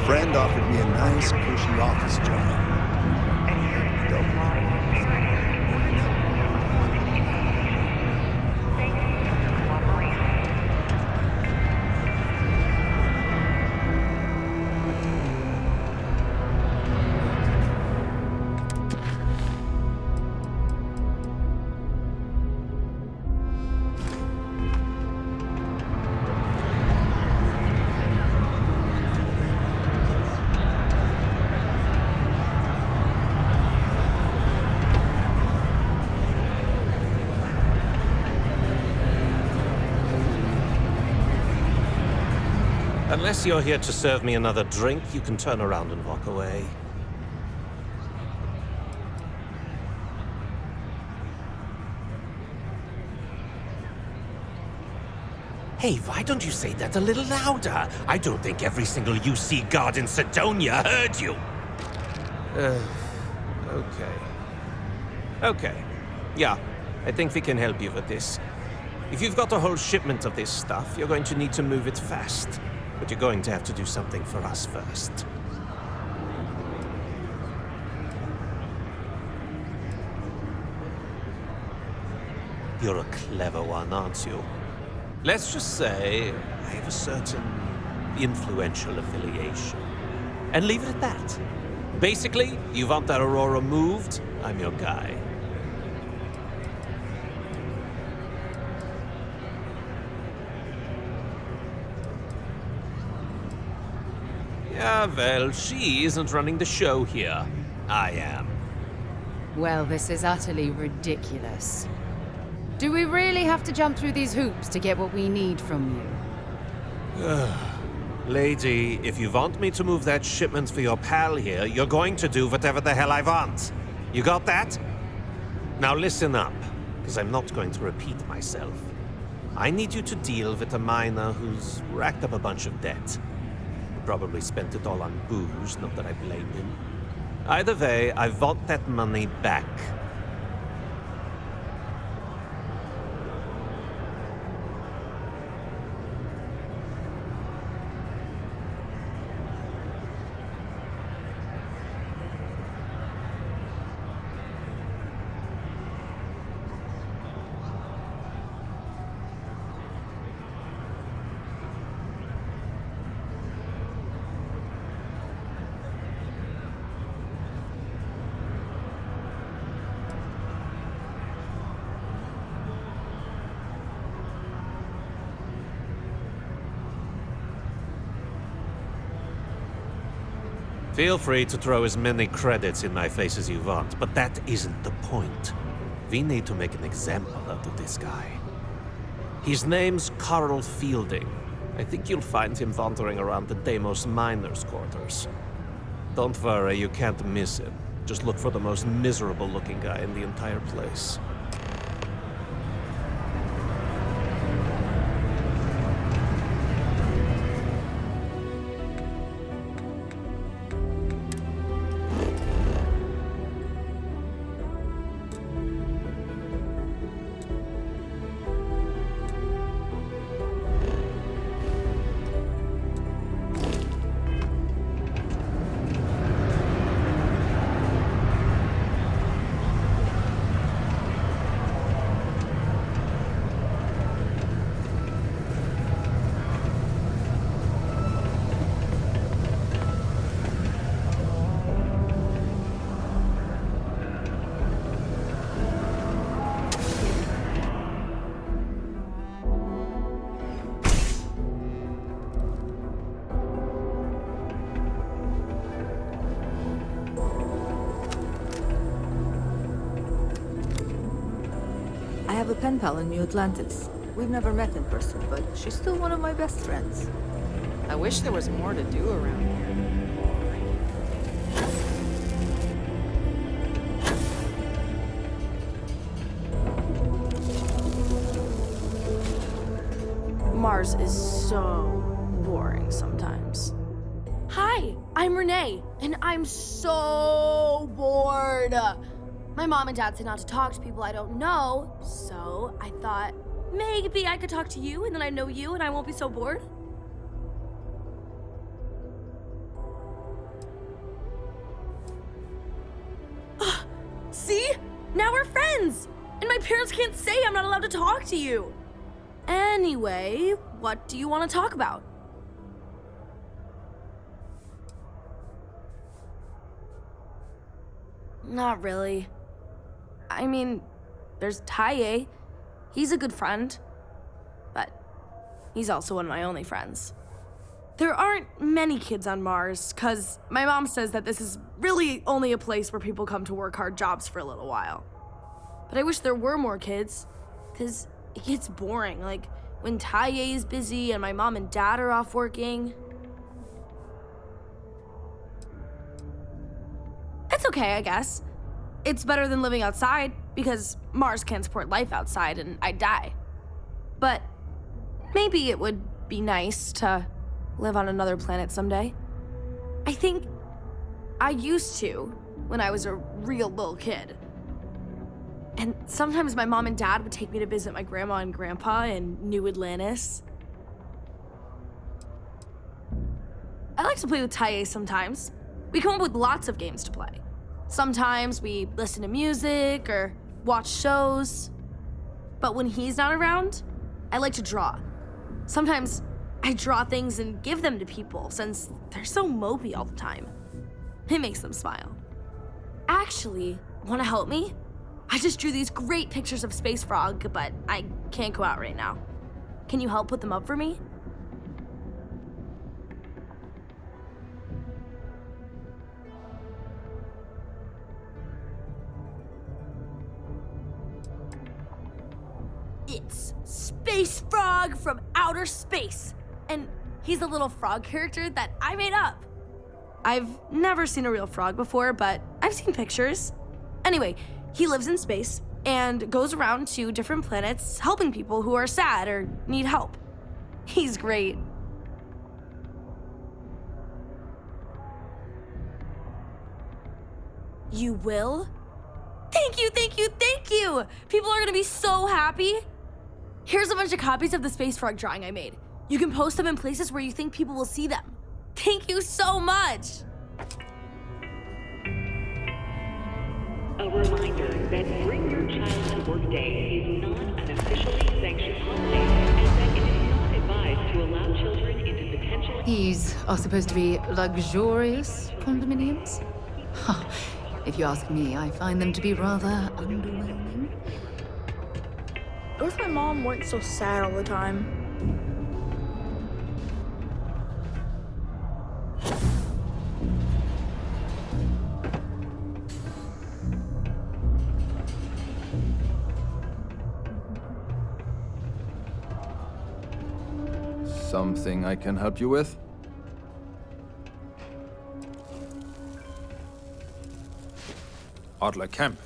friend offered me a nice, cushy office job. Unless you're here to serve me another drink, you can turn around and walk away. Hey, why don't you say that a little louder? I don't think every single UC guard in Sidonia heard you. Okay. Yeah, I think we can help you with this. If you've got a whole shipment of this stuff, you're going to need to move it fast. But you're going to have to do something for us first. You're a clever one, aren't you? Let's just say I have a certain influential affiliation. And leave it at that. Basically, you want that Aurora moved, I'm your guy. Yeah, well, she isn't running the show here. I am. Well, this is utterly ridiculous. Do we really have to jump through these hoops to get what we need from you? Lady, if you want me to move that shipment for your pal here, you're going to do whatever the hell I want. You got that? Now listen up, because I'm not going to repeat myself. I need you to deal with a miner who's racked up a bunch of debt. Probably spent it all on booze, not that I blame him. Either way, I want that money back. Feel free to throw as many credits in my face as you want, but that isn't the point. We need to make an example out of this guy. His name's Carl Fielding. I think you'll find him wandering around the Deimos miners' quarters. Don't worry, you can't miss him. Just look for the most miserable-looking guy in the entire place. I have a pen pal in New Atlantis. We've never met in person, but she's still one of my best friends. I wish there was more to do around here. Mars is so boring sometimes. Hi, I'm Renee, and I'm so bored. My mom and dad said not to talk to people I don't know, so I thought maybe I could talk to you, and then I know you, and I won't be so bored. parents can't say I'm not allowed to talk to you. Anyway, what do you want to talk about? Not really. I mean, there's Taye. He's a good friend. But he's also one of my only friends. There aren't many kids on Mars, because my mom says that this is really only a place where people come to work hard jobs for a little while. But I wish there were more kids, because it gets boring, like when Taye is busy and my mom and dad are off working. It's okay, I guess. It's better than living outside, because Mars can't support life outside and I'd die. But maybe it would be nice to live on another planet someday. I think I used to when I was a real little kid. And sometimes my mom and dad would take me to visit my grandma and grandpa in New Atlantis. I like to play with Taye sometimes. We come up with lots of games to play. Sometimes we listen to music or watch shows. But when he's not around, I like to draw. Sometimes I draw things and give them to people since they're so mopey all the time. It makes them smile. Actually, want to help me? I just drew these great pictures of Space Frog, but I can't go out right now. Can you help put them up for me? It's Space Frog from outer space. And he's a little frog character that I made up. I've never seen a real frog before, but I've seen pictures. Anyway, he lives in space and goes around to different planets helping people who are sad or need help. He's great. You will? Thank you, thank you, thank you! People are gonna be so happy. Here's a bunch of copies of the Space Frog drawing I made. You can post them in places where you think people will see them. Thank you so much! A reminder that Bring Your Child to Work Day is not an officially sanctioned holiday, and that it is not advised to allow children into potentially... These are supposed to be luxurious condominiums? Huh. If you ask me, I find them to be rather underwhelming. What if my mom weren't so sad all the time? Something I can help you with? Adler Camp.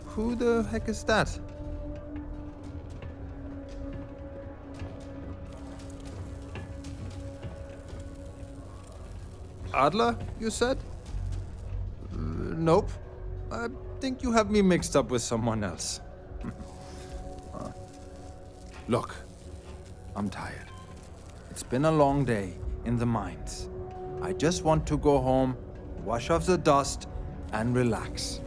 Who the heck is that? Adler, you said? Nope. I think you have me mixed up with someone else. Look, I'm tired. It's been a long day in the mines. I just want to go home, wash off the dust, and relax.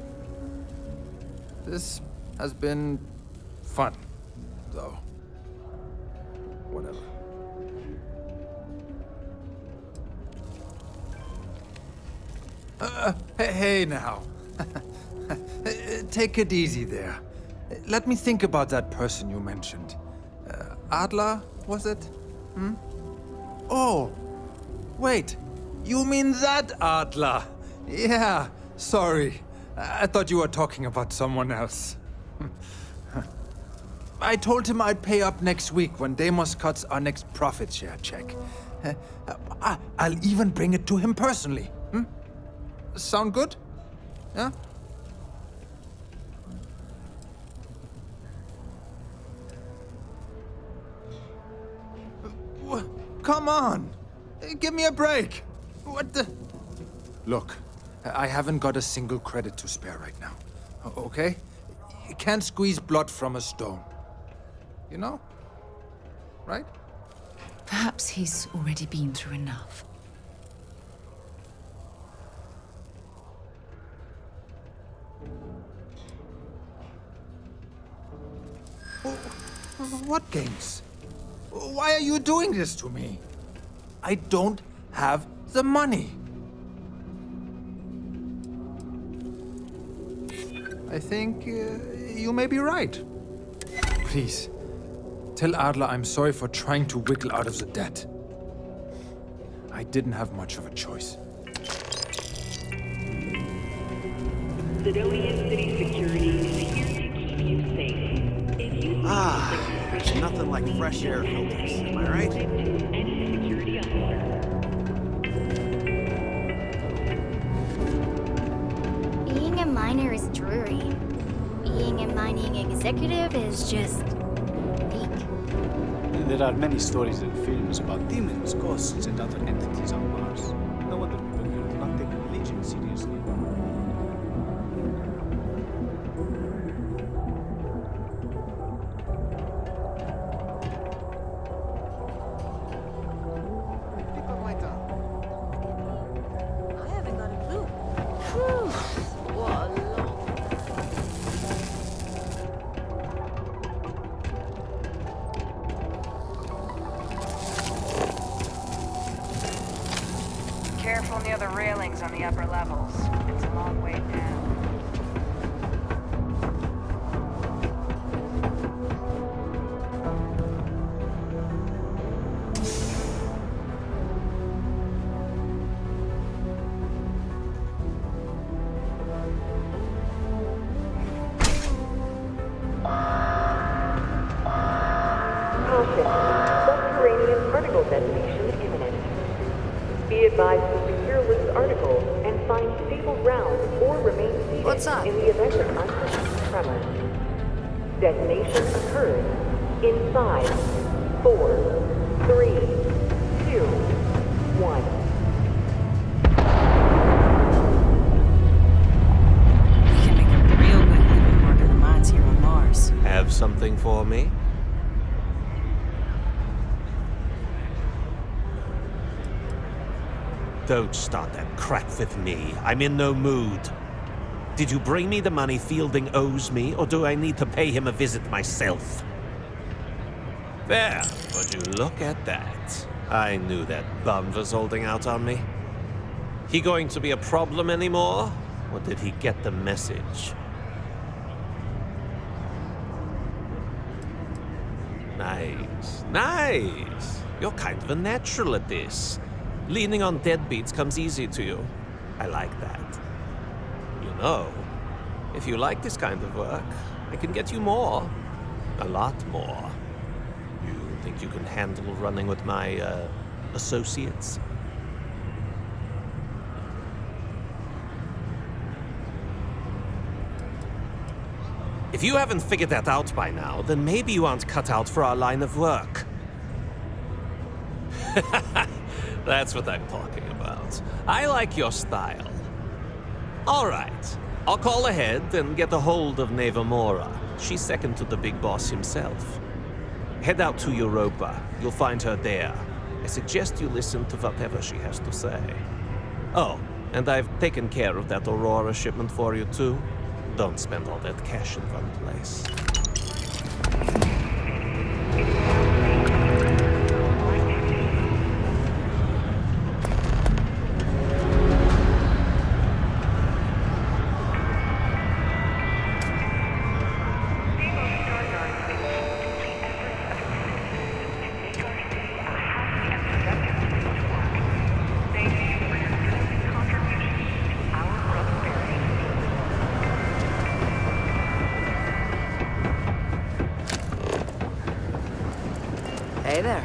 This has been fun, though. Whatever. Hey now. Take it easy there. Let me think about that person you mentioned. Adler, was it? Oh, wait. You mean that Adler? Yeah, sorry. I thought you were talking about someone else. I told him I'd pay up next week when Deimos cuts our next profit share check. I'll even bring it to him personally. Sound good? Yeah? Come on! Give me a break! What the... Look, I haven't got a single credit to spare right now. Okay? You can't squeeze blood from a stone. You know? Right? Perhaps he's already been through enough. What games? Why are you doing this to me? I don't have the money. I think you may be right. Please, tell Adler I'm sorry for trying to wiggle out of the debt. I didn't have much of a choice. Sidonia City Security is here to keep you safe. If you There's nothing like fresh air filters, am I right? to any security officer. Being a miner is dreary. Being a mining executive is just bleak. There are many stories and films about demons, ghosts, and other entities on Mars. No wonder people here do not take religion seriously. I haven't got a clue. Careful near the railings on the upper levels. It's a long way down. Caution. Subterranean particle detonation imminent. Be advised to secure loose articles and find stable ground or remain seated What's up? in the event of unforeseen tremors. Detonation occurs in 5, 4, 3, 2, 1. We can make a real good living working the mines here on Mars. Have something for me? Don't start that crap with me. I'm in no mood. Did you bring me the money Fielding owes me, or do I need to pay him a visit myself? There, would you look at that? I knew that bum was holding out on me. He going to be a problem anymore? Or did he get the message? Nice, nice. You're kind of a natural at this. Leaning on deadbeats comes easy to you. I like that. You know, if you like this kind of work, I can get you more. A lot more. You think you can handle running with my, associates? If you haven't figured that out by now, then maybe you aren't cut out for our line of work. That's what I'm talking about. I like your style. All right. I'll call ahead and get a hold of Nevamora. She's second to the big boss himself. Head out to Europa. You'll find her there. I suggest you listen to whatever she has to say. Oh, and I've taken care of that Aurora shipment for you too. Don't spend all that cash in one place. Hey there.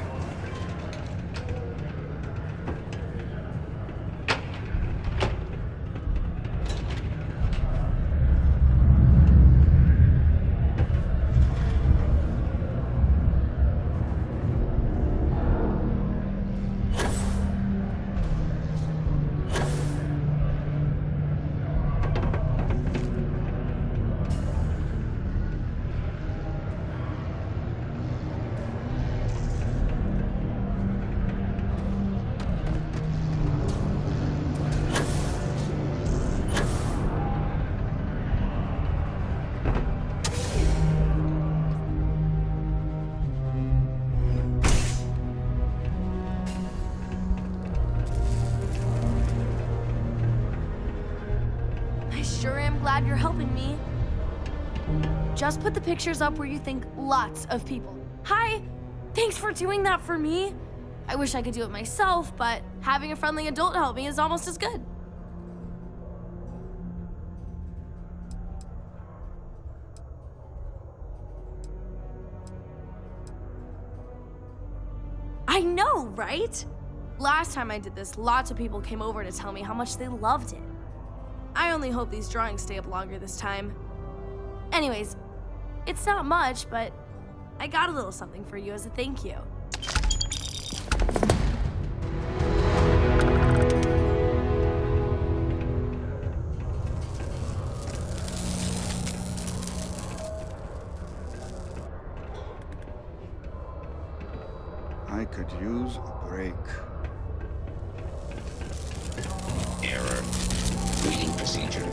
glad you're helping me. Just put the pictures up where you think lots of people. Hi! Thanks for doing that for me. I wish I could do it myself, but having a friendly adult help me is almost as good. I know, right? Last time I did this, lots of people came over to tell me how much they loved it. I only hope these drawings stay up longer this time. Anyways, it's not much, but I got a little something for you as a thank you. I could use a break. Error. Reading procedure.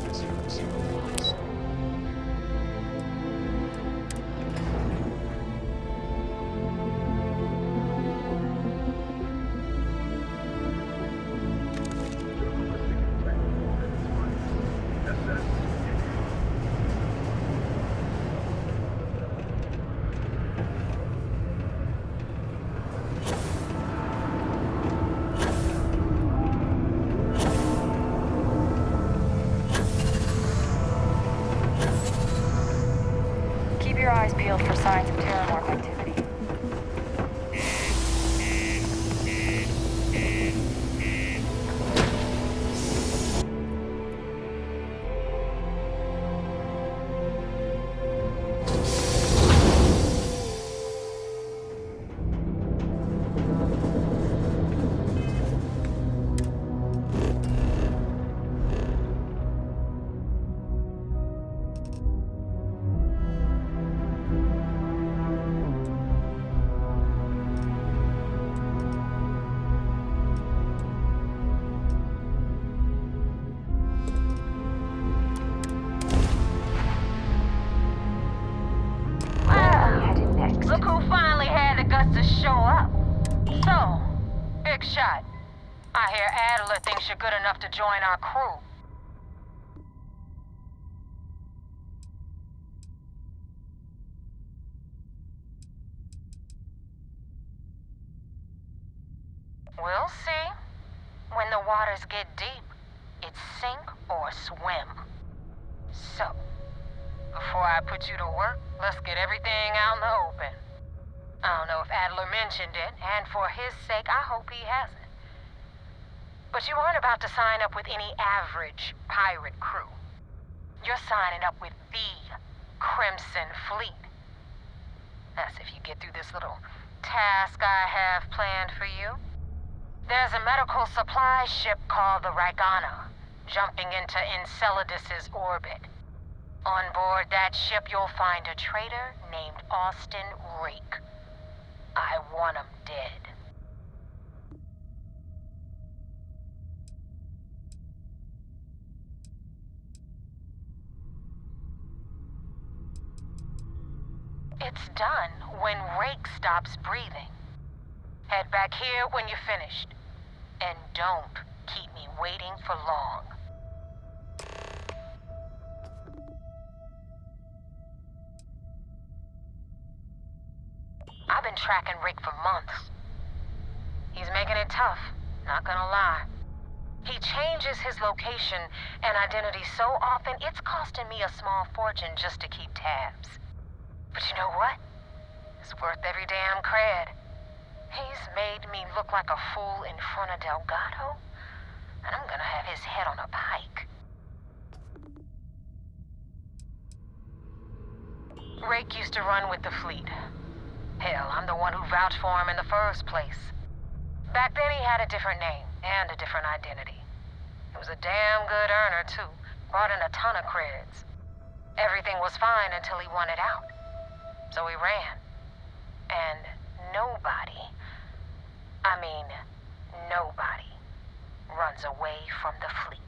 Keep your eyes peeled for signs of terramorph activity. Look who finally had the guts to show up. So, big shot. I hear Adler thinks you're good enough to join our crew. We'll see. When the waters get deep, it's sink or swim. So, before I put you to work, let's get everything out in the open. I don't know if Adler mentioned it, and for his sake, I hope he hasn't. But you aren't about to sign up with any average pirate crew. You're signing up with the Crimson Fleet. That's if you get through this little task I have planned for you. There's a medical supply ship called the Ragana, jumping into Enceladus's orbit. On board that ship, you'll find a traitor named Austin Rake. I want him dead. It's done when Rake stops breathing. Head back here when you're finished. And don't keep me waiting for long. I've been tracking Rick for months. He's making it tough, not gonna lie. He changes his location and identity so often, it's costing me a small fortune just to keep tabs. But you know what? It's worth every damn cred. He's made me look like a fool in front of Delgado, and I'm gonna have his head on a pike. Rake used to run with the fleet. Hell, I'm the one who vouched for him in the first place. Back then he had a different name and a different identity. He was a damn good earner, too. Brought in a ton of creds. Everything was fine until he wanted out. So he ran. And nobody, I mean, nobody, runs away from the fleet.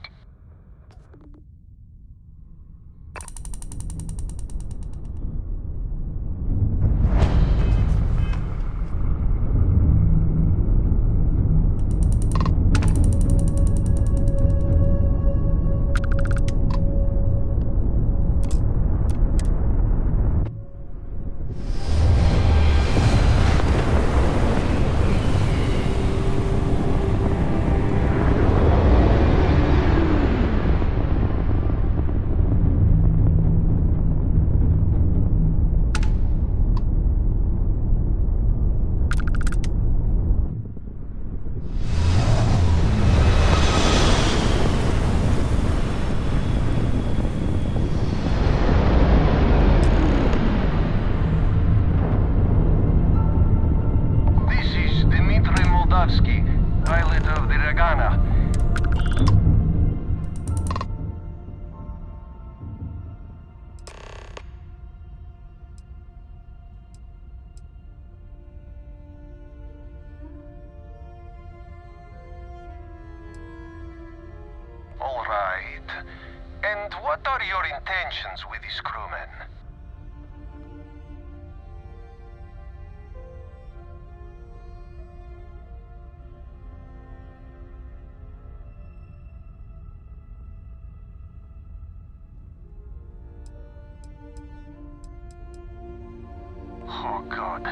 Moldavsky, pilot of the Ragana. All right. And what are your intentions with these crewmen? Oh God,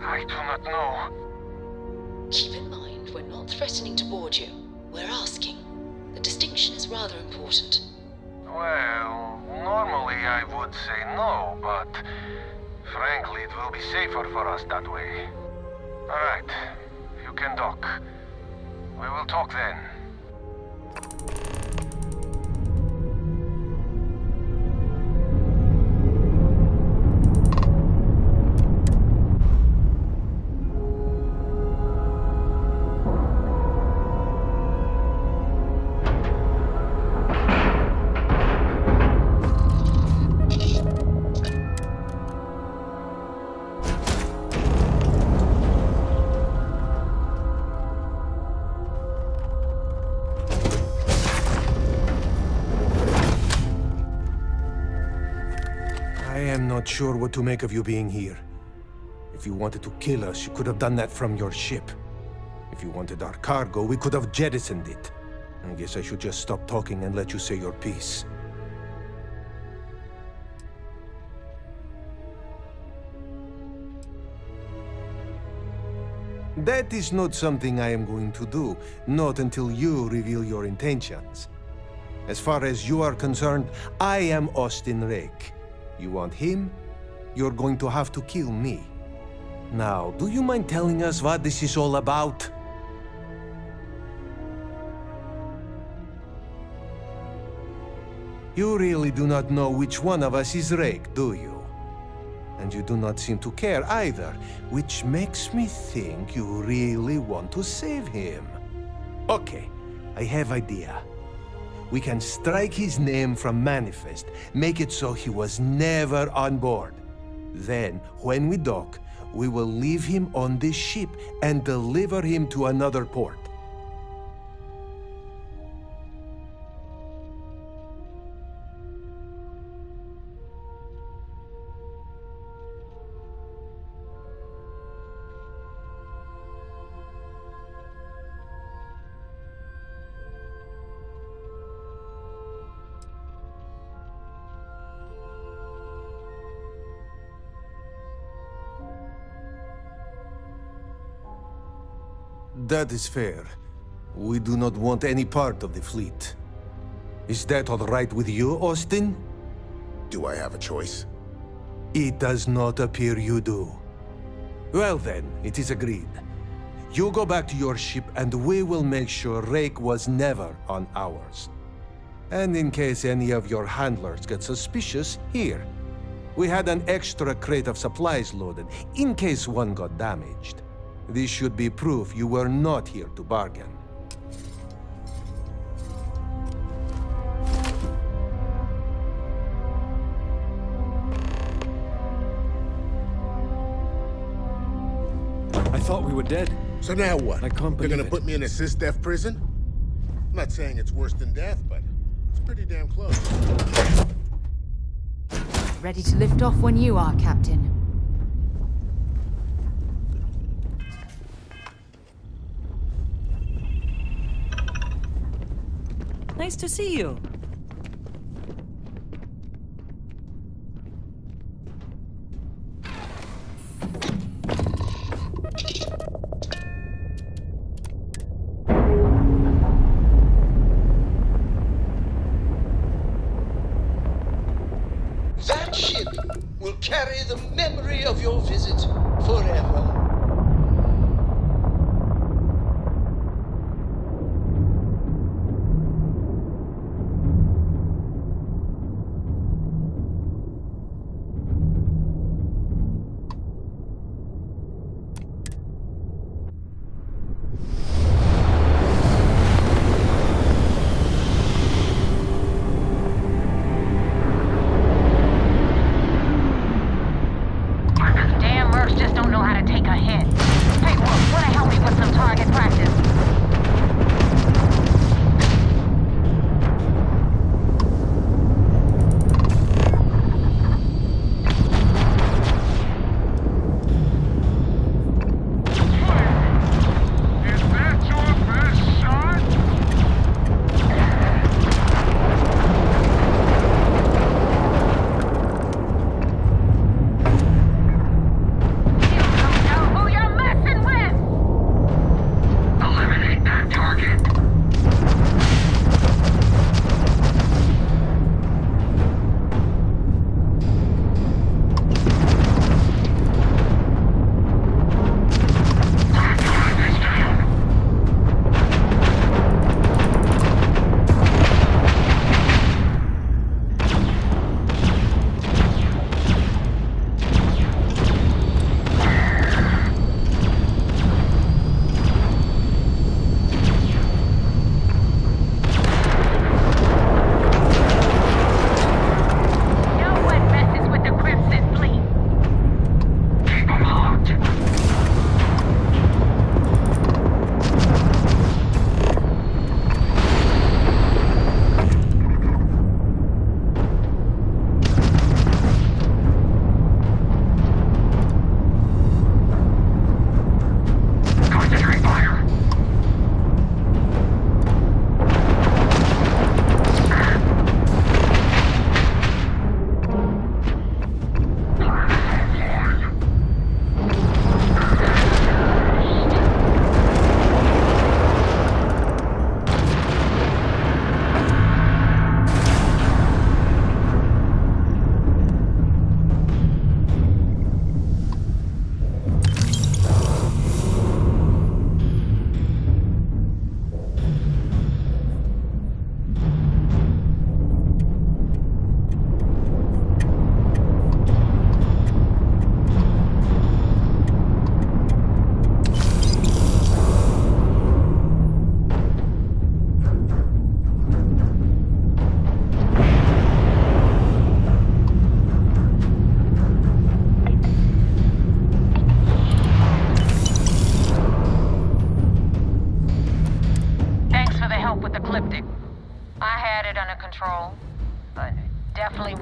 I do not know. Keep in mind, we're not threatening to board you. We're asking. The distinction is rather important. Well, normally I would say no, but frankly, it will be safer for us that way. Alright, you can dock. We will talk then. I am not sure what to make of you being here. If you wanted to kill us, you could have done that from your ship. If you wanted our cargo, we could have jettisoned it. I guess I should just stop talking and let you say your piece. That is not something I am going to do, not until you reveal your intentions. As far as you are concerned, I am Austin Rake. You want him? You're going to have to kill me. Now, do you mind telling us what this is all about? You really do not know which one of us is Rake, do you? And you do not seem to care either, which makes me think you really want to save him. Okay, I have idea. We can strike his name from Manifest, make it so he was never on board. Then, when we dock, we will leave him on this ship and deliver him to another port. That is fair. We do not want any part of the fleet. Is that all right with you, Austin? Do I have a choice? It does not appear you do. Well then, it is agreed. You go back to your ship and we will make sure Rake was never on ours. And in case any of your handlers get suspicious, here. We had an extra crate of supplies loaded, in case one got damaged. This should be proof you were not here to bargain. I thought we were dead. So now what? I can't They're believe gonna put me in a cis-death prison? I'm not saying it's worse than death, but it's pretty damn close. Ready to lift off when you are, Captain. Nice to see you. That ship will carry the memory of your visit forever.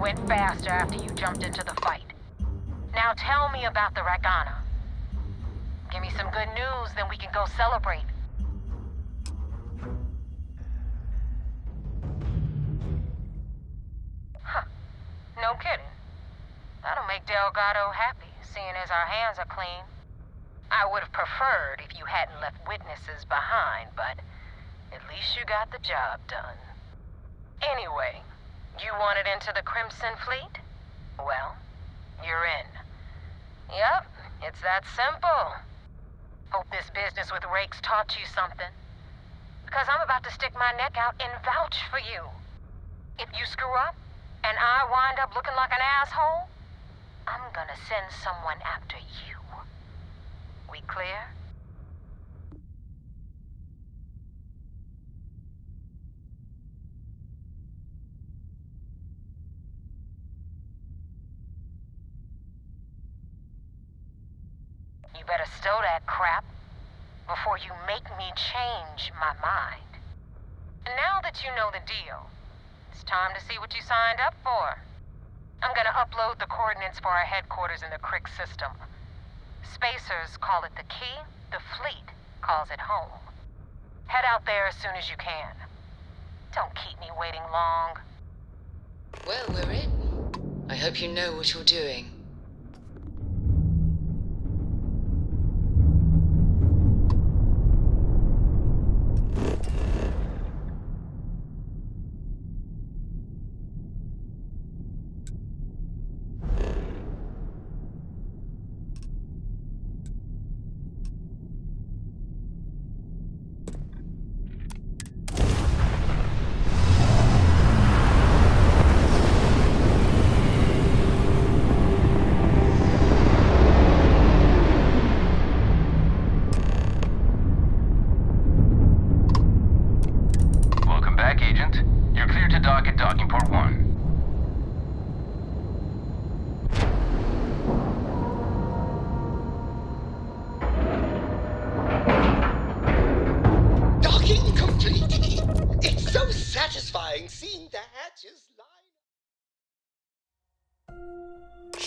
went faster after you jumped into the fight. Now tell me about the Ragana. Give me some good news, then we can go celebrate. Huh. No kidding. That'll make Delgado happy, seeing as our hands are clean. I would have preferred if you hadn't left witnesses behind, but at least you got the job done. Anyway, you wanted into the Crimson Fleet? Well, you're in. Yep, it's that simple. Hope this business with Rakes taught you something. Because I'm about to stick my neck out and vouch for you. If you screw up, and I wind up looking like an asshole, I'm gonna send someone after you. We clear? You better stow that crap before you make me change my mind. And now that you know the deal, it's time to see what you signed up for. I'm gonna upload the coordinates for our headquarters in the Crick system. Spacers call it the key, the fleet calls it home. Head out there as soon as you can. Don't keep me waiting long. Well, we're in. I hope you know what you're doing.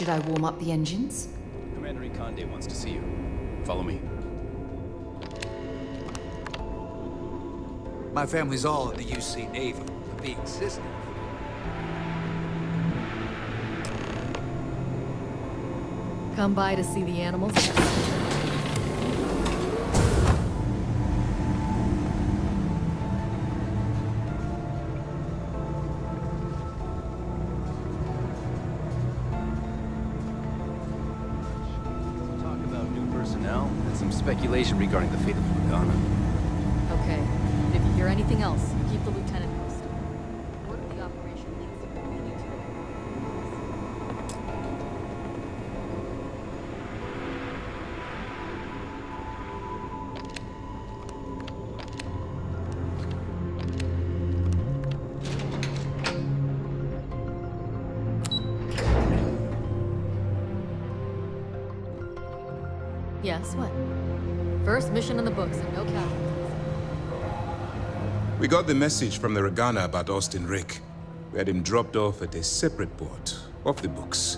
Should I warm up the engines? Commander Ikande wants to see you. Follow me. My family's all in the UC Navy. I'm being sensitive. Come by to see the animals? Speculation regarding the fate of the Ragana. Okay. And if you hear anything else, keep the lieutenant posted. What if the operation leads to really Yes, what? First mission in the books and no casualties. We got the message from the Ragana about Austin Rick. We had him dropped off at a separate port, off the books.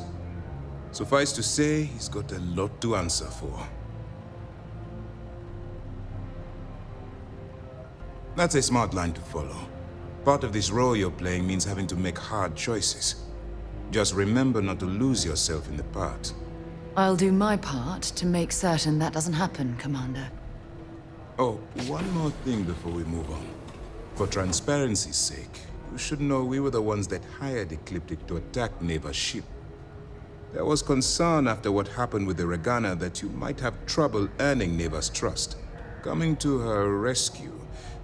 Suffice to say, he's got a lot to answer for. That's a smart line to follow. Part of this role you're playing means having to make hard choices. Just remember not to lose yourself in the part. I'll do my part to make certain that doesn't happen, Commander. Oh, one more thing before we move on. For transparency's sake, you should know we were the ones that hired Ecliptic to attack Neva's ship. There was concern after what happened with the Ragana that you might have trouble earning Neva's trust. Coming to her rescue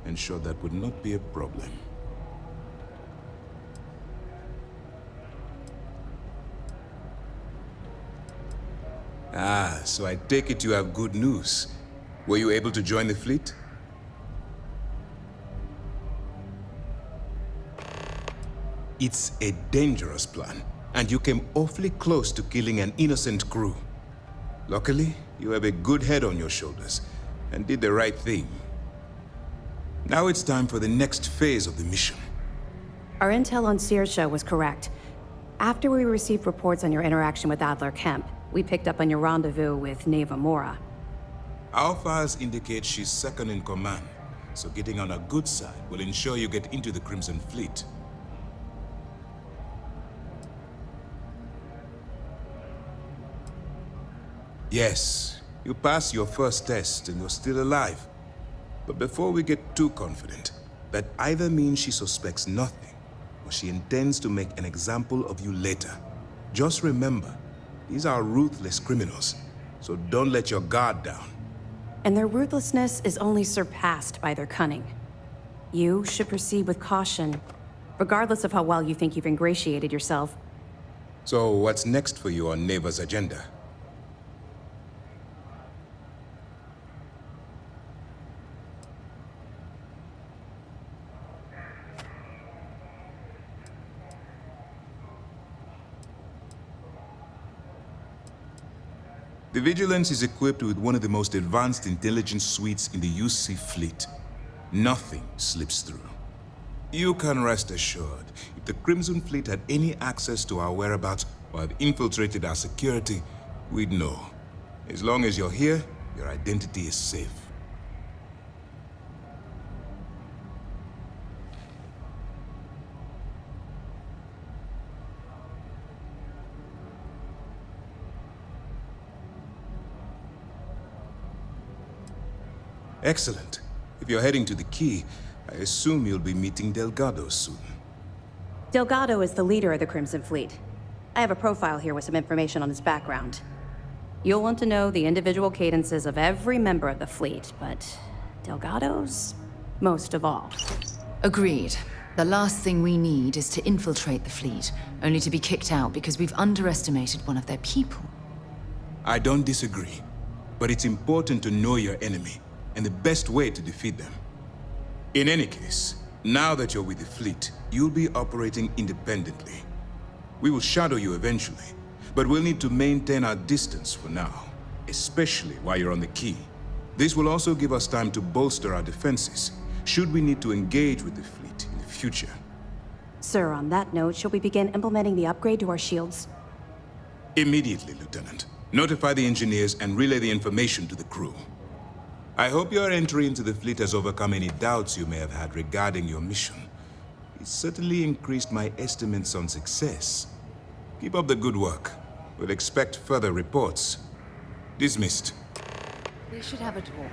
ensured that would not be a problem. Ah, so I take it you have good news. Were you able to join the fleet? It's a dangerous plan, and you came awfully close to killing an innocent crew. Luckily, you have a good head on your shoulders, and did the right thing. Now it's time for the next phase of the mission. Our intel on Saoirse was correct. After we received reports on your interaction with Adler Kemp, we picked up on your rendezvous with Neva Mora. Our files indicate she's second in command, so getting on her good side will ensure you get into the Crimson Fleet. Yes, you passed your first test and you're still alive. But before we get too confident, that either means she suspects nothing, or she intends to make an example of you later. Just remember, these are ruthless criminals, so don't let your guard down. And their ruthlessness is only surpassed by their cunning. You should proceed with caution, regardless of how well you think you've ingratiated yourself. So what's next for you on Neva's agenda? The Vigilance is equipped with one of the most advanced intelligence suites in the UC fleet. Nothing slips through. You can rest assured, if the Crimson Fleet had any access to our whereabouts or have infiltrated our security, we'd know. As long as you're here, your identity is safe. Excellent. If you're heading to the Key, I assume you'll be meeting Delgado soon. Delgado is the leader of the Crimson Fleet. I have a profile here with some information on his background. You'll want to know the individual cadences of every member of the fleet, but Delgado's most of all. Agreed. The last thing we need is to infiltrate the fleet, only to be kicked out because we've underestimated one of their people. I don't disagree, but it's important to know your enemy and the best way to defeat them. In any case, now that you're with the fleet, you'll be operating independently. We will shadow you eventually, but we'll need to maintain our distance for now, especially while you're on the Key. This will also give us time to bolster our defenses, should we need to engage with the fleet in the future. Sir, on that note, shall we begin implementing the upgrade to our shields? Immediately, Lieutenant. Notify the engineers and relay the information to the crew. I hope your entry into the fleet has overcome any doubts you may have had regarding your mission. It certainly increased my estimates on success. Keep up the good work. We'll expect further reports. Dismissed. We should have a talk.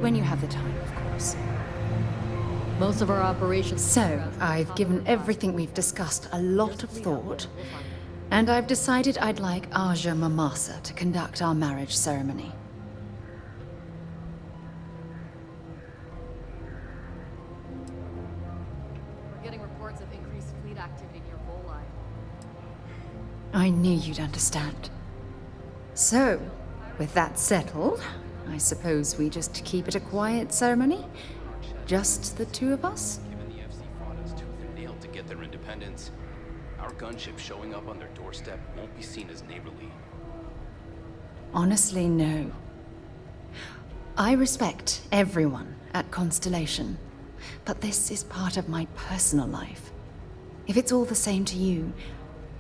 When you have the time, of course. Most of our operations... So, I've given everything we've discussed a lot of thought, and I've decided I'd like Aja Mamasa to conduct our marriage ceremony. We're getting reports of increased fleet activity near Volai. I knew you'd understand. So, with that settled, I suppose we just keep it a quiet ceremony? Just the two of us? Given the FC fought us tooth and nail to get their independence, our gunship showing up on their doorstep won't be seen as neighborly. Honestly, no. I respect everyone at Constellation, but this is part of my personal life. If it's all the same to you,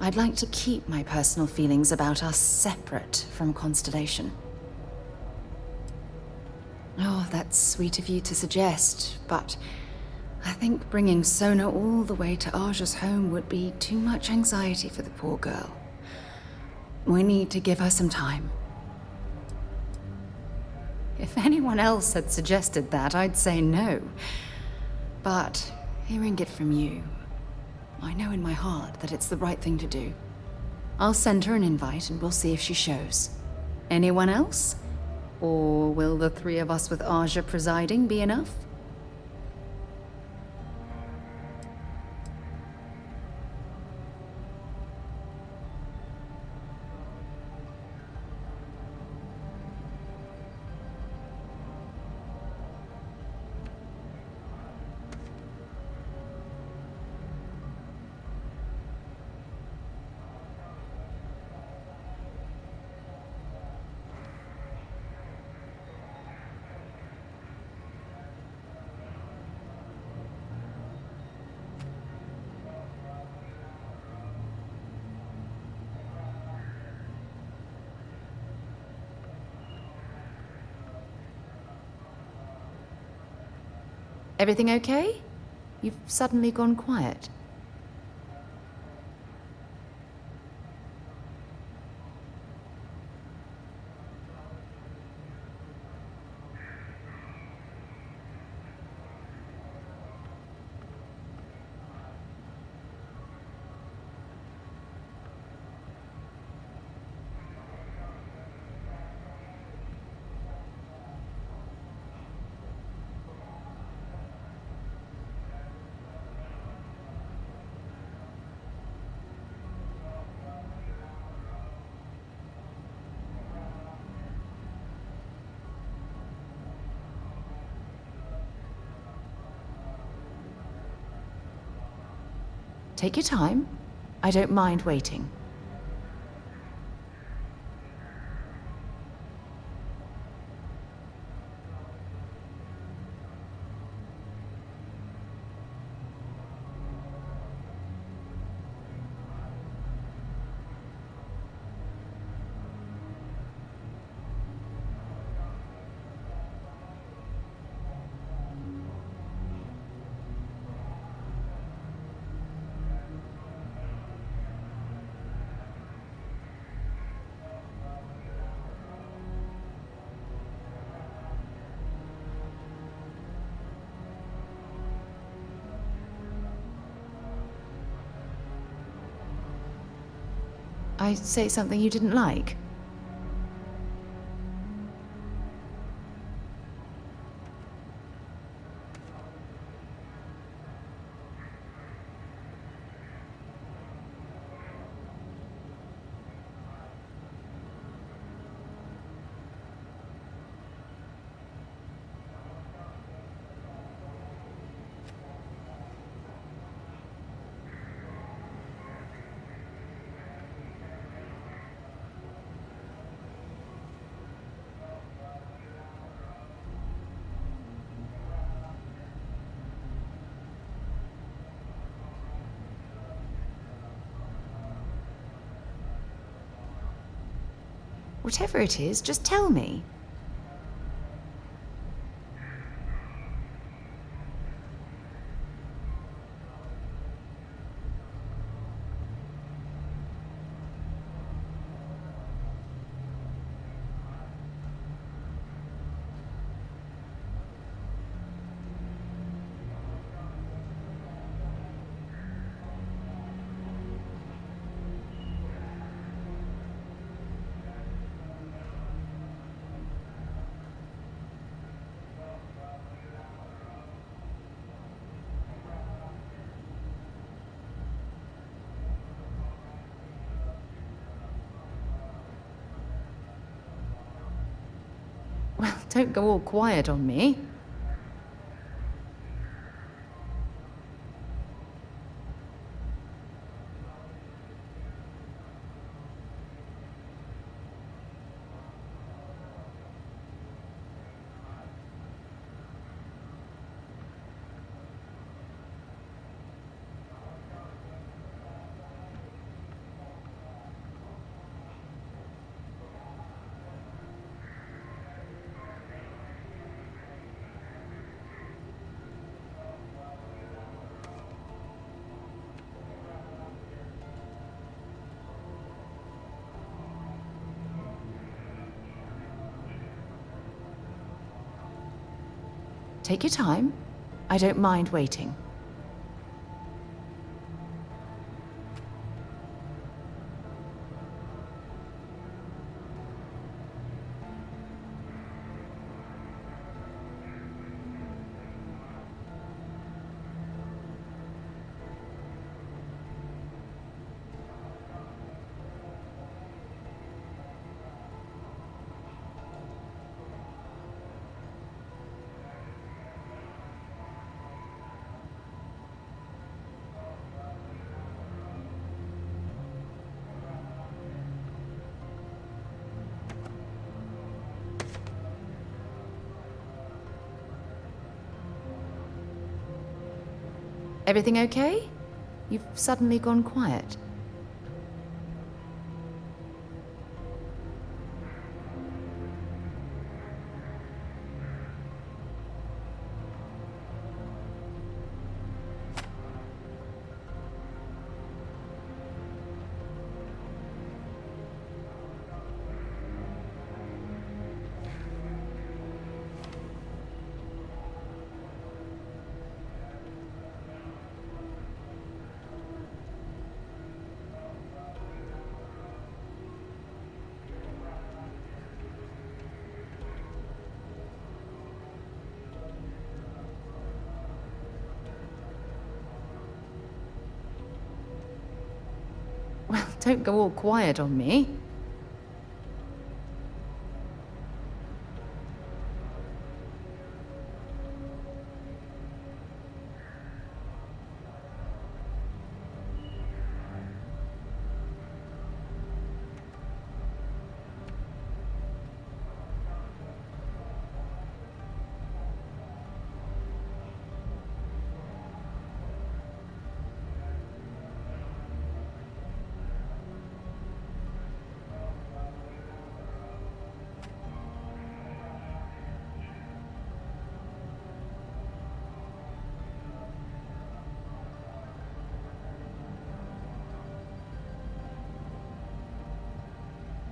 I'd like to keep my personal feelings about us separate from Constellation. Oh, that's sweet of you to suggest, but I think bringing Sona all the way to Aja's home would be too much anxiety for the poor girl. We need to give her some time. If anyone else had suggested that, I'd say no. But hearing it from you, I know in my heart that it's the right thing to do. I'll send her an invite and we'll see if she shows. Anyone else? Or will the three of us with Aja presiding be enough? Everything okay? You've suddenly gone quiet. Take your time. I don't mind waiting. I say something you didn't like? Whatever it is, just tell me. Well, don't go all quiet on me. Take your time. I don't mind waiting. Everything okay? You've suddenly gone quiet. Well, don't go all quiet on me.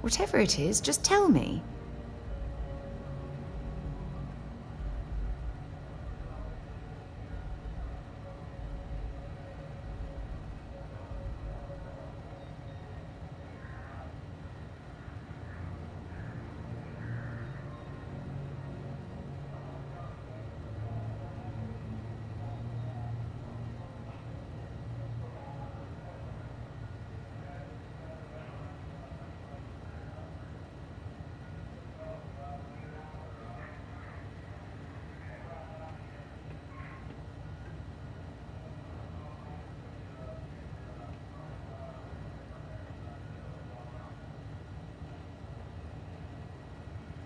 Whatever it is, just tell me.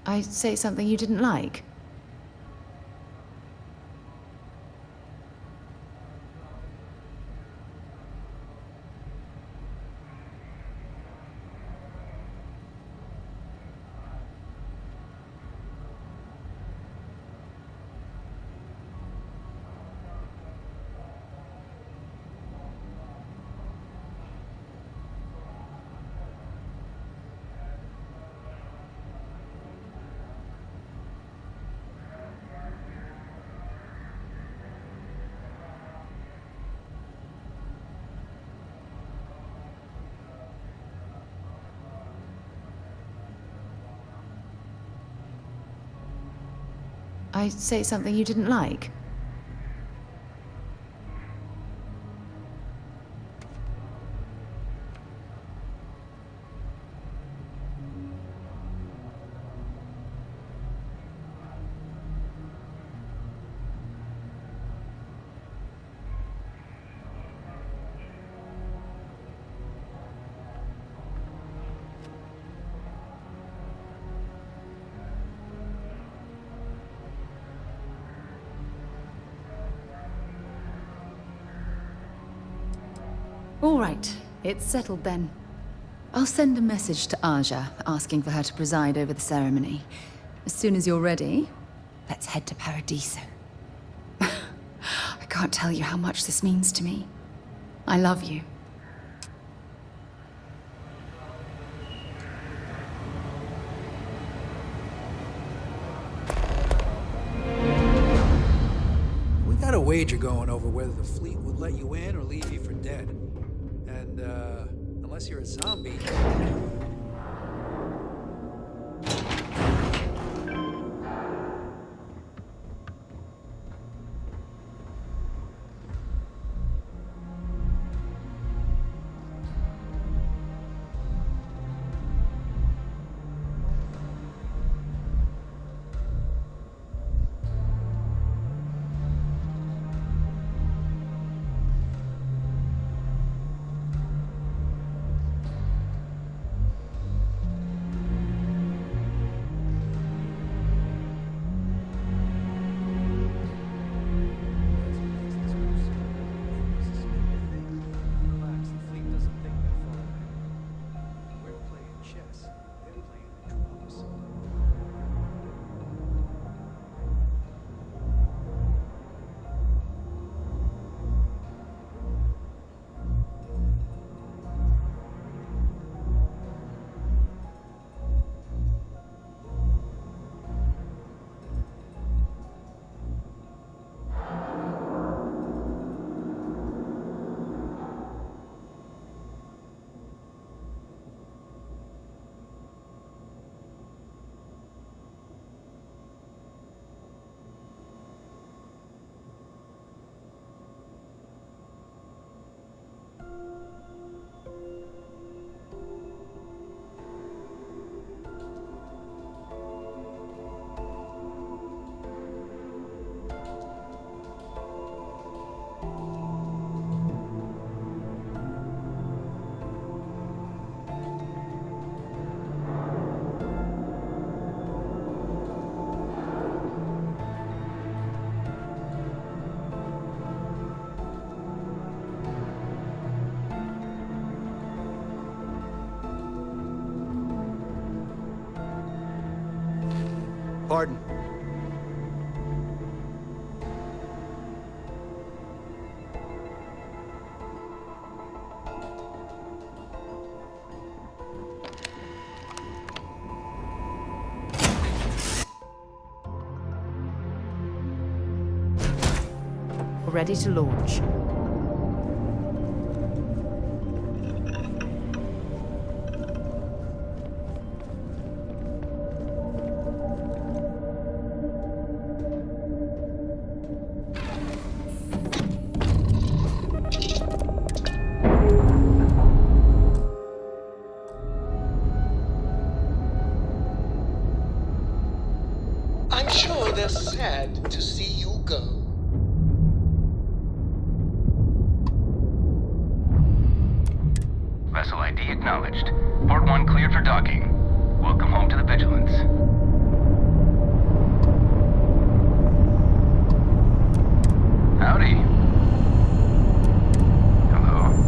I say something you didn't like? I say something you didn't like? All right, it's settled then. I'll send a message to Aja, asking for her to preside over the ceremony. As soon as you're ready, let's head to Paradiso. I can't tell you how much this means to me. I love you. We got a wager going over whether the fleet would let you in or leave you for dead. And, unless you're a zombie... Pardon. Ready to launch. I'm sure they're sad to see you go. Vessel ID acknowledged. Port 1 cleared for docking. Welcome home to the Vigilance. Howdy. Hello.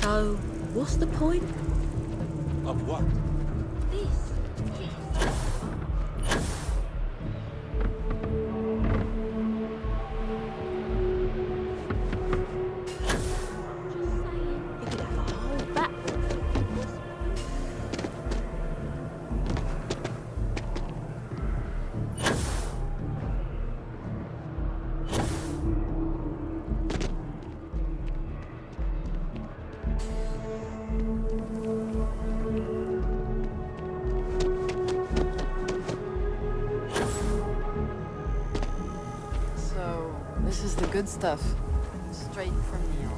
So, what's the point? Of what? So, this is the good stuff. Straight from Neil.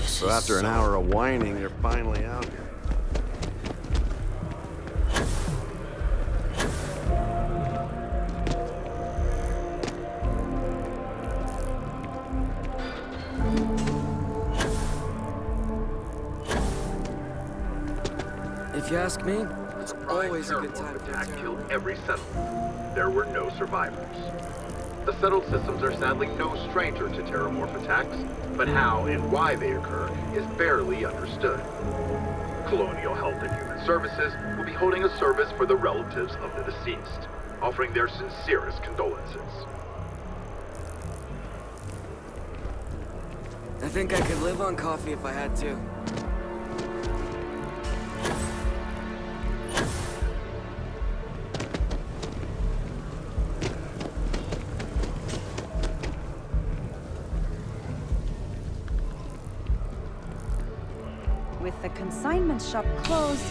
So after an hour of whining, you're finally out here. If you ask me, it's always a good time to attack killed every settlement. There were no survivors. The settled systems are sadly no stranger to terramorph attacks, but how and why they occur is barely understood. Colonial Health and Human Services will be holding a service for the relatives of the deceased, offering their sincerest condolences. I think I could live on coffee if I had to. With the consignment shop closed,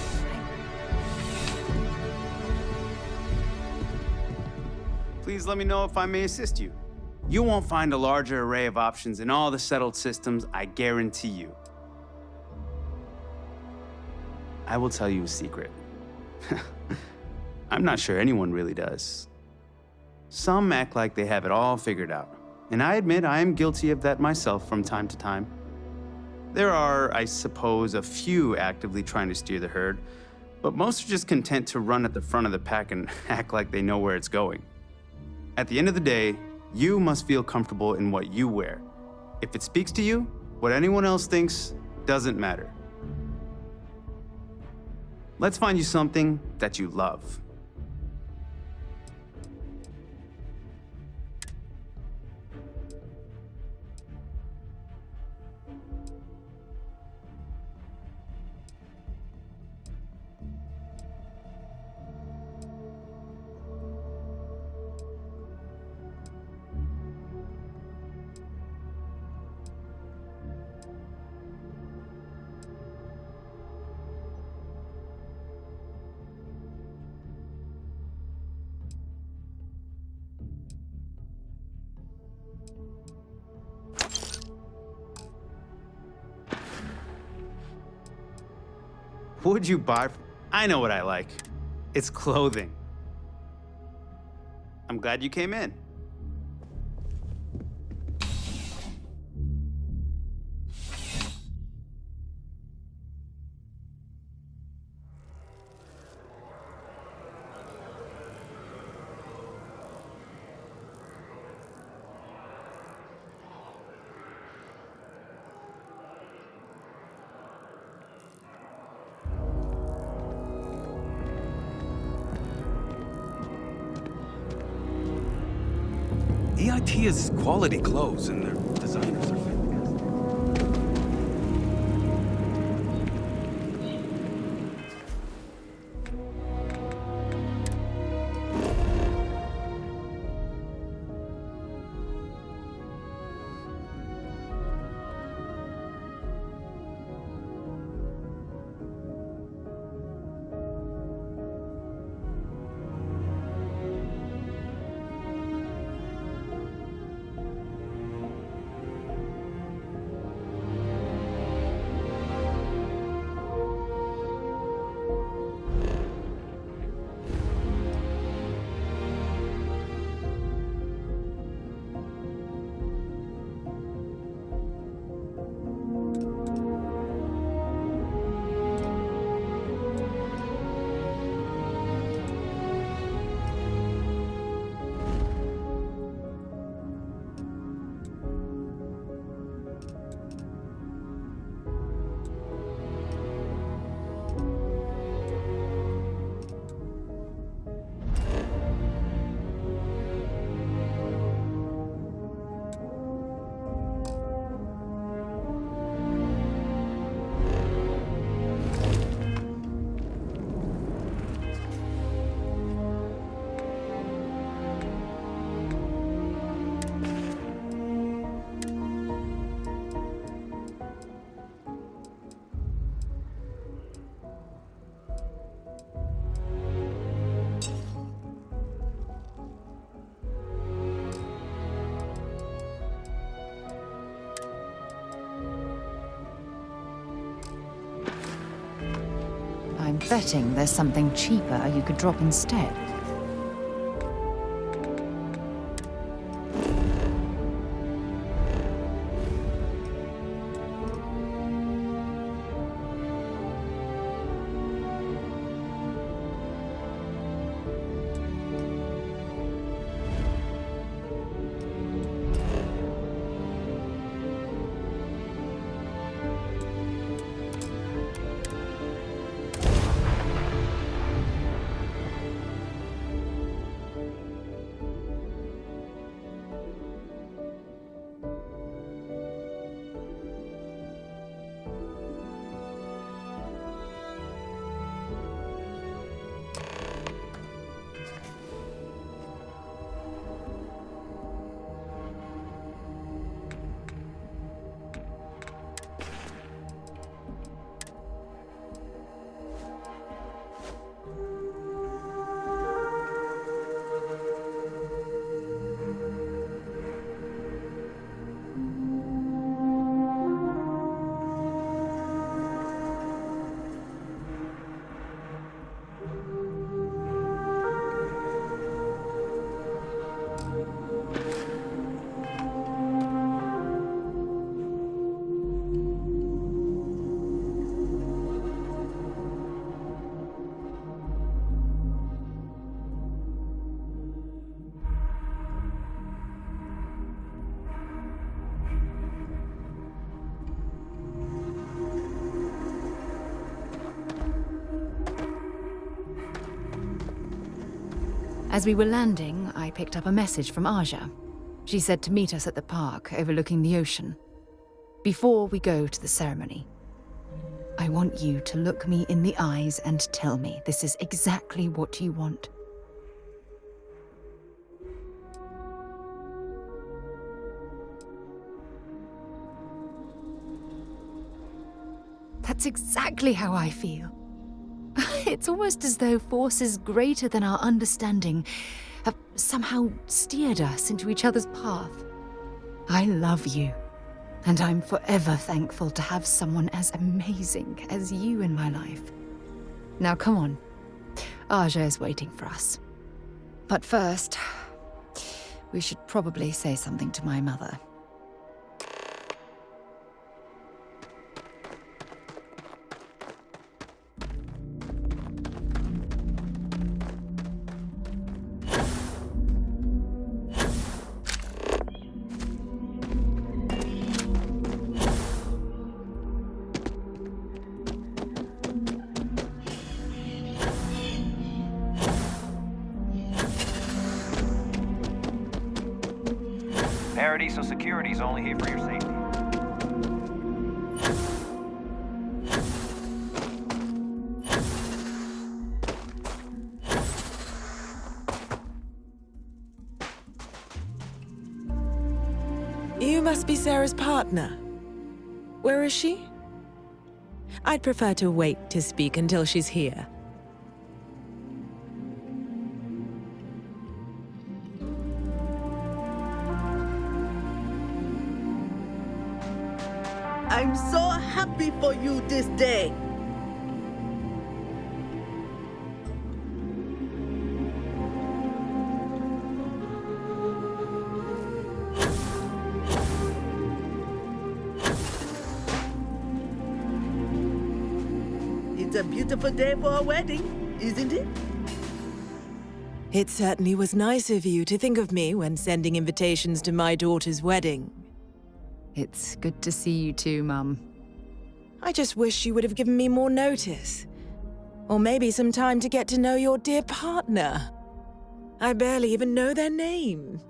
Please let me know if I may assist you. You won't find a larger array of options in all the settled systems, I guarantee you. I will tell you a secret. I'm not sure anyone really does. Some act like they have it all figured out, and I admit I am guilty of that myself from time to time. There are, I suppose, a few actively trying to steer the herd, but most are just content to run at the front of the pack and act like they know where it's going. At the end of the day, you must feel comfortable in what you wear. If it speaks to you, what anyone else thinks doesn't matter. Let's find you something that you love. What'd you buy? I know what I like. It's clothing. I'm glad you came in. EIT is quality clothes, and their designers are fantastic. I'm betting there's something cheaper you could drop instead. As we were landing, I picked up a message from Aja. She said to meet us at the park overlooking the ocean. Before we go to the ceremony, I want you to look me in the eyes and tell me this is exactly what you want. That's exactly how I feel. It's almost as though forces greater than our understanding have somehow steered us into each other's path. I love you, and I'm forever thankful to have someone as amazing as you in my life. Now come on, Aja is waiting for us. But first, we should probably say something to my mother. Paradiso Security's only here for your safety. You must be Sarah's partner. Where is she? I'd prefer to wait to speak until she's here. I'm so happy for you this day. It's a beautiful day for a wedding, isn't it? It certainly was nice of you to think of me when sending invitations to my daughter's wedding. It's good to see you too, Mum. I just wish you would have given me more notice. Or maybe some time to get to know your dear partner. I barely even know their name.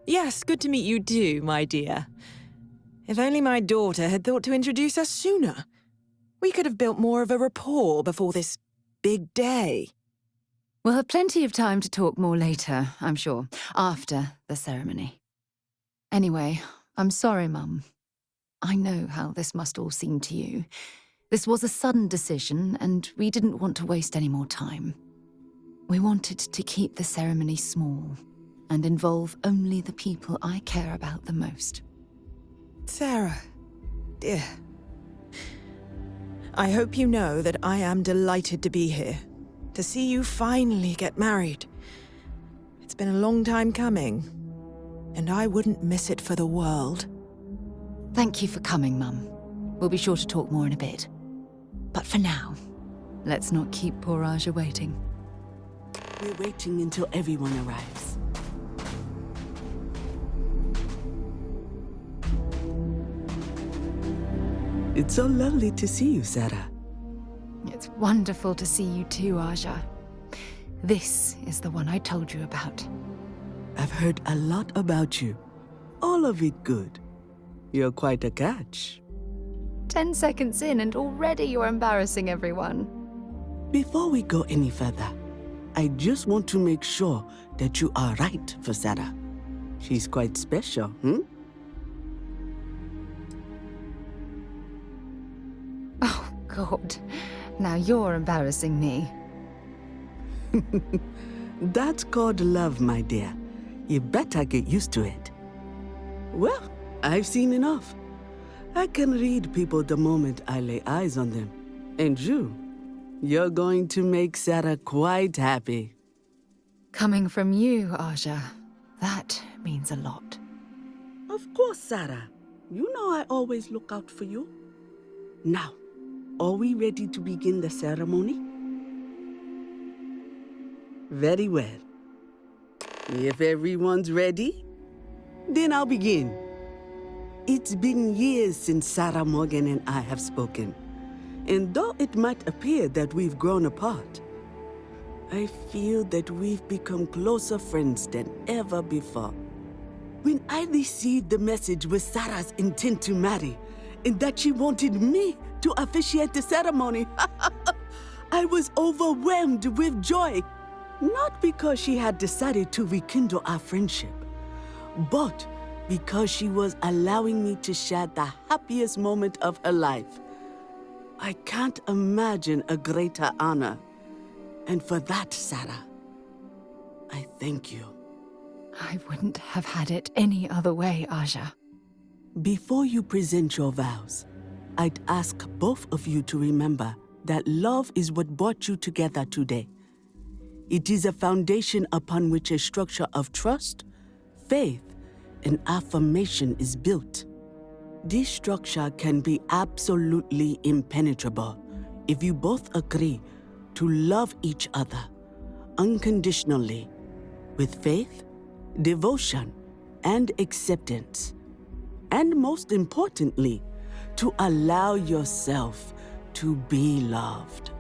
Yes, good to meet you too, my dear. If only my daughter had thought to introduce us sooner. We could have built more of a rapport before this big day. We'll have plenty of time to talk more later, I'm sure, after the ceremony. Anyway, I'm sorry, Mum. I know how this must all seem to you. This was a sudden decision, and we didn't want to waste any more time. We wanted to keep the ceremony small and involve only the people I care about the most. Sarah, dear. I hope you know that I am delighted to be here, to see you finally get married. It's been a long time coming, and I wouldn't miss it for the world. Thank you for coming, Mum. We'll be sure to talk more in a bit. But for now, let's not keep poor Aja waiting. We're waiting until everyone arrives. It's so lovely to see you, Sarah. It's wonderful to see you too, Aja. This is the one I told you about. I've heard a lot about you. All of it good. You're quite a catch. 10 seconds in and already you're embarrassing everyone. Before we go any further, I just want to make sure that you are right for Sarah. She's quite special, Oh, God. Now you're embarrassing me. That's called love, my dear. You better get used to it. Well, I've seen enough. I can read people the moment I lay eyes on them. And you're going to make Sarah quite happy. Coming from you, Aja, that means a lot. Of course, Sarah. You know I always look out for you. Now, are we ready to begin the ceremony? Very well. If everyone's ready, then I'll begin. It's been years since Sarah Morgan and I have spoken. And though it might appear that we've grown apart, I feel that we've become closer friends than ever before. When I received the message with Sarah's intent to marry, and that she wanted me to officiate the ceremony, I was overwhelmed with joy. Not because she had decided to rekindle our friendship, but because she was allowing me to share the happiest moment of her life. I can't imagine a greater honor. And for that, Sarah, I thank you. I wouldn't have had it any other way, Aja. Before you present your vows, I'd ask both of you to remember that love is what brought you together today. It is a foundation upon which a structure of trust, faith, and affirmation is built. This structure can be absolutely impenetrable if you both agree to love each other unconditionally with faith, devotion, and acceptance. And most importantly, to allow yourself to be loved.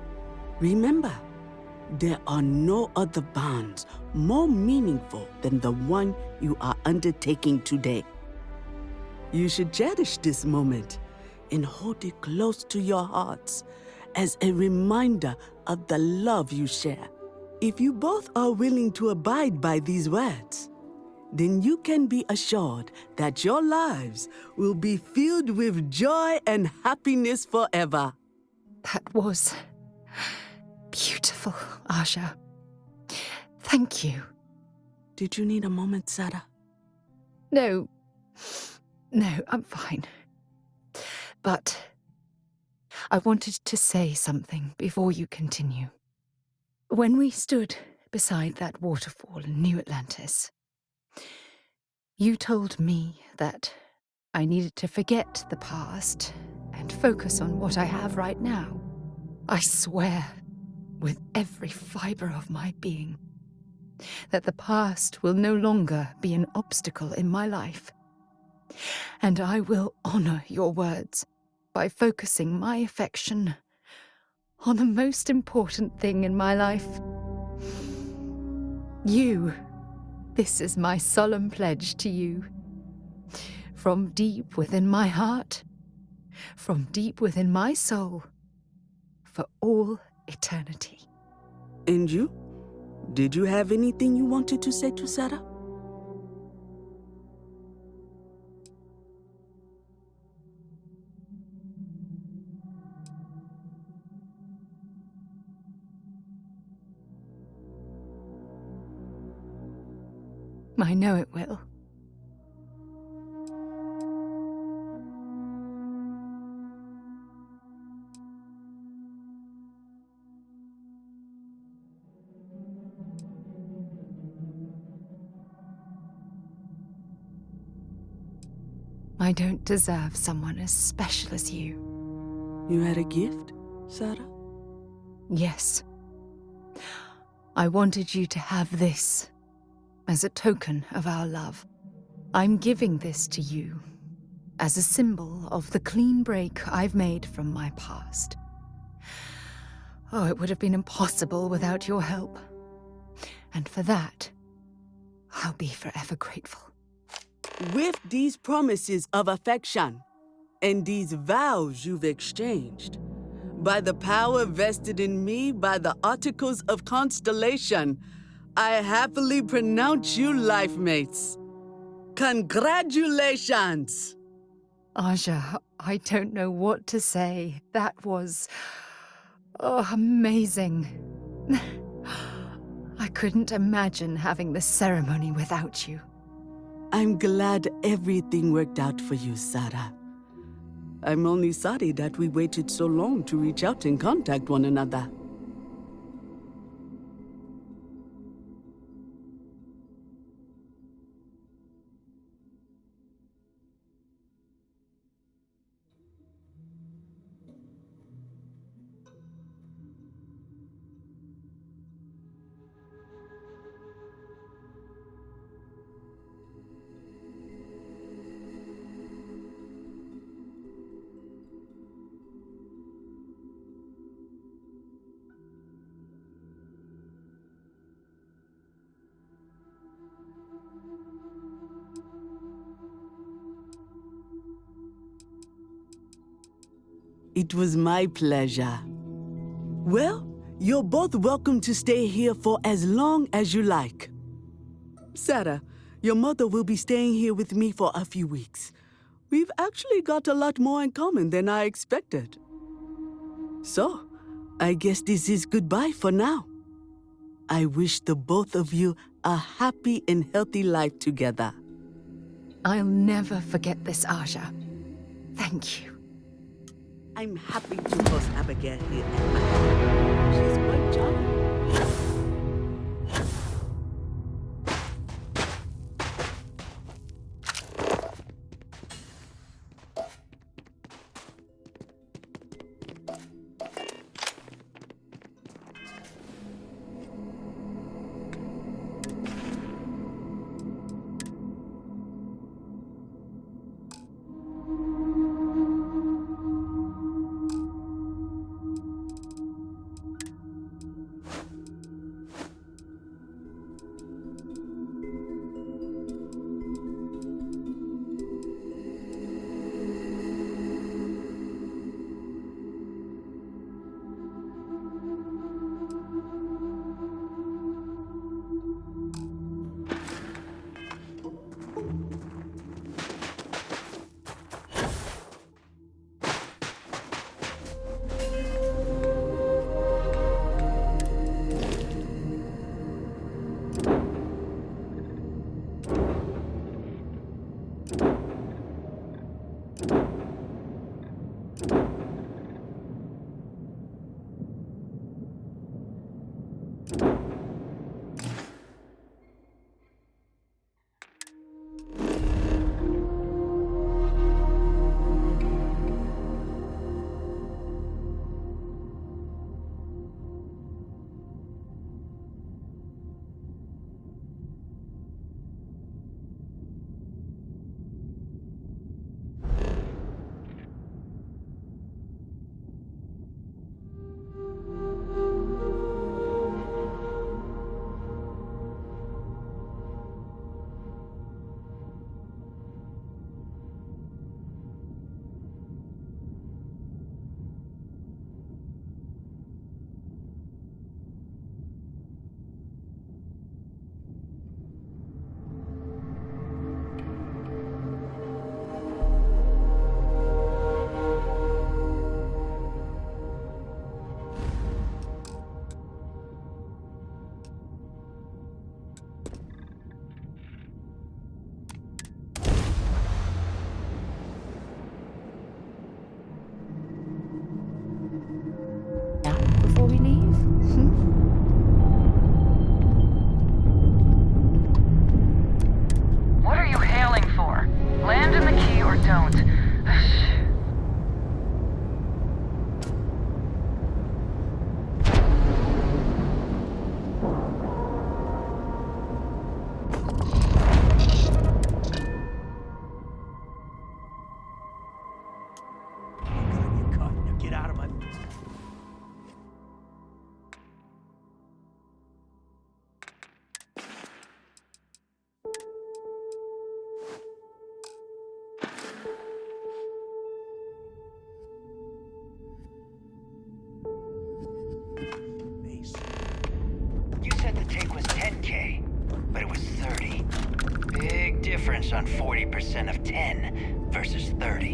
Remember, there are no other bonds more meaningful than the one you are undertaking today. You should cherish this moment and hold it close to your hearts as a reminder of the love you share. If you both are willing to abide by these words, then you can be assured that your lives will be filled with joy and happiness forever. That was beautiful, Aja. Thank you. Did you need a moment, Sarah? No, I'm fine. But I wanted to say something before you continue. When we stood beside that waterfall in New Atlantis, you told me that I needed to forget the past and focus on what I have right now. I swear, with every fiber of my being, that the past will no longer be an obstacle in my life. And I will honor your words by focusing my affection on the most important thing in my life. You. This is my solemn pledge to you. From deep within my heart, from deep within my soul, for all eternity. And you? Did you have anything you wanted to say to Sarah? I know it will. I don't deserve someone as special as you. You had a gift, Sarah? Yes. I wanted you to have this as a token of our love. I'm giving this to you as a symbol of the clean break I've made from my past. Oh, it would have been impossible without your help. And for that, I'll be forever grateful. With these promises of affection and these vows you've exchanged, by the power vested in me by the Articles of Constellation, I happily pronounce you life mates. Congratulations! Aja, I don't know what to say. That was... amazing. I couldn't imagine having this ceremony without you. I'm glad everything worked out for you, Sarah. I'm only sorry that we waited so long to reach out and contact one another. It was my pleasure. Well, you're both welcome to stay here for as long as you like. Sarah, your mother will be staying here with me for a few weeks. We've actually got a lot more in common than I expected. So, I guess this is goodbye for now. I wish the both of you a happy and healthy life together. I'll never forget this, Aja. Thank you. I'm happy to host Abigail here at my home. She's quite charming. 4K, but it was 30. Big difference on 40% of 10 versus 30.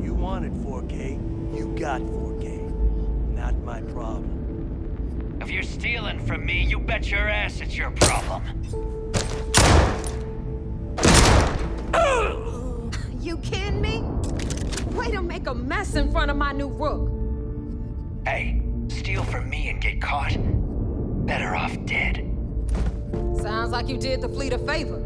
You wanted 4K, you got 4K. Not my problem. If you're stealing from me, you bet your ass it's your problem. You kidding me? Way to make a mess in front of my new rook. Hey, steal from me and get caught? Better off dead. Sounds like you did the fleet a favor.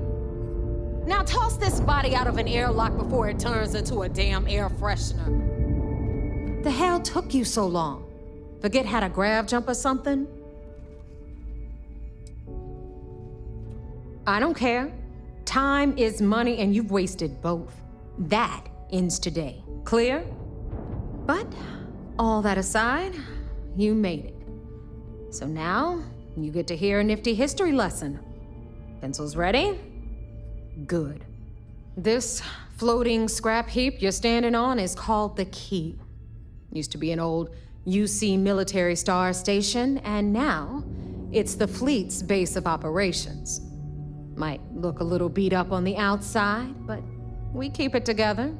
Now toss this body out of an airlock before it turns into a damn air freshener. The hell took you so long? Forget how to grav jump or something? I don't care. Time is money and you've wasted both. That ends today. Clear? But all that aside, you made it. So now, you get to hear a nifty history lesson. Pencils ready? Good. This floating scrap heap you're standing on is called the Key. Used to be an old UC military star station, and now it's the fleet's base of operations. Might look a little beat up on the outside, but we keep it together.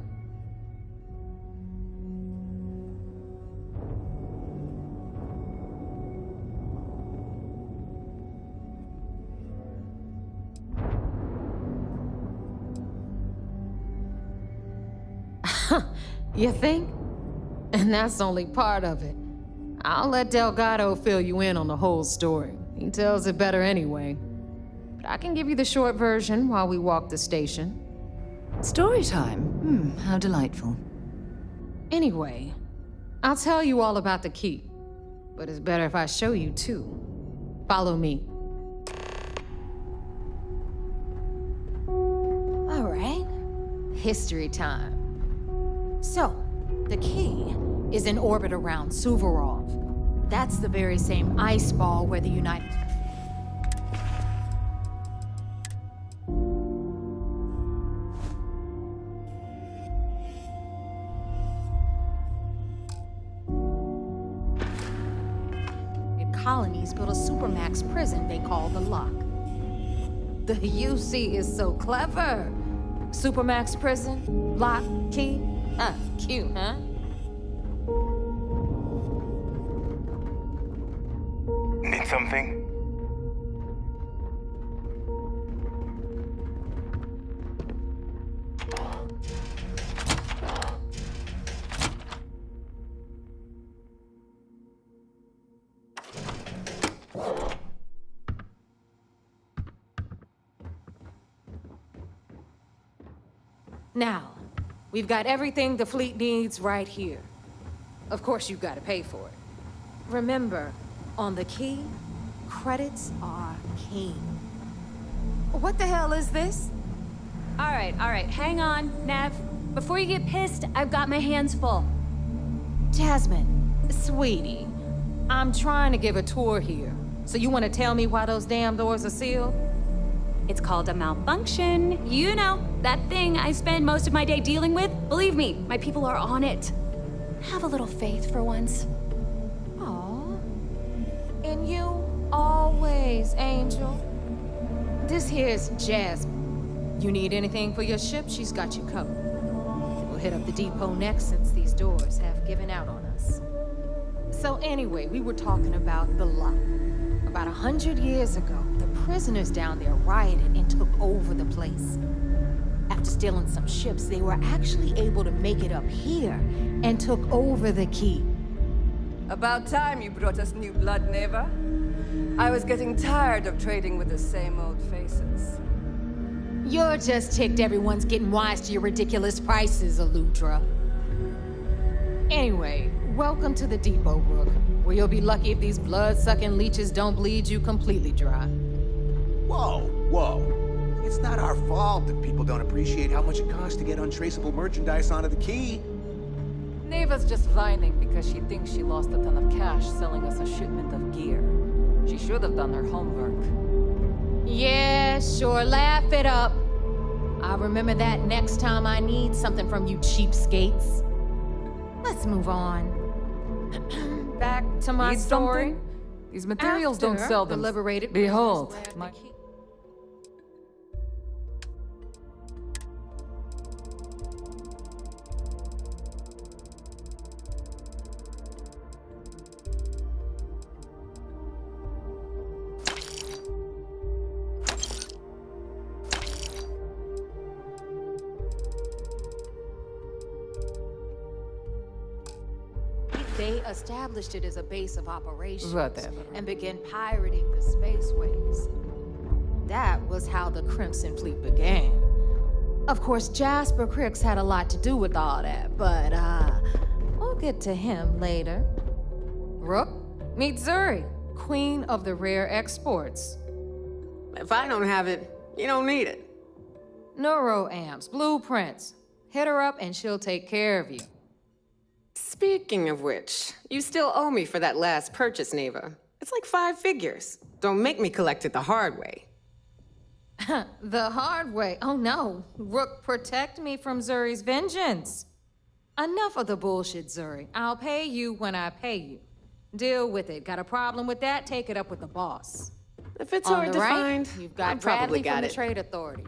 You think? And that's only part of it. I'll let Delgado fill you in on the whole story. He tells it better anyway. But I can give you the short version while we walk the station. Story time. How delightful. Anyway, I'll tell you all about the Key. But it's better if I show you too. Follow me. All right. History time. So, the Key is in orbit around Suvorov. That's the very same ice ball where the United... colonies built a supermax prison they call the Lock. The UC is so clever. Supermax prison, Lock, Key. Cute, huh? Need something? Now, we've got everything the fleet needs right here. Of course, you've got to pay for it. Remember, on the Key, credits are king. What the hell is this? All right, hang on, Nev. Before you get pissed, I've got my hands full. Jasmine, sweetie, I'm trying to give a tour here. So you want to tell me why those damn doors are sealed? It's called a malfunction. You know, that thing I spend most of my day dealing with. Believe me, my people are on it. Have a little faith for once. Aw. And you always, Angel. This here's Jasmine. You need anything for your ship, she's got you covered. We'll hit up the depot next since these doors have given out on us. So anyway, we were talking about the Lock. About 100 years ago, the prisoners down there rioted and took over the place. After stealing some ships, they were actually able to make it up here and took over the Key. About time you brought us new blood, Neva. I was getting tired of trading with the same old faces. You're just ticked everyone's getting wise to your ridiculous prices, Aludra. Anyway, welcome to the depot, Rook, where you'll be lucky if these blood-sucking leeches don't bleed you completely dry. Whoa. It's not our fault that people don't appreciate how much it costs to get untraceable merchandise onto the Key. Neva's just whining because she thinks she lost a ton of cash selling us a shipment of gear. She should have done her homework. Yeah, sure, laugh it up. I'll remember that next time I need something from you cheapskates. Let's move on. Back to my story. Something? These materials don't After sell the them. liberated Behold, prisoners learned my... the key- They established it as a base of operations Whatever. and began pirating the spaceways. That was how the Crimson Fleet began. Of course, Jasper Cricks had a lot to do with all that, but we'll get to him later. Rook, meet Zuri, queen of the rare exports. If I don't have it, you don't need it. Neuroamps, blueprints. Hit her up and she'll take care of you. Speaking of which, you still owe me for that last purchase, Neva. It's like 5 figures. Don't make me collect it the hard way. The hard way. Oh no. Rook, protect me from Zuri's vengeance. Enough of the bullshit, Zuri. I'll pay you when I pay you. Deal with it. Got a problem with that? Take it up with the boss. If it's On hard the to right, find, you've got I probably Bradley got from the it. Trade Authority.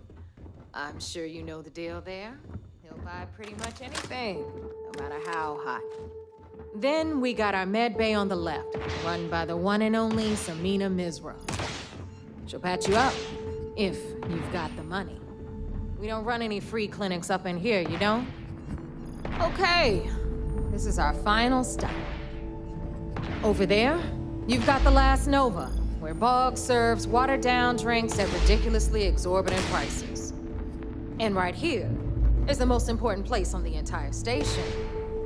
I'm sure you know the deal there. He'll buy pretty much anything, no matter how hot. Then we got our med bay on the left, run by the one and only Samina Mizra. She'll patch you up, if you've got the money. We don't run any free clinics up in here, you don't? Okay, this is our final stop. Over there, you've got the Last Nova, where Bog serves watered-down drinks at ridiculously exorbitant prices. And right here is the most important place on the entire station,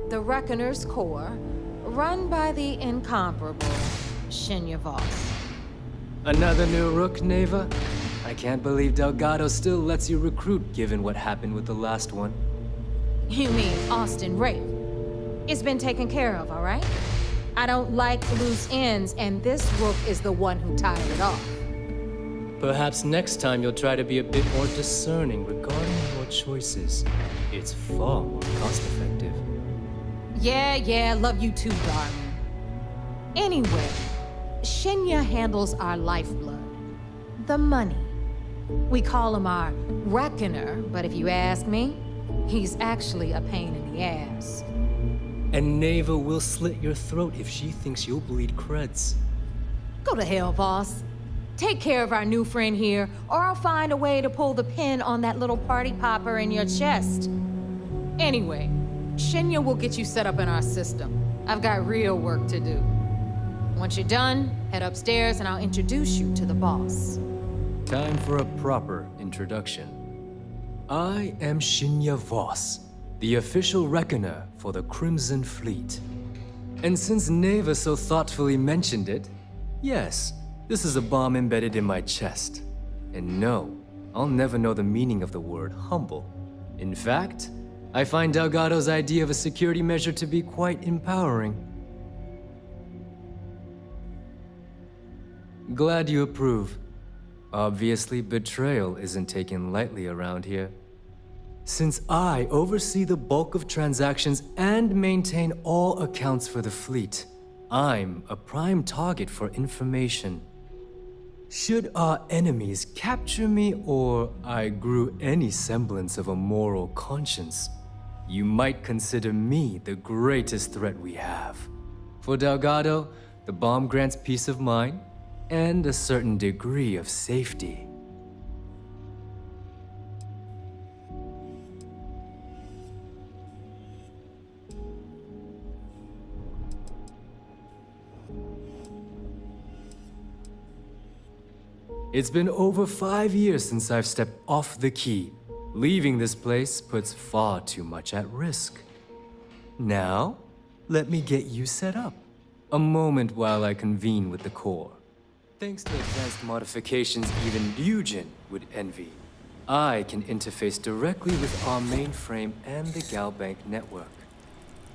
the Reckoner's Core, run by the incomparable Shinya Voss. Another new Rook, Neva? I can't believe Delgado still lets you recruit given what happened with the last one. You mean Austin Rafe? It's been taken care of, all right? I don't like loose ends, and this Rook is the one who tied it off. Perhaps next time you'll try to be a bit more discerning regarding your choices. It's far more cost-effective. Yeah, love you too, darling. Anyway, Shinya handles our lifeblood. The money. We call him our Reckoner, but if you ask me, he's actually a pain in the ass. And Neva will slit your throat if she thinks you'll bleed creds. Go to hell, boss. Take care of our new friend here, or I'll find a way to pull the pin on that little party popper in your chest. Anyway, Shinya will get you set up in our system. I've got real work to do. Once you're done, head upstairs and I'll introduce you to the boss. Time for a proper introduction. I am Shinya Voss, the official reckoner for the Crimson Fleet. And since Neva so thoughtfully mentioned it, yes, this is a bomb embedded in my chest. And no, I'll never know the meaning of the word humble. In fact, I find Delgado's idea of a security measure to be quite empowering. Glad you approve. Obviously, betrayal isn't taken lightly around here. Since I oversee the bulk of transactions and maintain all accounts for the fleet, I'm a prime target for information. Should our enemies capture me or I grew any semblance of a moral conscience, you might consider me the greatest threat we have. For Delgado, the bomb grants peace of mind and a certain degree of safety. It's been over 5 years since I've stepped off the key. Leaving this place puts far too much at risk. Now, let me get you set up. A moment while I convene with the core. Thanks to advanced modifications even Ryujin would envy, I can interface directly with our mainframe and the Galbank network.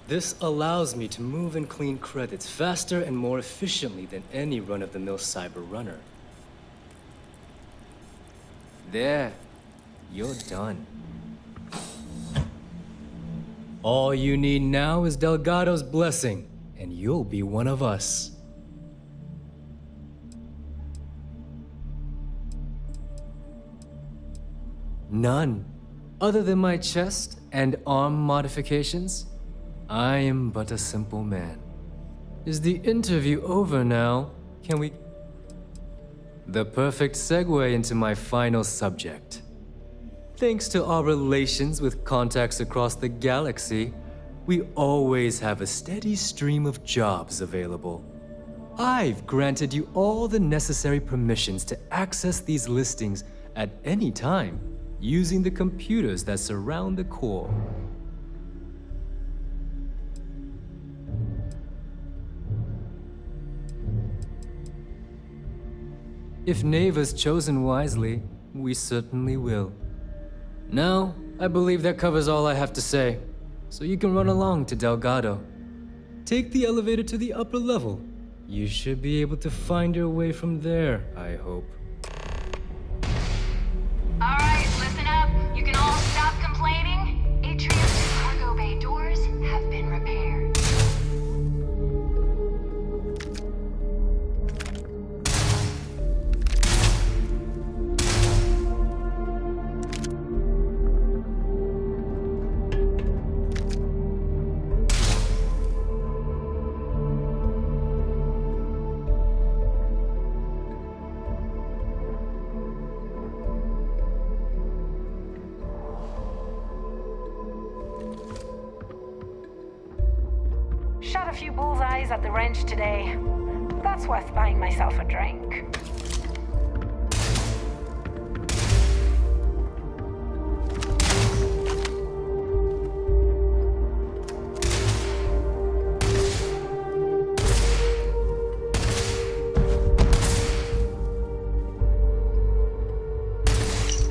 This allows me to move and clean credits faster and more efficiently than any run-of-the-mill cyber runner. There, you're done. All you need now is Delgado's blessing, and you'll be one of us. None. Other than my chest and arm modifications, I am but a simple man. Is the interview over now? Can we... The perfect segue into my final subject. Thanks to our relations with contacts across the galaxy, we always have a steady stream of jobs available. I've granted you all the necessary permissions to access these listings at any time, using the computers that surround the core. If Neva's chosen wisely, we certainly will. Now, I believe that covers all I have to say, so you can run along to Delgado. Take the elevator to the upper level. You should be able to find your way from there, I hope. All right, listen up. You can all stop complaining. Atrium's cargo bay doors have been repaired. Shot a few bullseyes at the wrench today. That's worth buying myself a drink.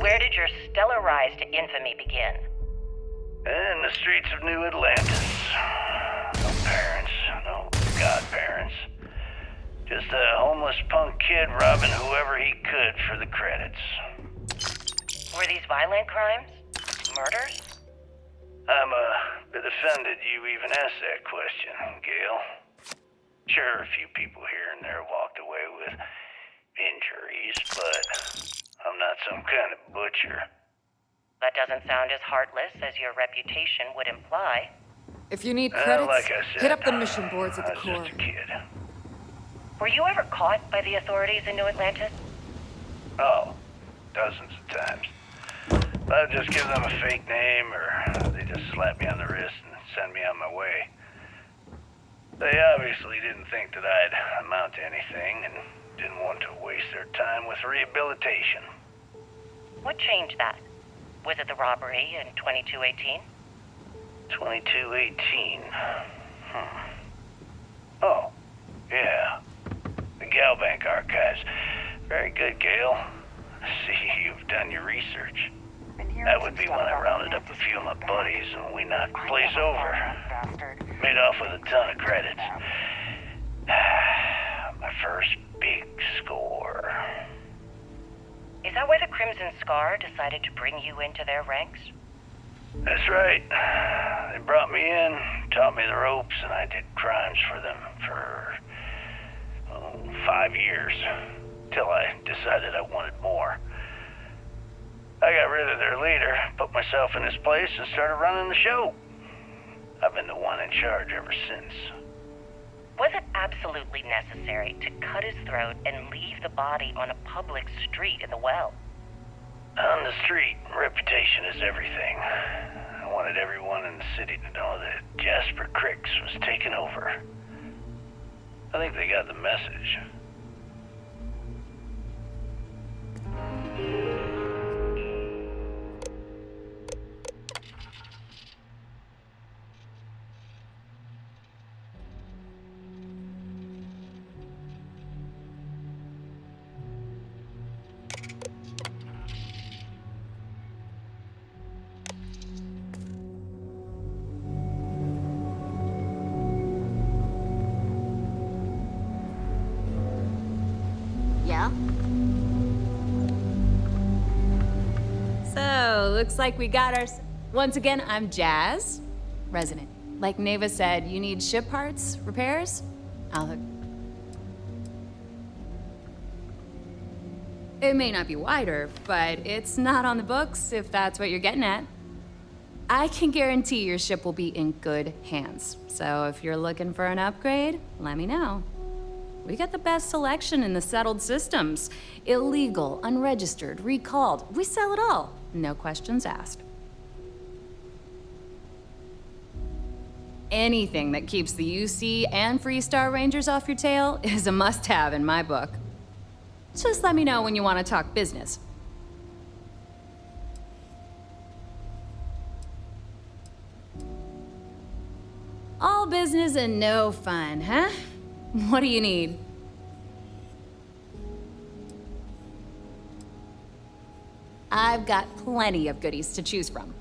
Where did your stellar rise to infamy begin? In the streets of New Atlantis. No parents, no godparents. Just a homeless punk kid robbing whoever he could for the credits. Were these violent crimes? Murders? I'm a bit offended you even asked that question, Gail. Sure, a few people here and there walked away with injuries, but I'm not some kind of butcher. That doesn't sound as heartless as your reputation would imply. If you need credits, like I said, hit up the mission boards at the I was core. just a kid. Were you ever caught by the authorities in New Atlantis? Oh, dozens of times. I'd just give them a fake name, or they just slap me on the wrist and send me on my way. They obviously didn't think that I'd amount to anything and didn't want to waste their time with rehabilitation. What changed that? Was it the robbery in 2218? 2218. Oh, yeah. The Galbank archives. Very good, Gail. See, you've done your research. That would be when I rounded up a few of my buddies and we knocked the place over. Made off with a ton of credits. My first big score. Is that why the Crimson Scar decided to bring you into their ranks? That's right. They brought me in, taught me the ropes, and I did crimes for them for 5 years. Till I decided I wanted more. I got rid of their leader, put myself in his place, and started running the show. I've been the one in charge ever since. Was it absolutely necessary to cut his throat and leave the body on a public street in the well? On the street, reputation is everything. I wanted everyone in the city to know that Jasper Cricks was taking over. I think they got the message. Yeah? So, looks like we got our... Once again, I'm Jazz, resident. Like Neva said, you need ship parts, repairs? I'll hook... It may not be wider, but it's not on the books, if that's what you're getting at. I can guarantee your ship will be in good hands. So if you're looking for an upgrade, let me know. We got the best selection in the settled systems. Illegal, unregistered, recalled. We sell it all. No questions asked. Anything that keeps the UC and Freestar Rangers off your tail is a must-have in my book. Just let me know when you want to talk business. All business and no fun, huh? What do you need? I've got plenty of goodies to choose from.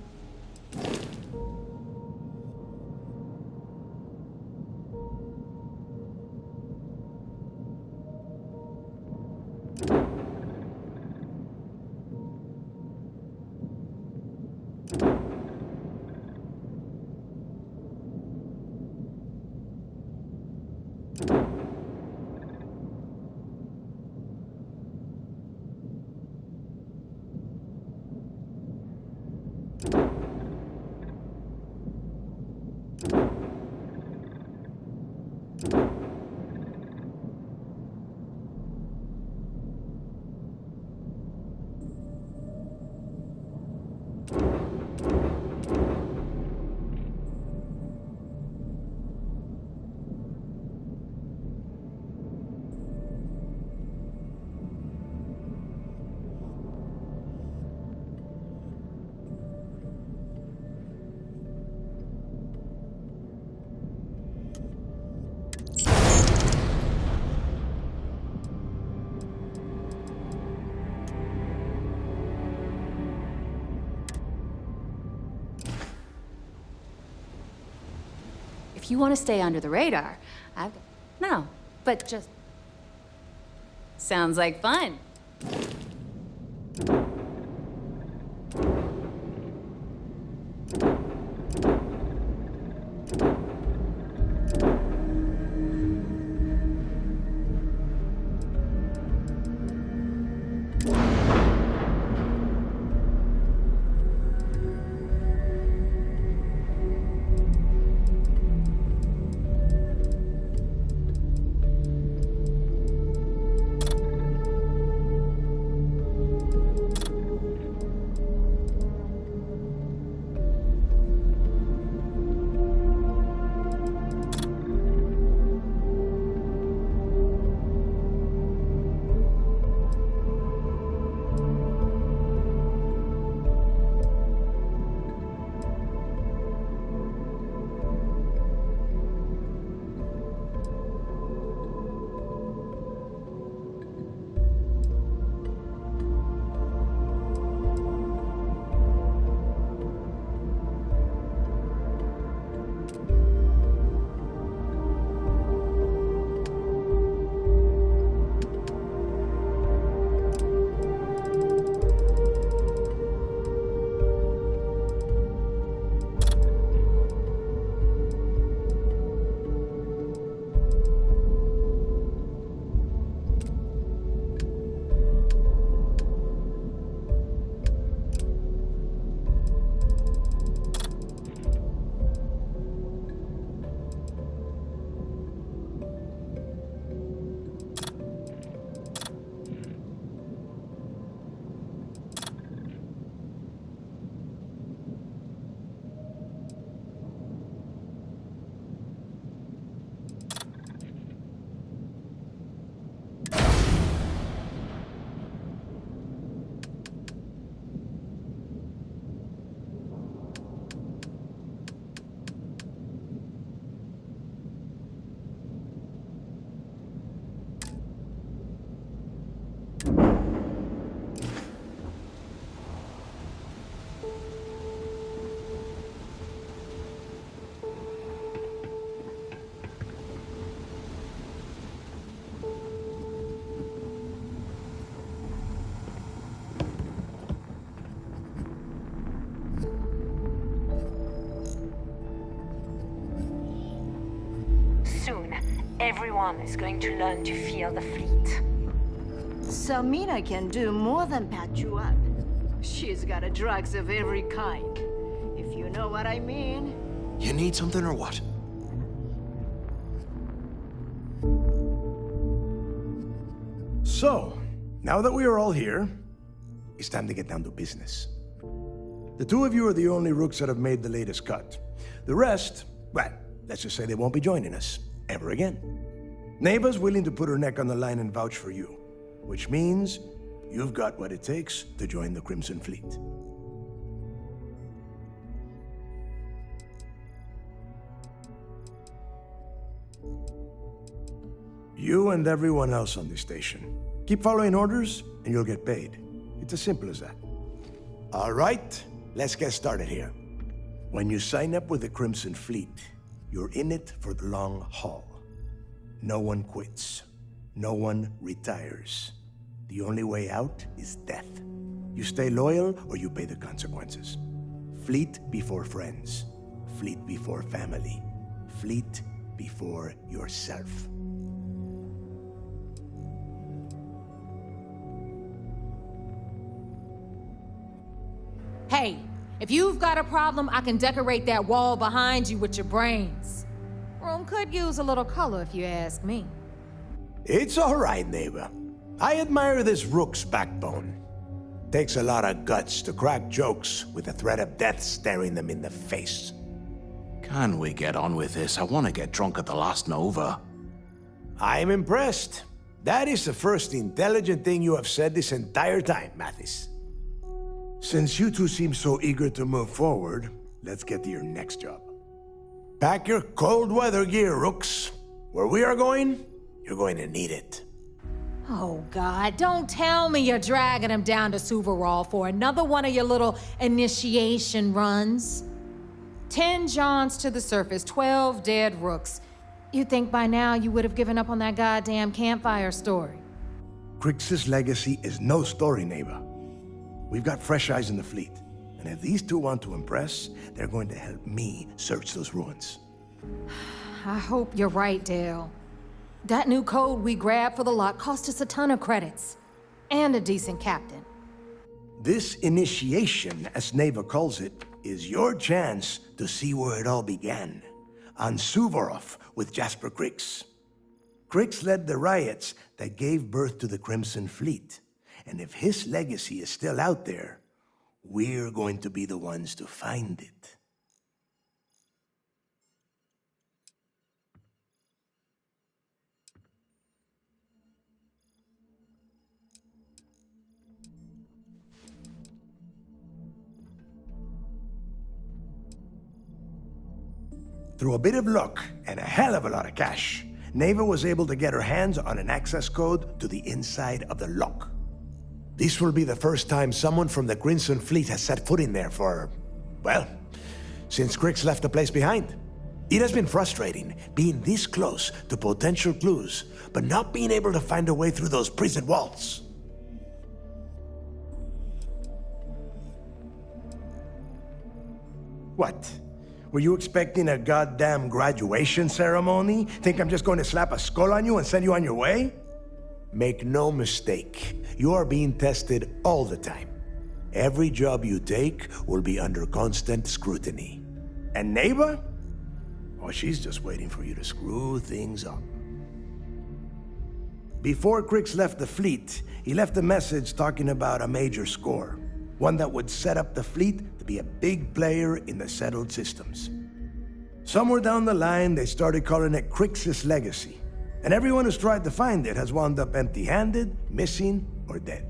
If you want to stay under the radar, No, but just... Sounds like fun. Soon, everyone is going to learn to fear the fleet. Samina can do more than patch you up. She's got a drugs of every kind, if you know what I mean. You need something or what? So, now that we are all here, it's time to get down to business. The two of you are the only rooks that have made the latest cut. The rest, well, let's just say they won't be joining us ever again. Neva's willing to put her neck on the line and vouch for you, which means you've got what it takes to join the Crimson Fleet. You and everyone else on this station. Keep following orders, and you'll get paid. It's as simple as that. All right, let's get started here. When you sign up with the Crimson Fleet, you're in it for the long haul. No one quits. No one retires. The only way out is death. You stay loyal, or you pay the consequences. Fleet before friends. Fleet before family. Fleet before yourself. Hey, if you've got a problem, I can decorate that wall behind you with your brains. Room could use a little color if you ask me. It's all right, neighbor. I admire this rook's backbone. Takes a lot of guts to crack jokes with the threat of death staring them in the face. Can we get on with this? I want to get drunk at the last Nova. I'm impressed. That is the first intelligent thing you have said this entire time, Mathis. Since you two seem so eager to move forward, let's get to your next job. Pack your cold weather gear, rooks. Where we are going, you're going to need it. Oh, God, don't tell me you're dragging him down to Suvarol for another one of your little initiation runs. 10 Johns to the surface, 12 dead rooks. You'd think by now you would have given up on that goddamn campfire story. Crix's legacy is no story, neighbor. We've got fresh eyes in the fleet, and if these two want to impress, they're going to help me search those ruins. I hope you're right, Dale. That new code we grabbed for the lot cost us a ton of credits. And a decent captain. This initiation, as Neva calls it, is your chance to see where it all began. On Suvorov with Jasper Crix. Crix led the riots that gave birth to the Crimson Fleet. And if his legacy is still out there, we're going to be the ones to find it. Through a bit of luck and a hell of a lot of cash, Neva was able to get her hands on an access code to the inside of the lock. This will be the first time someone from the Crimson Fleet has set foot in there for, well, since Crix left the place behind. It has been frustrating being this close to potential clues, but not being able to find a way through those prison walls. What? Were you expecting a goddamn graduation ceremony? Think I'm just going to slap a skull on you and send you on your way? Make no mistake, you are being tested all the time. Every job you take will be under constant scrutiny. And Neva? Oh, she's just waiting for you to screw things up. Before Crix left the fleet, he left a message talking about a major score. One that would set up the fleet to be a big player in the settled systems. Somewhere down the line, they started calling it Crix's legacy. And everyone who's tried to find it has wound up empty-handed, missing, or dead.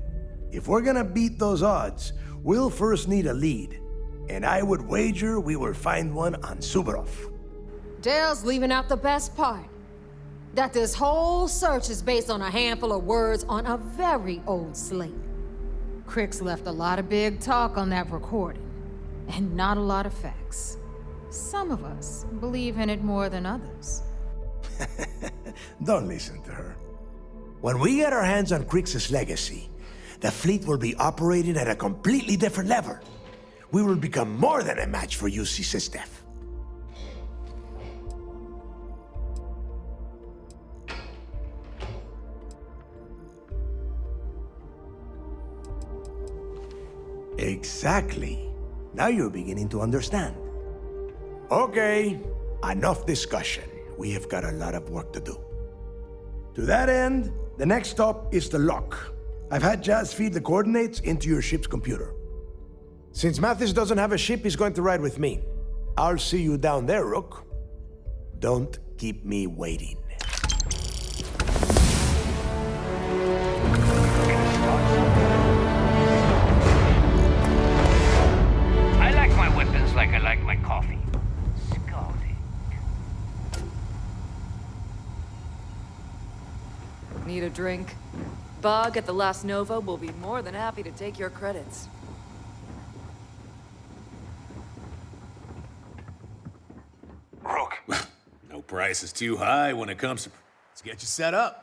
If we're gonna beat those odds, we'll first need a lead. And I would wager we will find one on Suvorov. Dale's leaving out the best part. That this whole search is based on a handful of words on a very old slate. Crix left a lot of big talk on that recording, and not a lot of facts. Some of us believe in it more than others. Don't listen to her. When we get our hands on Crix's legacy, the fleet will be operating at a completely different level. We will become more than a match for UC Systef. Exactly. Now you're beginning to understand. Okay, enough discussion. We have got a lot of work to do. To that end, the next stop is the lock. I've had Jazz feed the coordinates into your ship's computer. Since Mathis doesn't have a ship, he's going to ride with me. I'll see you down there, Rook. Don't keep me waiting. I like my weapons like I like my coffee. Scalding. Need a drink? Bug at the Last Nova will be more than happy to take your credits. Rook. No price is too high when it comes to... Let's get you set up.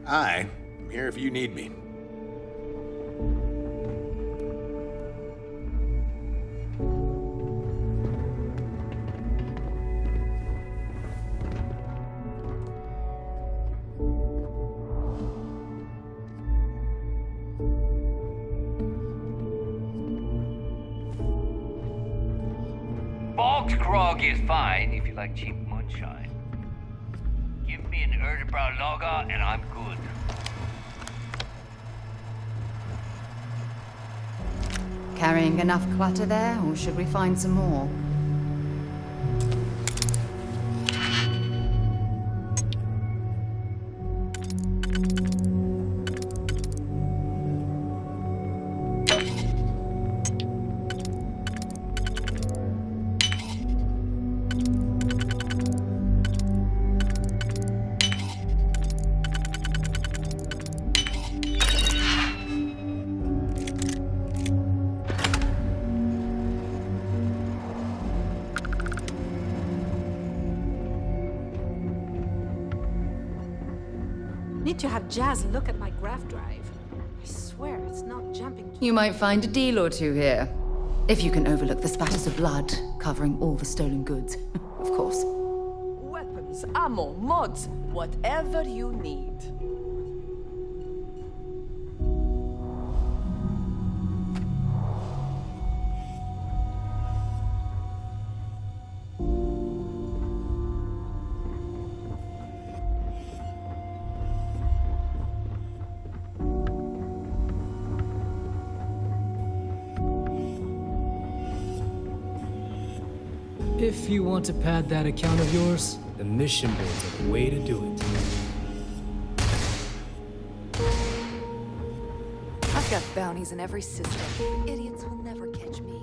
I'm here if you need me. Bog's grog is fine if you like cheap moonshine. Give me an Erdebrow lager and I'm good. Carrying enough clutter there, or should we find some more? Need to have Jazz look at my graph drive. I swear it's not jumping. You might find a deal or two here. If you can overlook the spatters of blood covering all the stolen goods, of course. Weapons, ammo, mods, whatever you need. If you want to pad that account of yours, the mission boards are the way to do it. I've got bounties in every system. Idiots will never catch me.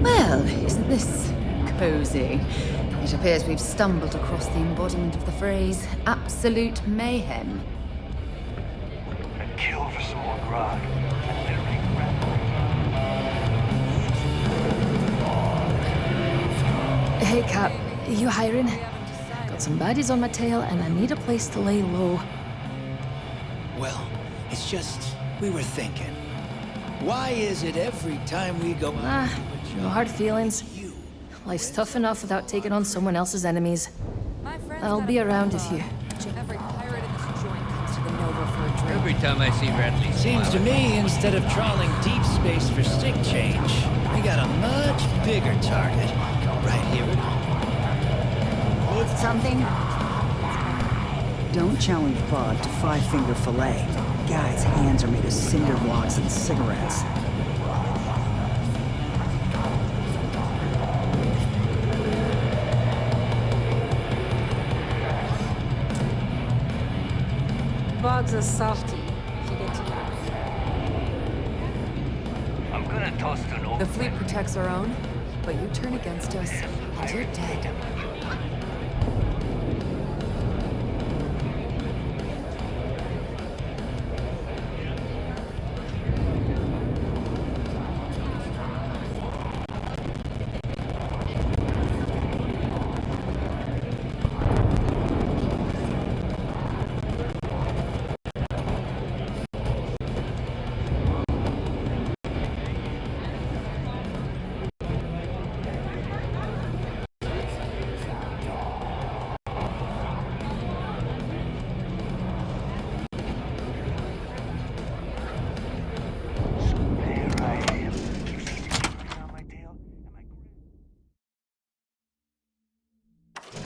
Well, isn't this cozy? It appears we've stumbled across the embodiment of the phrase absolute mayhem. And kill for some more grog. Hey, Cap, you hiring? Got some baddies on my tail, and I need a place to lay low. Well, it's just, we were thinking. Why is it every time we go out to a No job, hard feelings. Life's tough enough without taking on someone else's enemies. I'll be around if you... Every pirate in this joint comes to the Nova for a drink. Every time I see Radley seems to me, instead of trawling deep space for stick change, we got a much bigger target right here at home. Need something? Don't challenge Bud to five-finger fillet. Guy's hands are made of cinder blocks and cigarettes. Bog's a softie, if you get to know. I'm gonna toast an old The fleet protects our own, but you turn against us, and you're dead.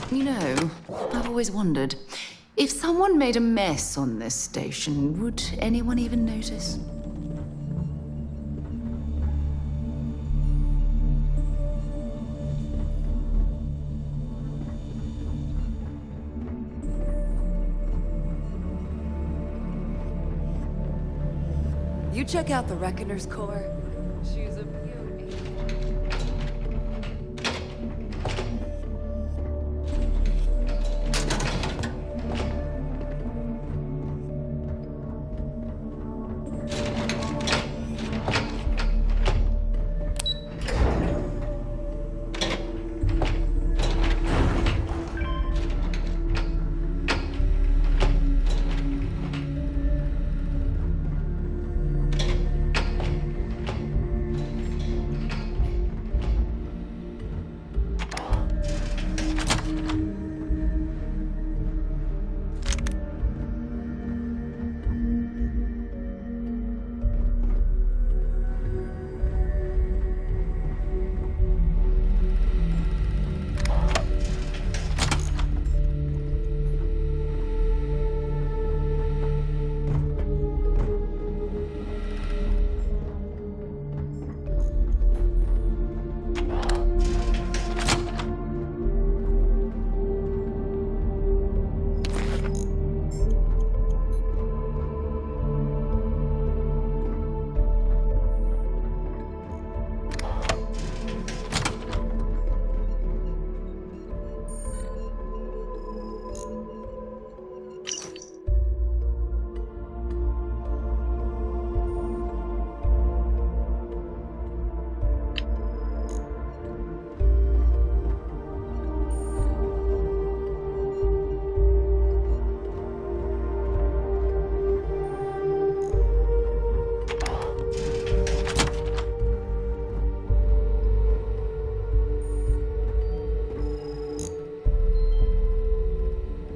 You know, I've always wondered, if someone made a mess on this station, would anyone even notice? You check out the Reckoner's core. She's a beauty.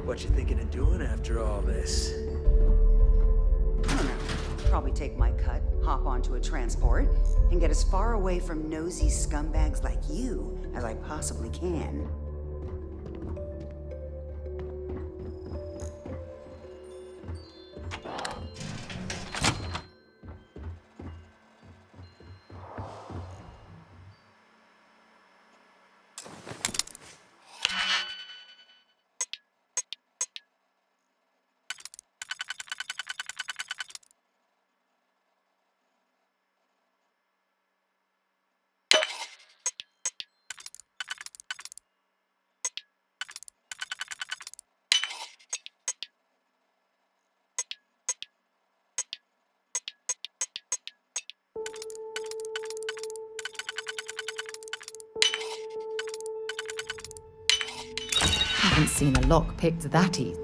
What you thinking of doing after all this? I don't know. Probably take my cut, hop onto a transport, and get as far away from nosy scumbags like you as I possibly can. Haven't seen a lock picked that easy.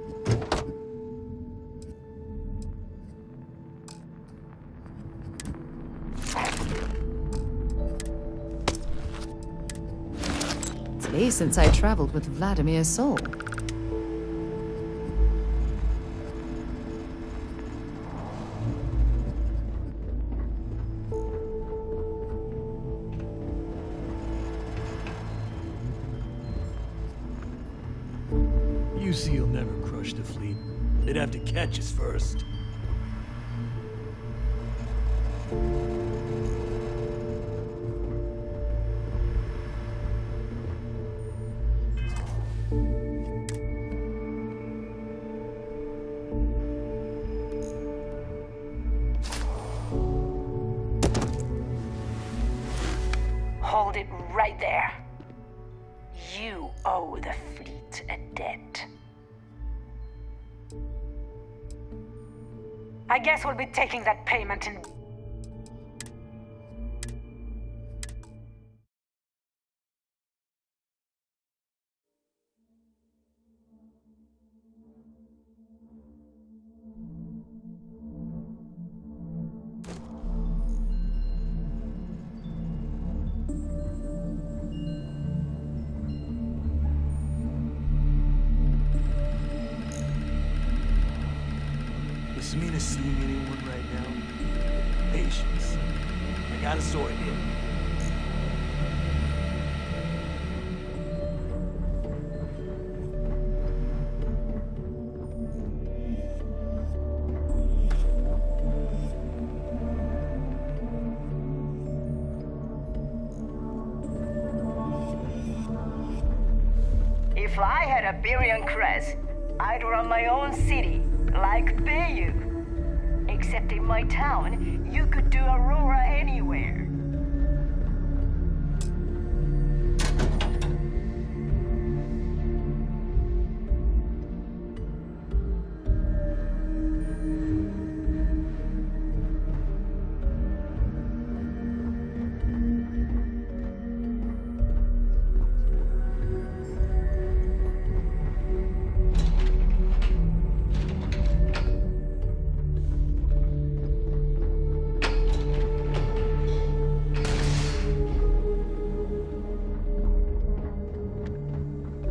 Actually, since I traveled with Vladimir's soul. You see, you'll never crush the fleet. They'd have to catch us first. Hold it right there. You owe the fleet a debt. I guess we'll be taking that payment in... Is Mina seeing anyone right now? Patience. I got a sword here. If I had a Birion crest, I'd run my own city, like Bayou. Except in my town, you could do Aurora anywhere.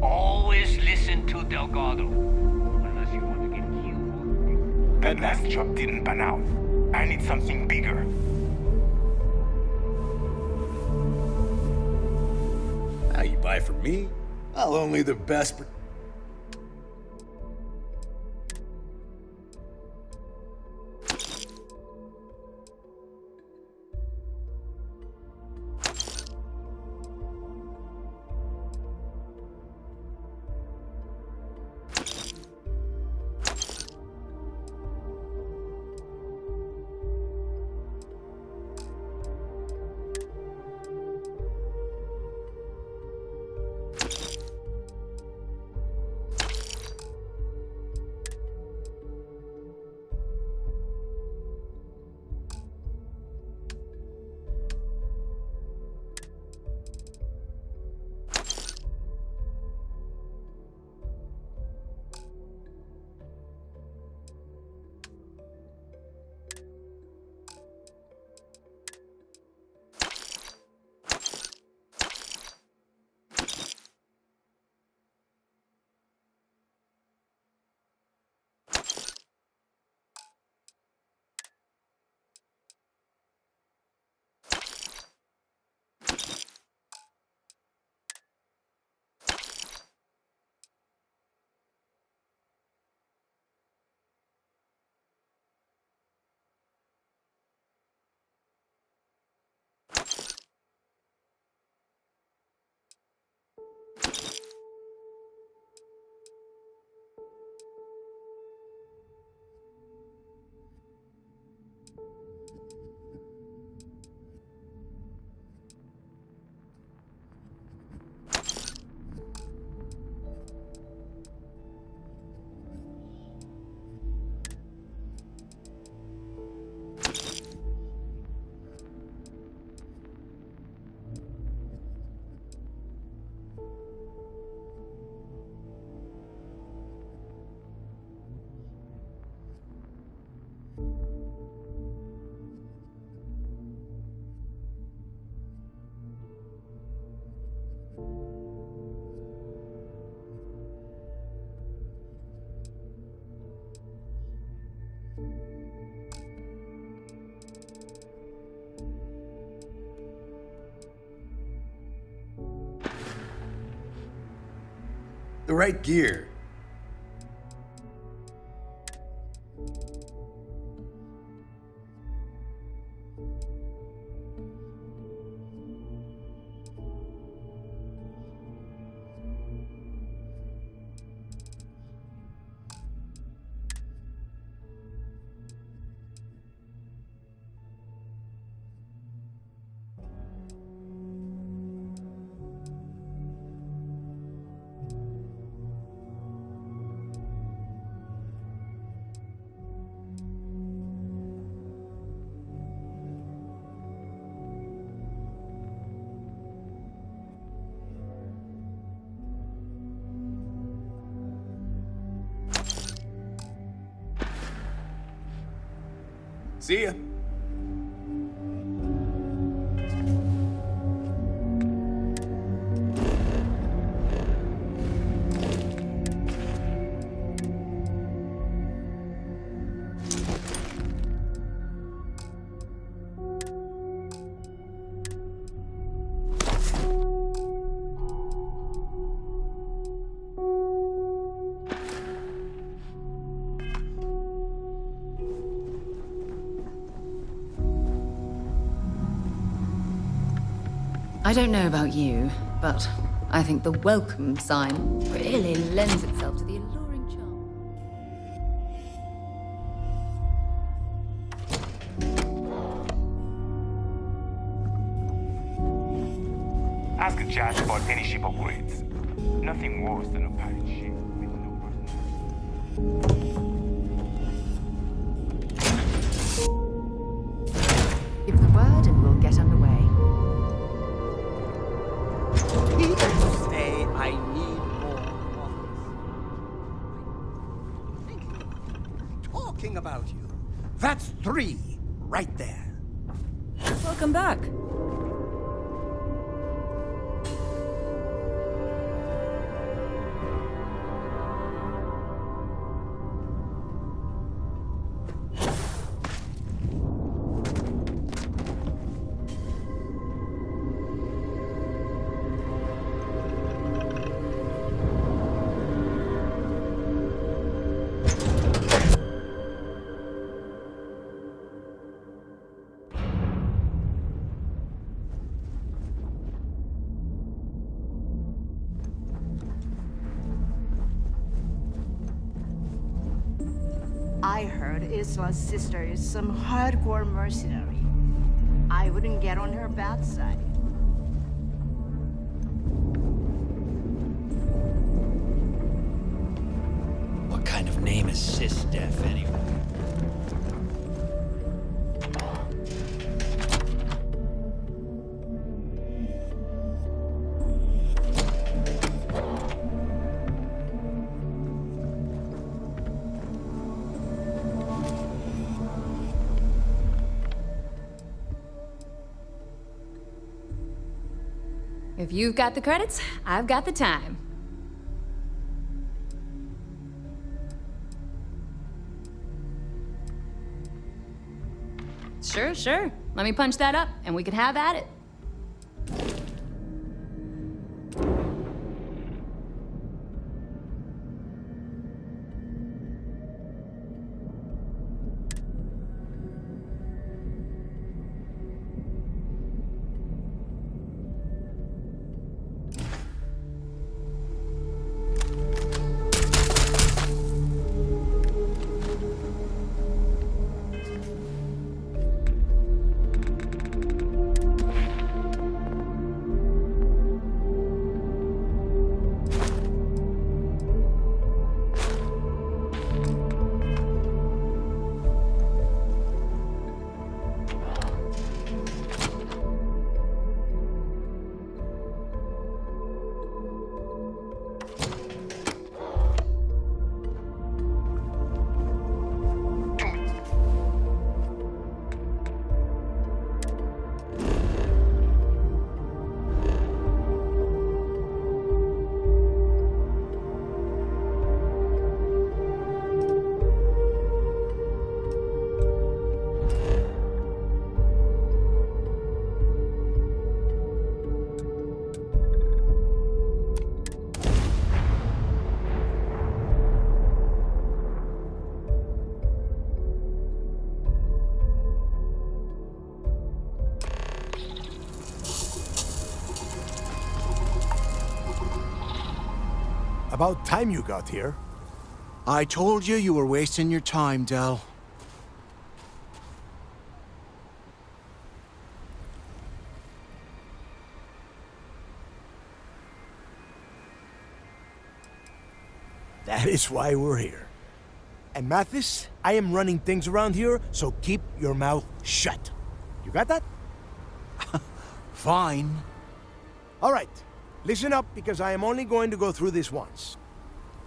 Always listen to Delgado. Unless you want to get killed. That last job didn't pan out. I need something bigger. Now you buy from me? I'll only the best. The right gear. See ya. I don't know about you, but I think the welcome sign really lends itself to the alluring charm. Ask Jazz about any ship upgrades. Nothing worse than a pirate ship with no personality. Give the word and we'll get underway. People say I need more models. Talking about you. That's 3 right there. Welcome back. I heard Isla's sister is some hardcore mercenary. I wouldn't get on her bad side. What kind of name is Sis-Def anyway? If you've got the credits, I've got the time. Sure. Let me punch that up, and we can have at it. About time you got here. I told you were wasting your time, Del. That is why we're here. And Mathis, I am running things around here, so keep your mouth shut. You got that? Fine. All right, listen up because I am only going to go through this once.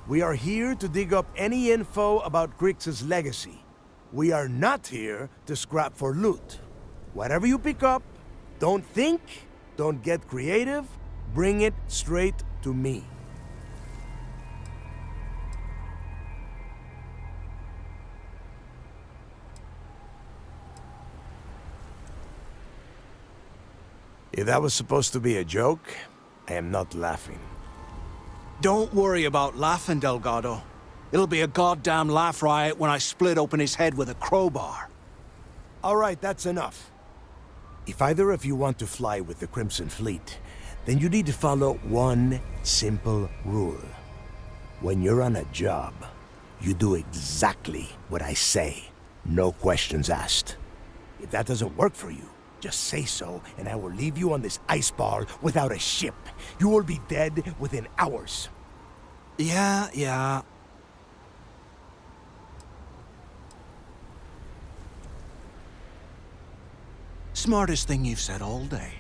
We are here to dig up any info about Grix's legacy. We are not here to scrap for loot. Whatever you pick up, don't think, don't get creative, bring it straight to me. If that was supposed to be a joke, I am not laughing. Don't worry about laughing, Delgado. It'll be a goddamn laugh riot when I split open his head with a crowbar. All right, that's enough. If either of you want to fly with the Crimson Fleet, then you need to follow one simple rule. When you're on a job, you do exactly what I say. No questions asked. If that doesn't work for you, just say so, and I will leave you on this ice ball without a ship. You will be dead within hours. Yeah. Smartest thing you've said all day.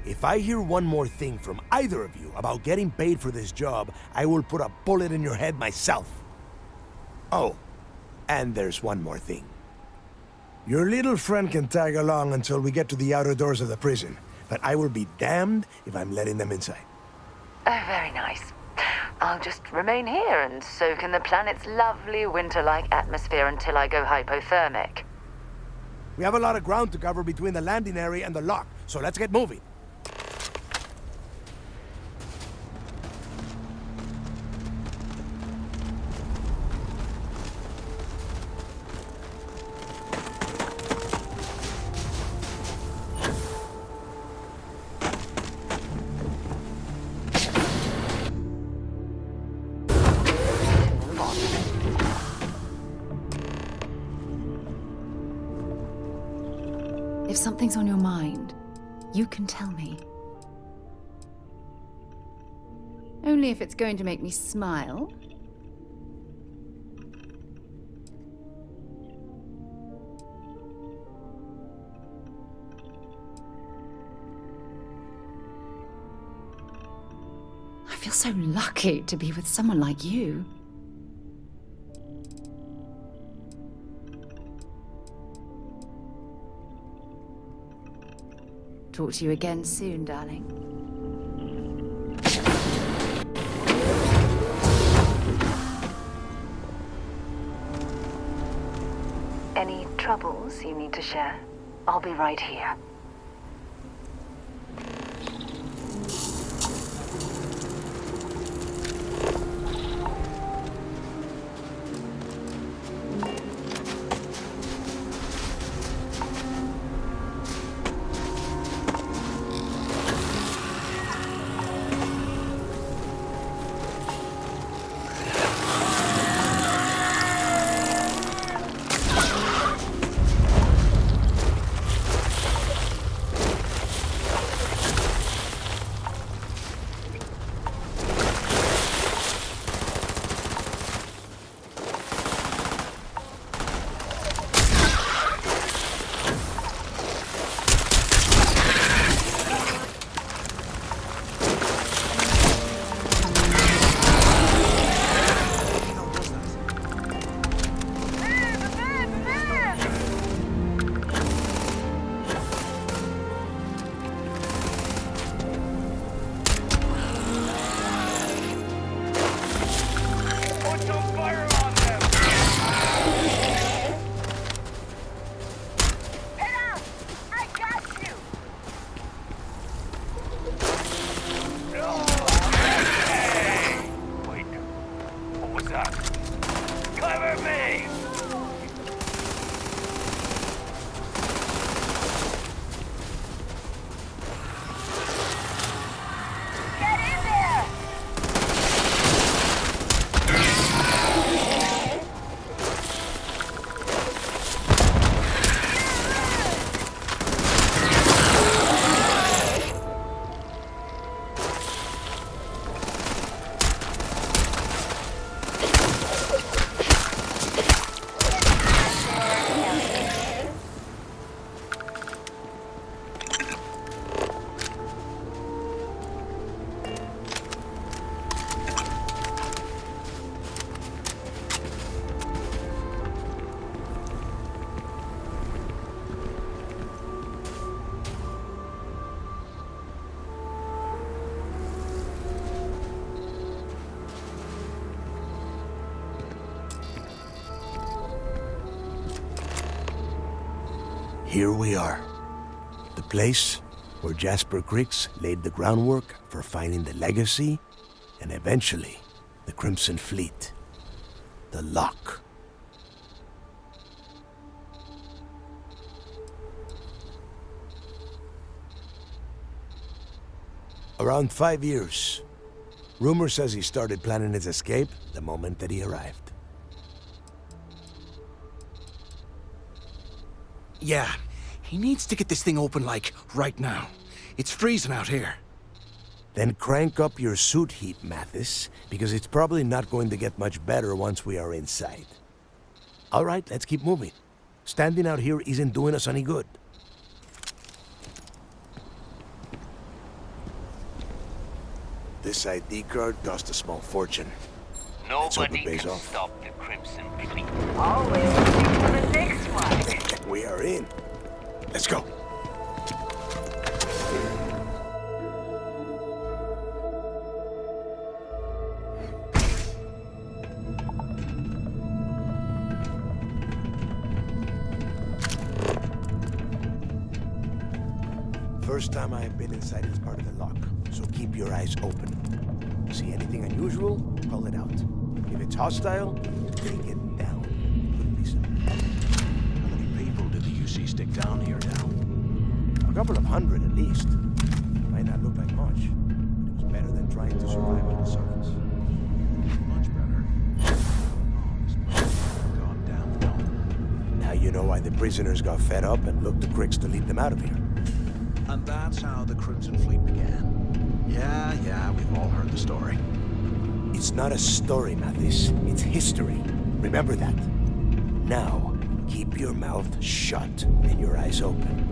If I hear one more thing from either of you about getting paid for this job, I will put a bullet in your head myself. Oh, and there's one more thing. Your little friend can tag along until we get to the outer doors of the prison, but I will be damned if I'm letting them inside. Oh, very nice. I'll just remain here and soak in the planet's lovely winter-like atmosphere until I go hypothermic. We have a lot of ground to cover between the landing area and the lock, so let's get moving. If something's on your mind, you can tell me. Only if it's going to make me smile. I feel so lucky to be with someone like you. Talk to you again soon, darling. Any troubles you need to share? I'll be right here. Here we are. The place where Jasper Griggs laid the groundwork for finding the legacy and eventually the Crimson Fleet. The Lock. Around 5 years. Rumor says he started planning his escape the moment that he arrived. Yeah, he needs to get this thing open, like, right now. It's freezing out here. Then crank up your suit heat, Mathis, because it's probably not going to get much better once we are inside. All right, let's keep moving. Standing out here isn't doing us any good. This ID card cost a small fortune. Let's hope Nobody it pays can off. stop the Crimson Fleet. Always waiting for the next one. We are in. Let's go. First time I've been inside this part of the lock, so keep your eyes open. See anything unusual, call it out. If it's hostile, take it down. Could be some. How many people did the UC stick down here now? A couple of hundred at least. Might not look like much, but it was better than trying to survive on the surface. Much better. Goddamn dumb. Now you know why the prisoners got fed up and looked to Griggs to lead them out of here. And that's how the Crimson Fleet began. Yeah, we've all heard the story. It's not a story, Mathis. It's history. Remember that. Now, keep your mouth shut and your eyes open.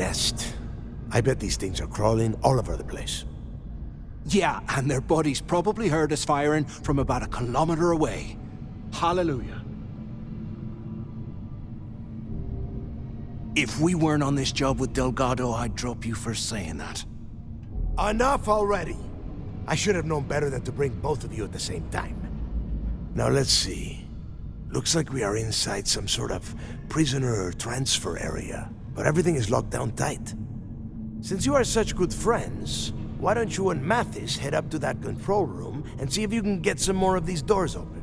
nest. I bet these things are crawling all over the place. Yeah, and their buddies probably heard us firing from about 1 kilometer away. Hallelujah. If we weren't on this job with Delgado, I'd drop you for saying that. Enough already! I should have known better than to bring both of you at the same time. Now let's see. Looks like we are inside some sort of prisoner transfer area, but everything is locked down tight. Since you are such good friends, why don't you and Mathis head up to that control room and see if you can get some more of these doors open?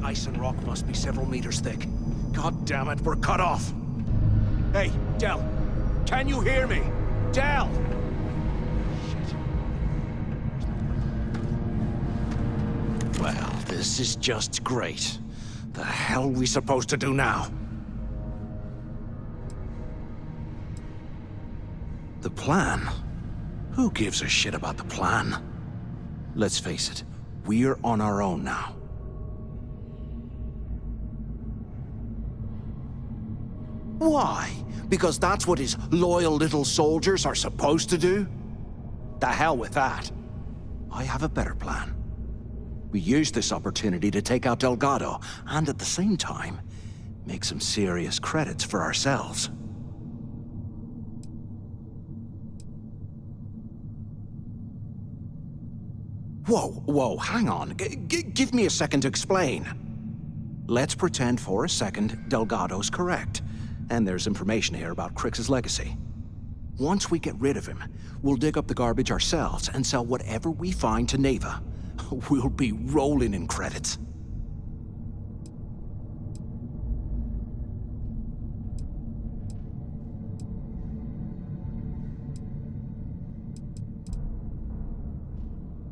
Ice and rock must be several meters thick. God damn it, we're cut off. Hey, Del, can you hear me? Del! Shit. Well, this is just great. The hell are we supposed to do now? The plan? Who gives a shit about the plan? Let's face it, we're on our own now. Why? Because that's what his loyal little soldiers are supposed to do? The hell with that. I have a better plan. We use this opportunity to take out Delgado, and at the same time, make some serious credits for ourselves. Whoa, hang on. Give me a second to explain. Let's pretend for a second Delgado's correct. And there's information here about Crix's legacy. Once we get rid of him, we'll dig up the garbage ourselves and sell whatever we find to Neva. We'll be rolling in credits.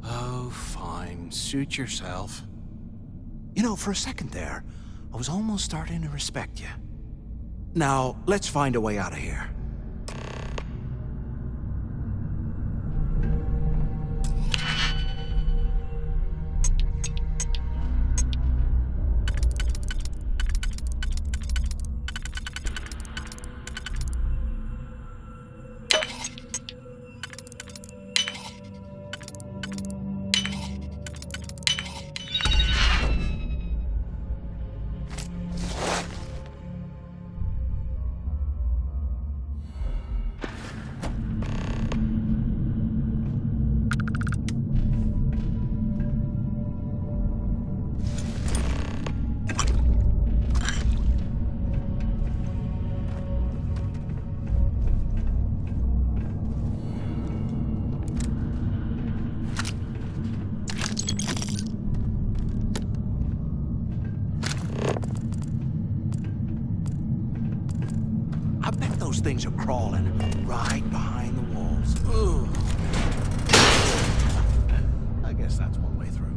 Oh, fine. Suit yourself. You know, for a second there, I was almost starting to respect you. Now, let's find a way out of here. Those things are crawling right behind the walls. Ugh. I guess that's one way through.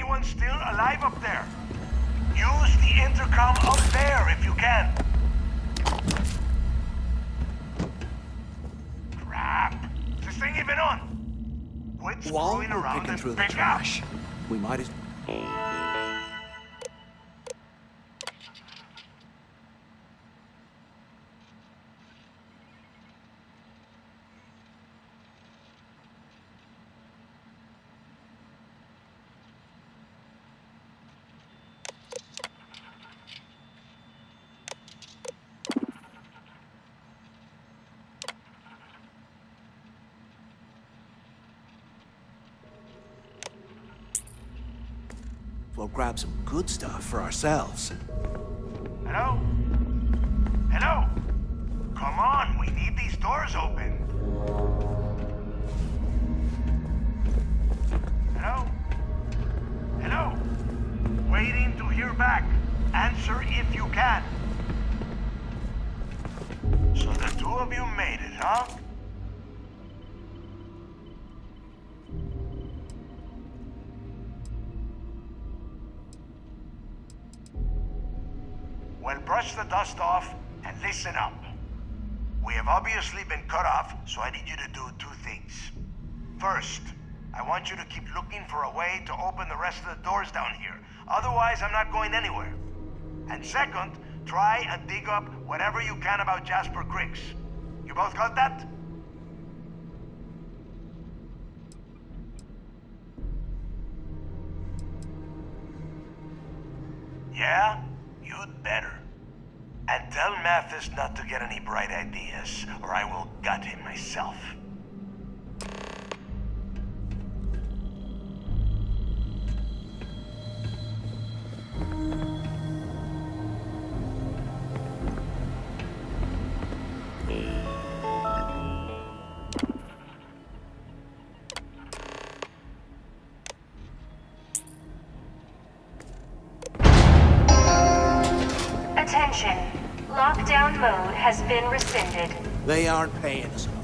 anyone still alive up there? Use the intercom up there if you can. Crap! Is this thing even on? Quit While screwing we're around picking and through the pick up. trash, we might as... We'll grab some good stuff for ourselves. Hello? Hello? Come on, we need these doors open. Hello? Hello? Waiting to hear back. Answer if you can. So the two of you made it, huh? Well, brush the dust off and listen up. We have obviously been cut off, so I need you to do two things. First, I want you to keep looking for a way to open the rest of the doors down here. Otherwise, I'm not going anywhere. And second, try and dig up whatever you can about Jasper Griggs. You both got that? Yeah? You'd better. And tell Mathis not to get any bright ideas, or I will gut him myself. Attention. Lockdown mode has been rescinded. They aren't paying us enough.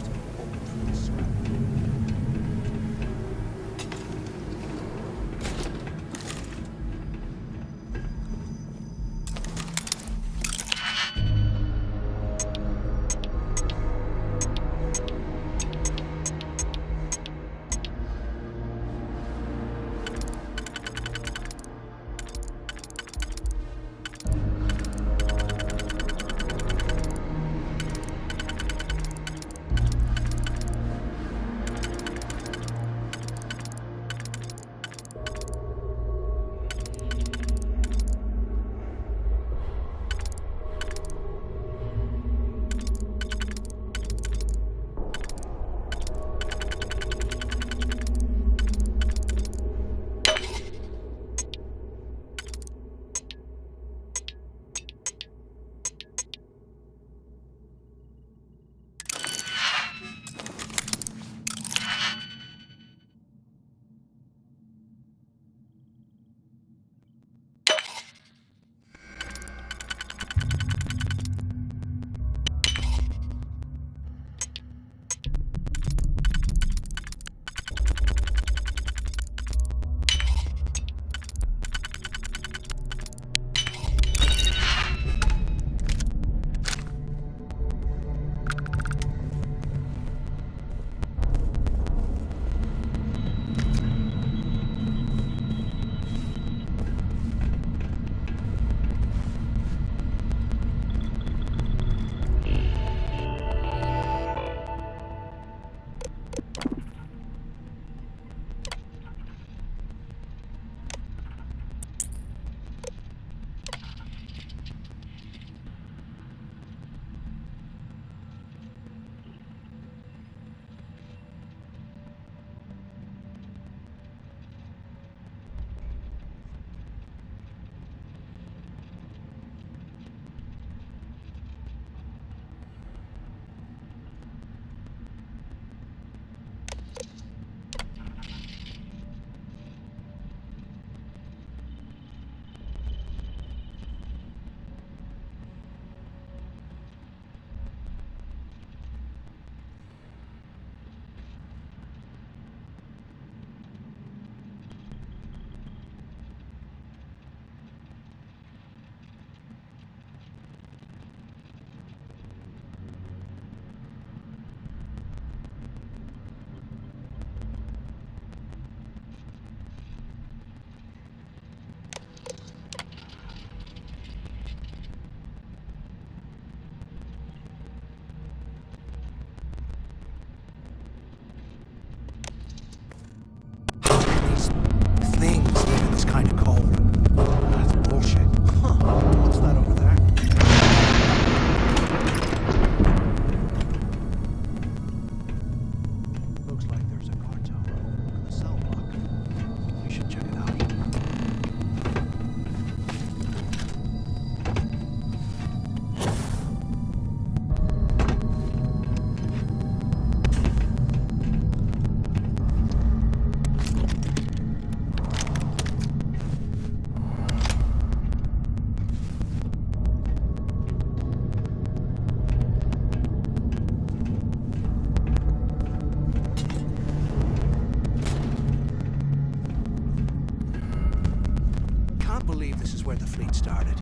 can't believe this is where the fleet started.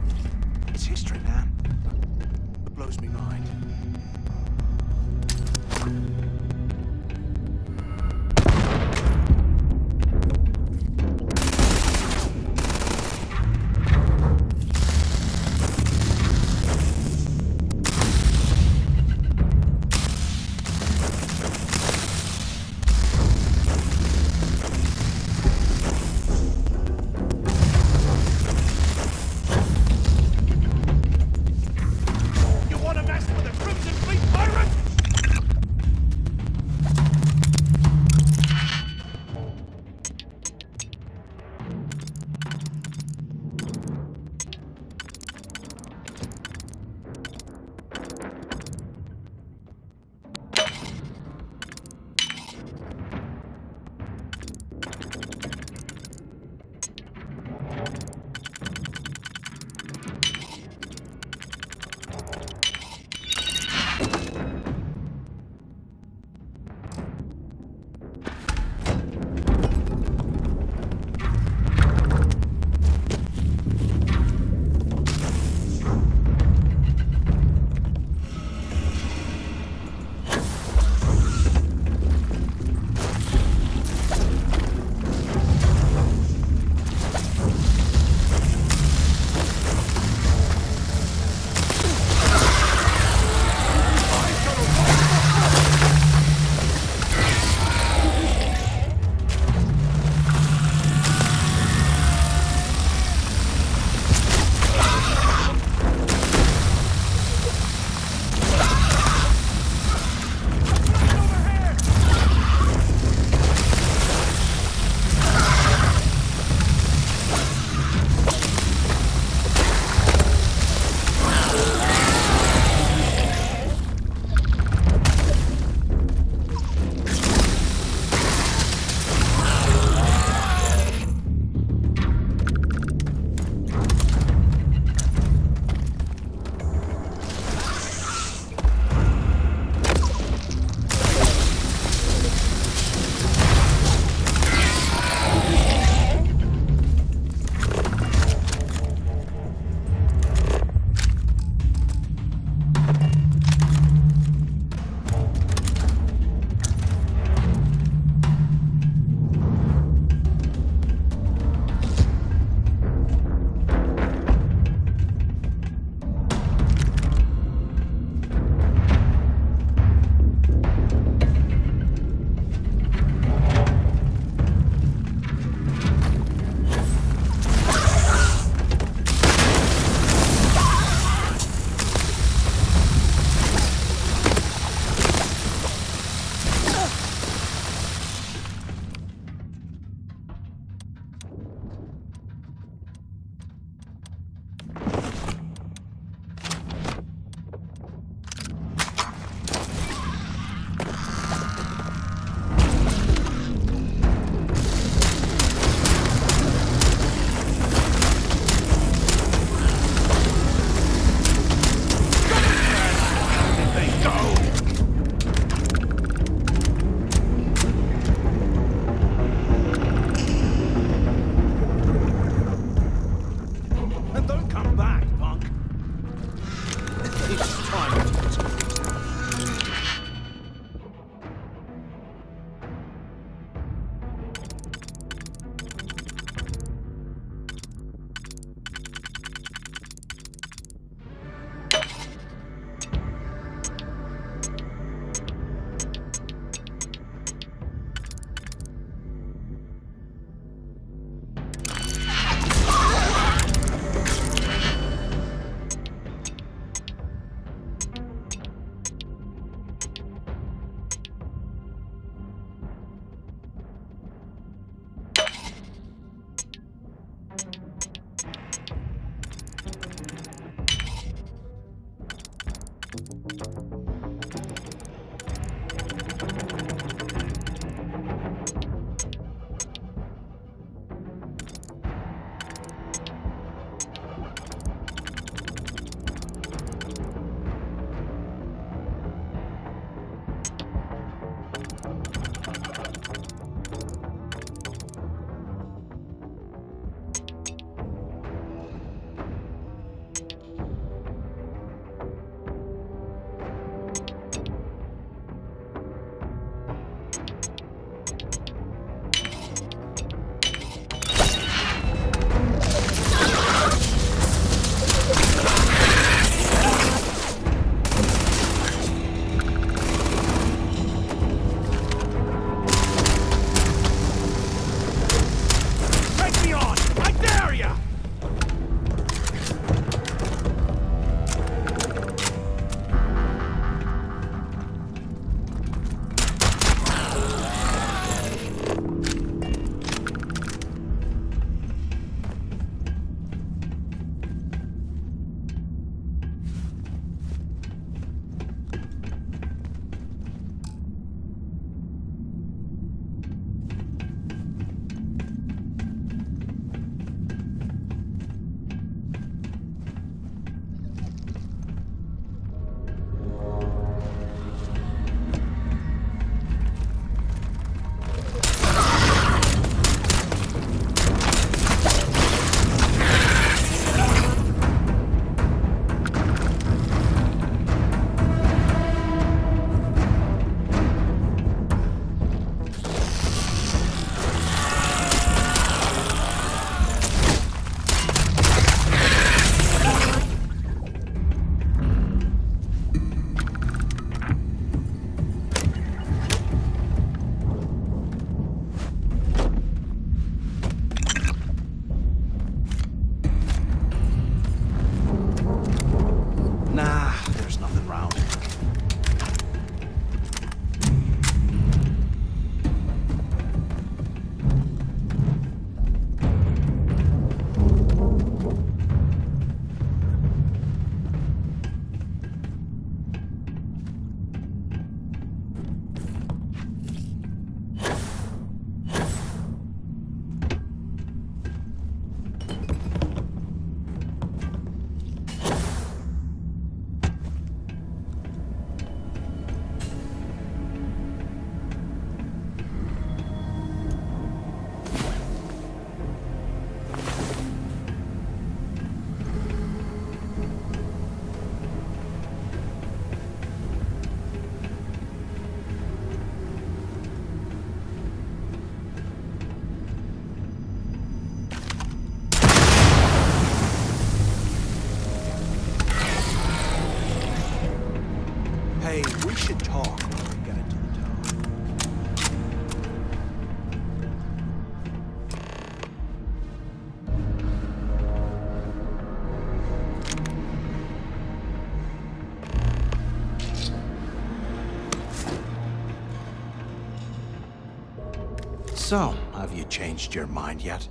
It's history, man. Blows me mind. You wanna mess with the So, have you changed your mind yet?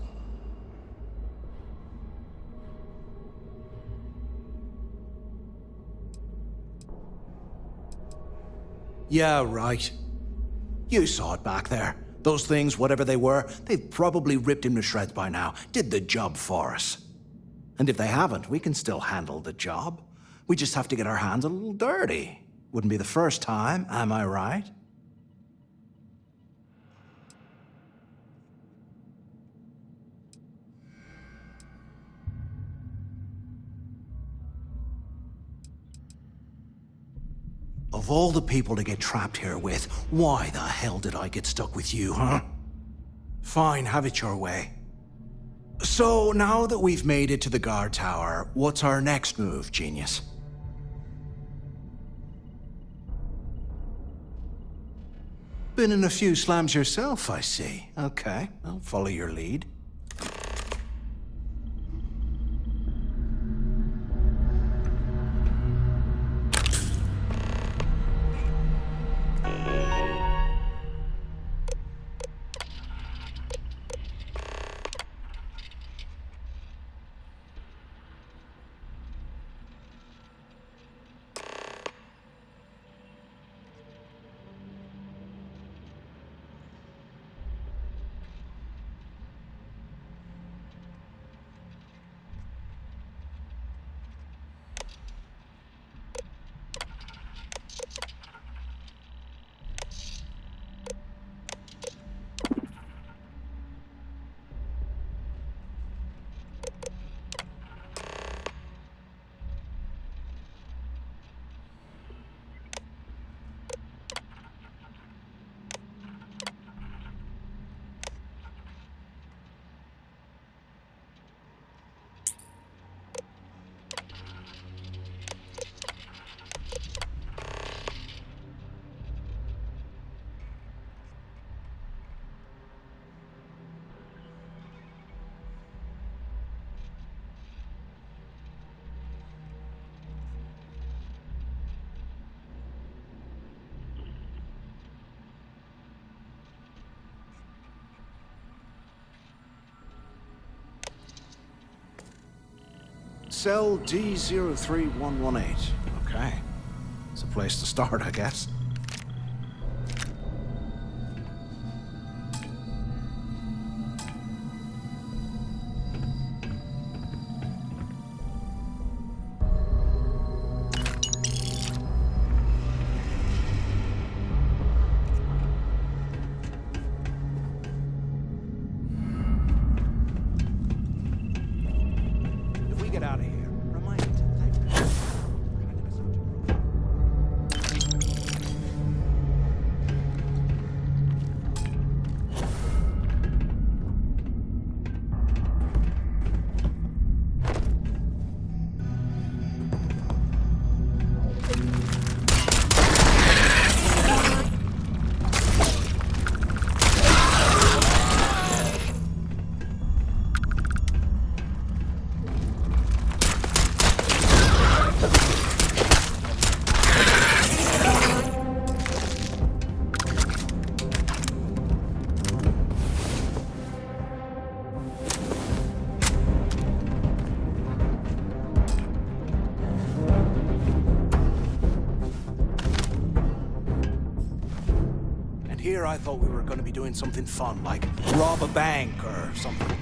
Yeah, right. You saw it back there. Those things, whatever they were, they've probably ripped him to shreds by now. Did the job for us. And if they haven't, we can still handle the job. We just have to get our hands a little dirty. Wouldn't be the first time, am I right? Of all the people to get trapped here with, why the hell did I get stuck with you, huh? Fine, have it your way. So, now that we've made it to the guard tower, what's our next move, genius? Been in a few slams yourself, I see. Okay, I'll follow your lead. Cell D03118. Okay. It's a place to start, I guess. Get out of here. Remind me to Here I thought we were going to be doing something fun, like rob a bank or something.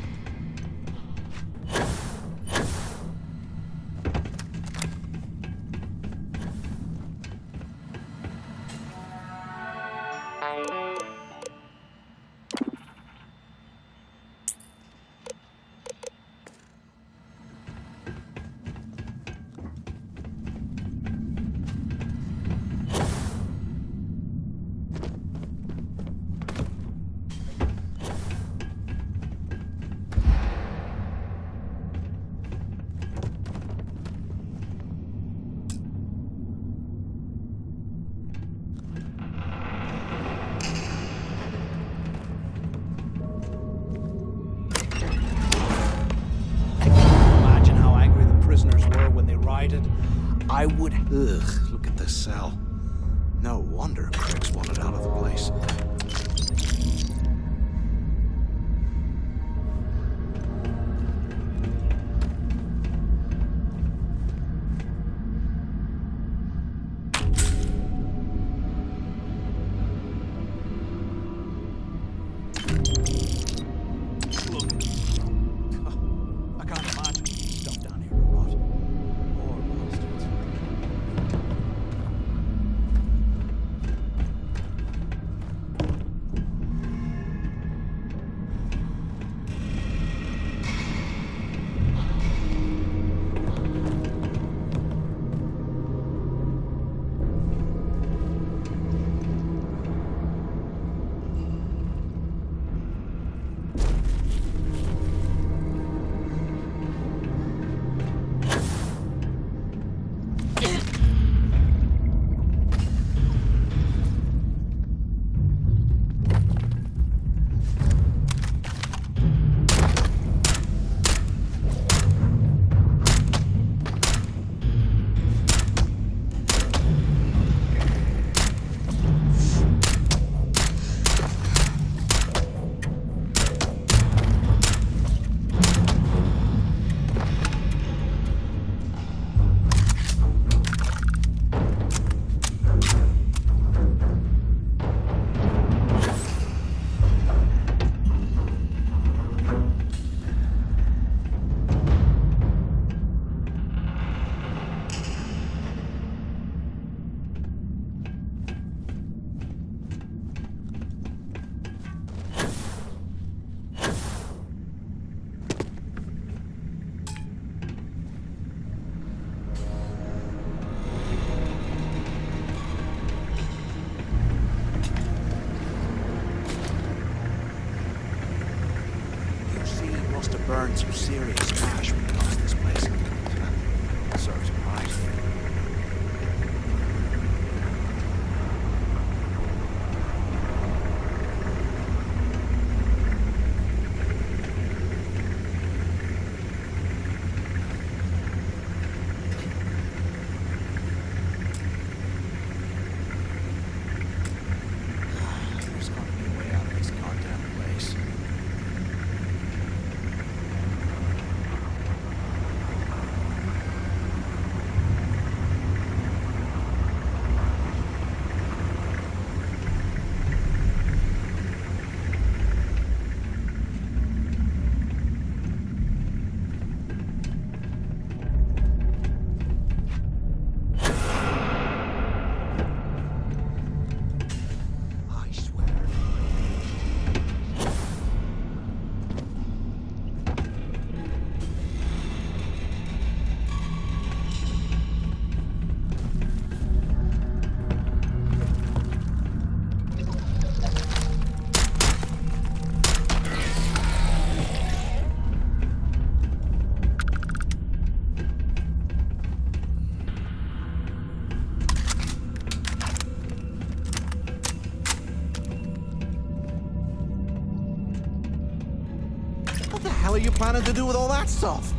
I would... Ugh, look at this cell. No wonder Crix wanted out of the place. burned some serious cash when we lost this place. Serves him right. There's got to be a way out of this goddamn place. I swear. What the hell are you planning to do with all that stuff?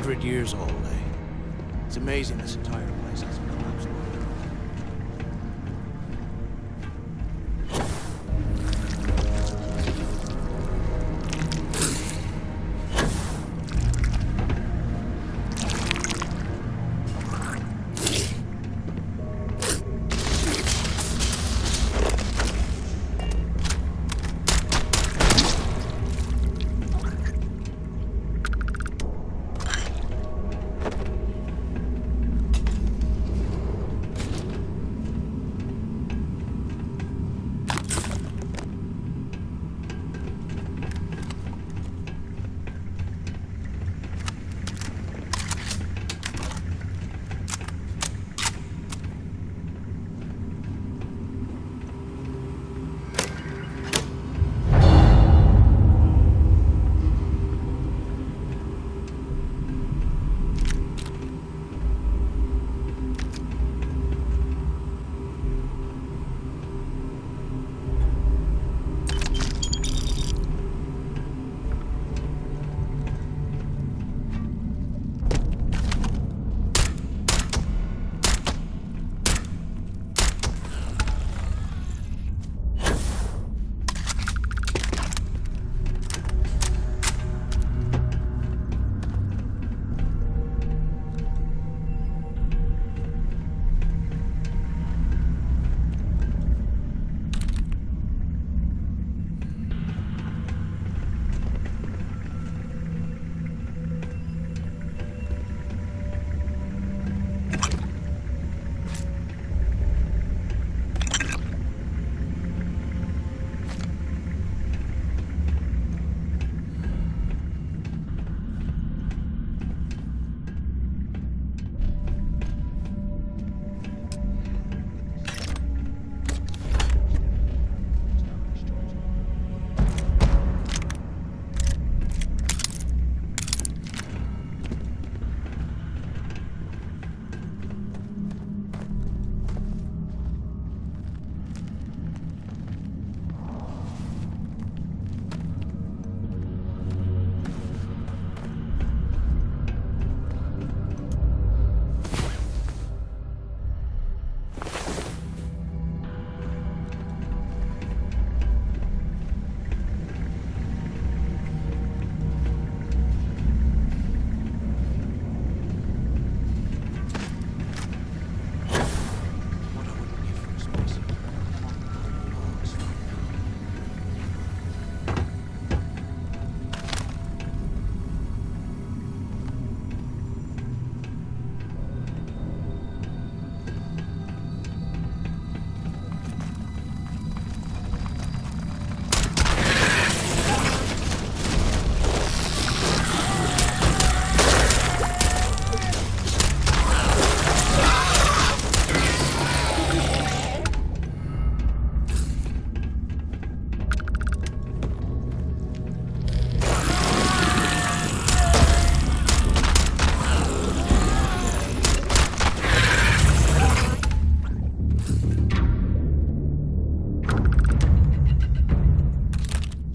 100 years old, eh? It's amazing this entire place hasn't collapsed.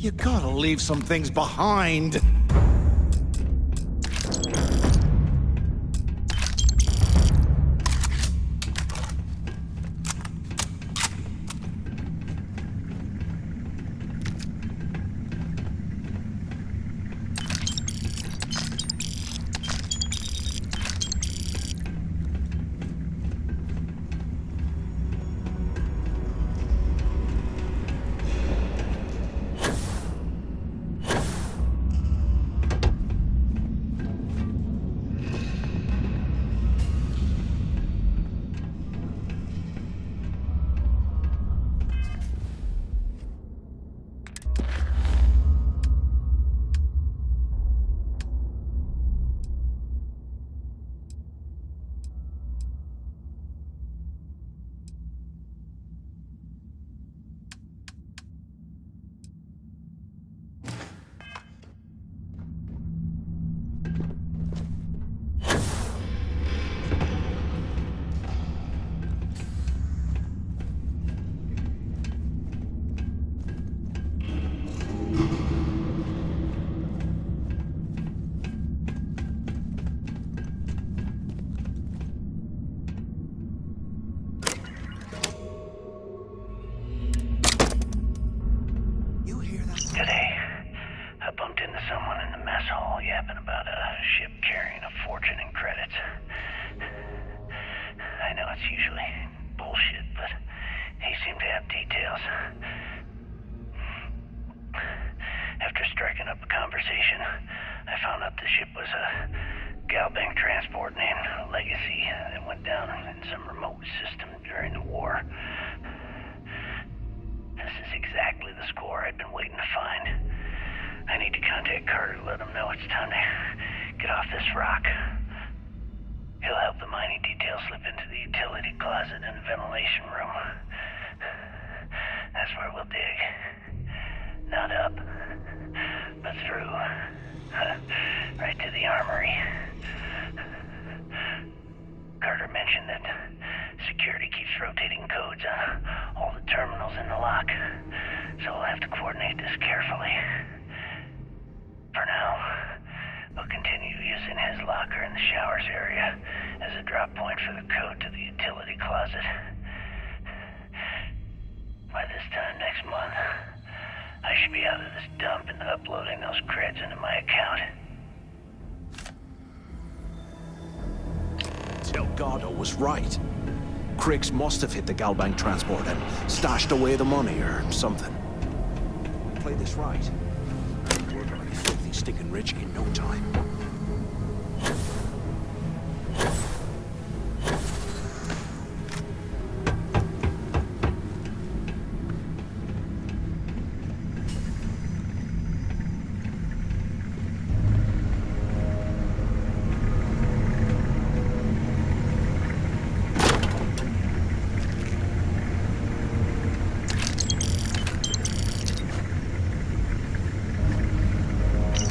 You gotta leave some things behind. it's usually bullshit, but he seemed to have details. After striking up a conversation, I found out the ship was a Galbank transport named Legacy that went down in some remote system during the war. This is exactly the score I'd been waiting to find. I need to contact Carter to let him know it's time to get off this rock. He'll help the mining detail slip into the utility closet in the ventilation room. That's where we'll dig. Not up, but through. Right to the armory. Carter mentioned that security keeps rotating codes on all the terminals in the lock, so we'll have to coordinate this carefully. For now, we'll continue using his locker in the showers area as a drop point for the code to the utility closet. By this time next month, I should be out of this dump and uploading those creds into my account. Delgado was right. Criggs must have hit the Galbank transport and stashed away the money or something. Play this right. We're gonna be filthy stinking rich in no time.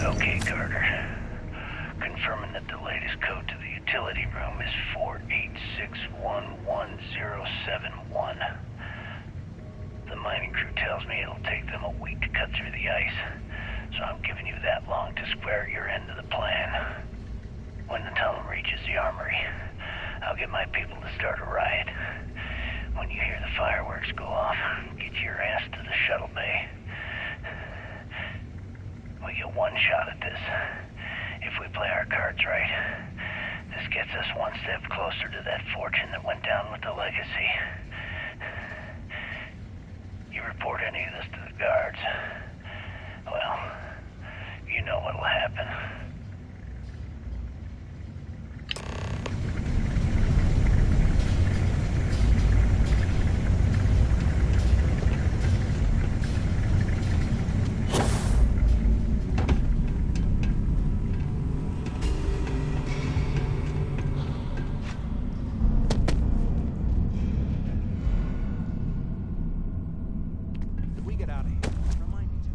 Okay, Carter. Confirming that the latest code to the utility room is 486111071. The mining crew tells me it'll take them a week to cut through the ice, so I'm giving you that long to square your end of the plan. When the tunnel reaches the armory, I'll get my people to start a riot. When you hear the fireworks go off, get your ass to the shuttle bay. We get one shot at this. If we play our cards right, this gets us one step closer to that fortune that went down with the Legacy. You report any of this to the guards, well, you know what'll happen. We get out of here. Remind me to.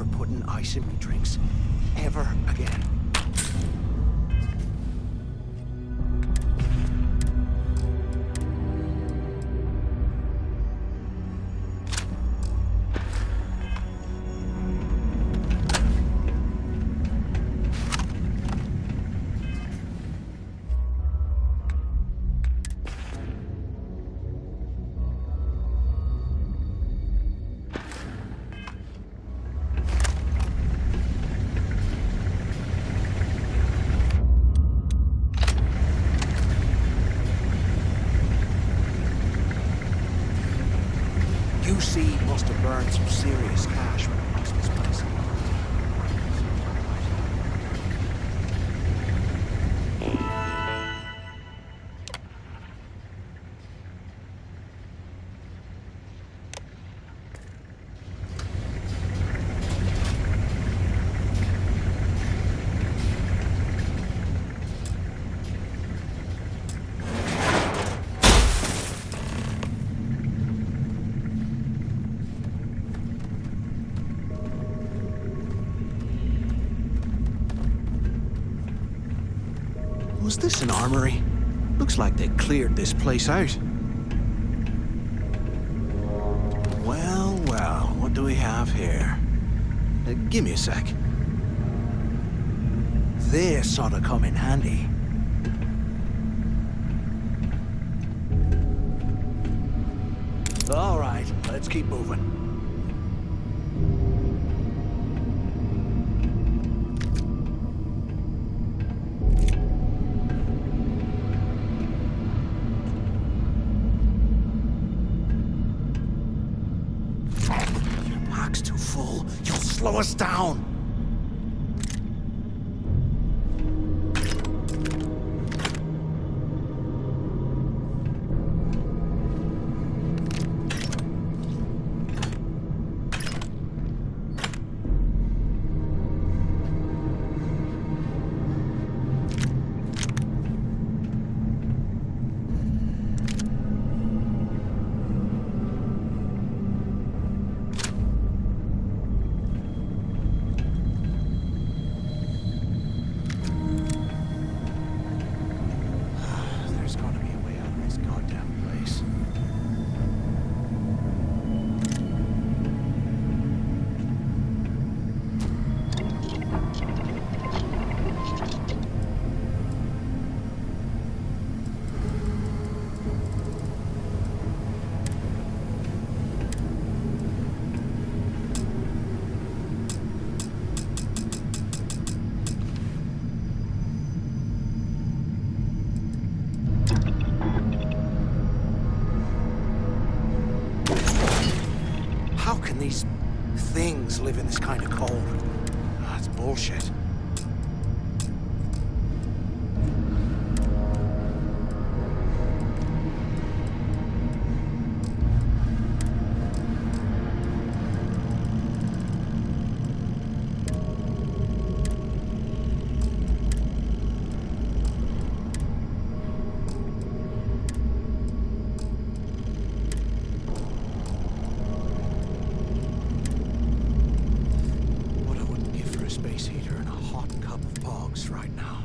never putting ice in my drinks. Ever again. UC must have burned some serious cash when it lost this place. Was this an armory? Looks like they cleared this place out. Well, well, what do we have here? Give me a sec. This ought to come in handy. All right, let's keep moving. Too full. You'll slow us down. How can these things live in this kind of cold? That's bullshit. Space heater and a hot cup of bogs right now.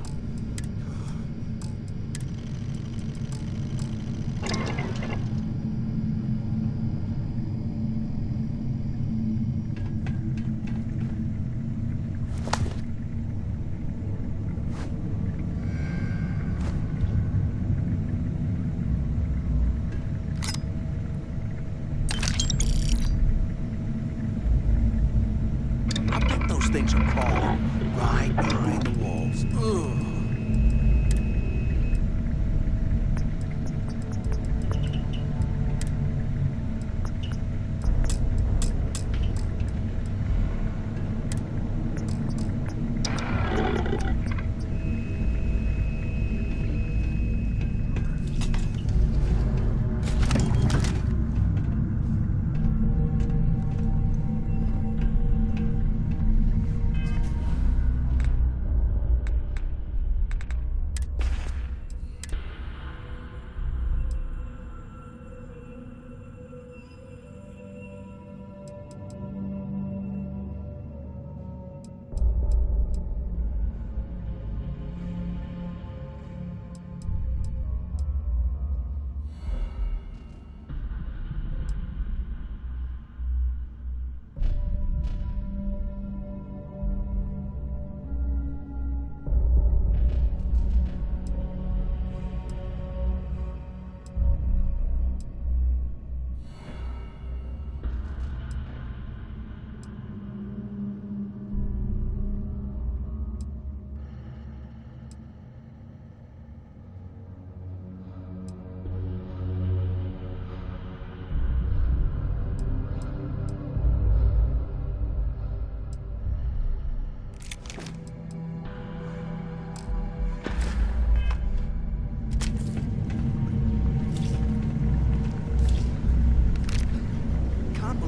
Things are crawling right behind the walls. Ugh.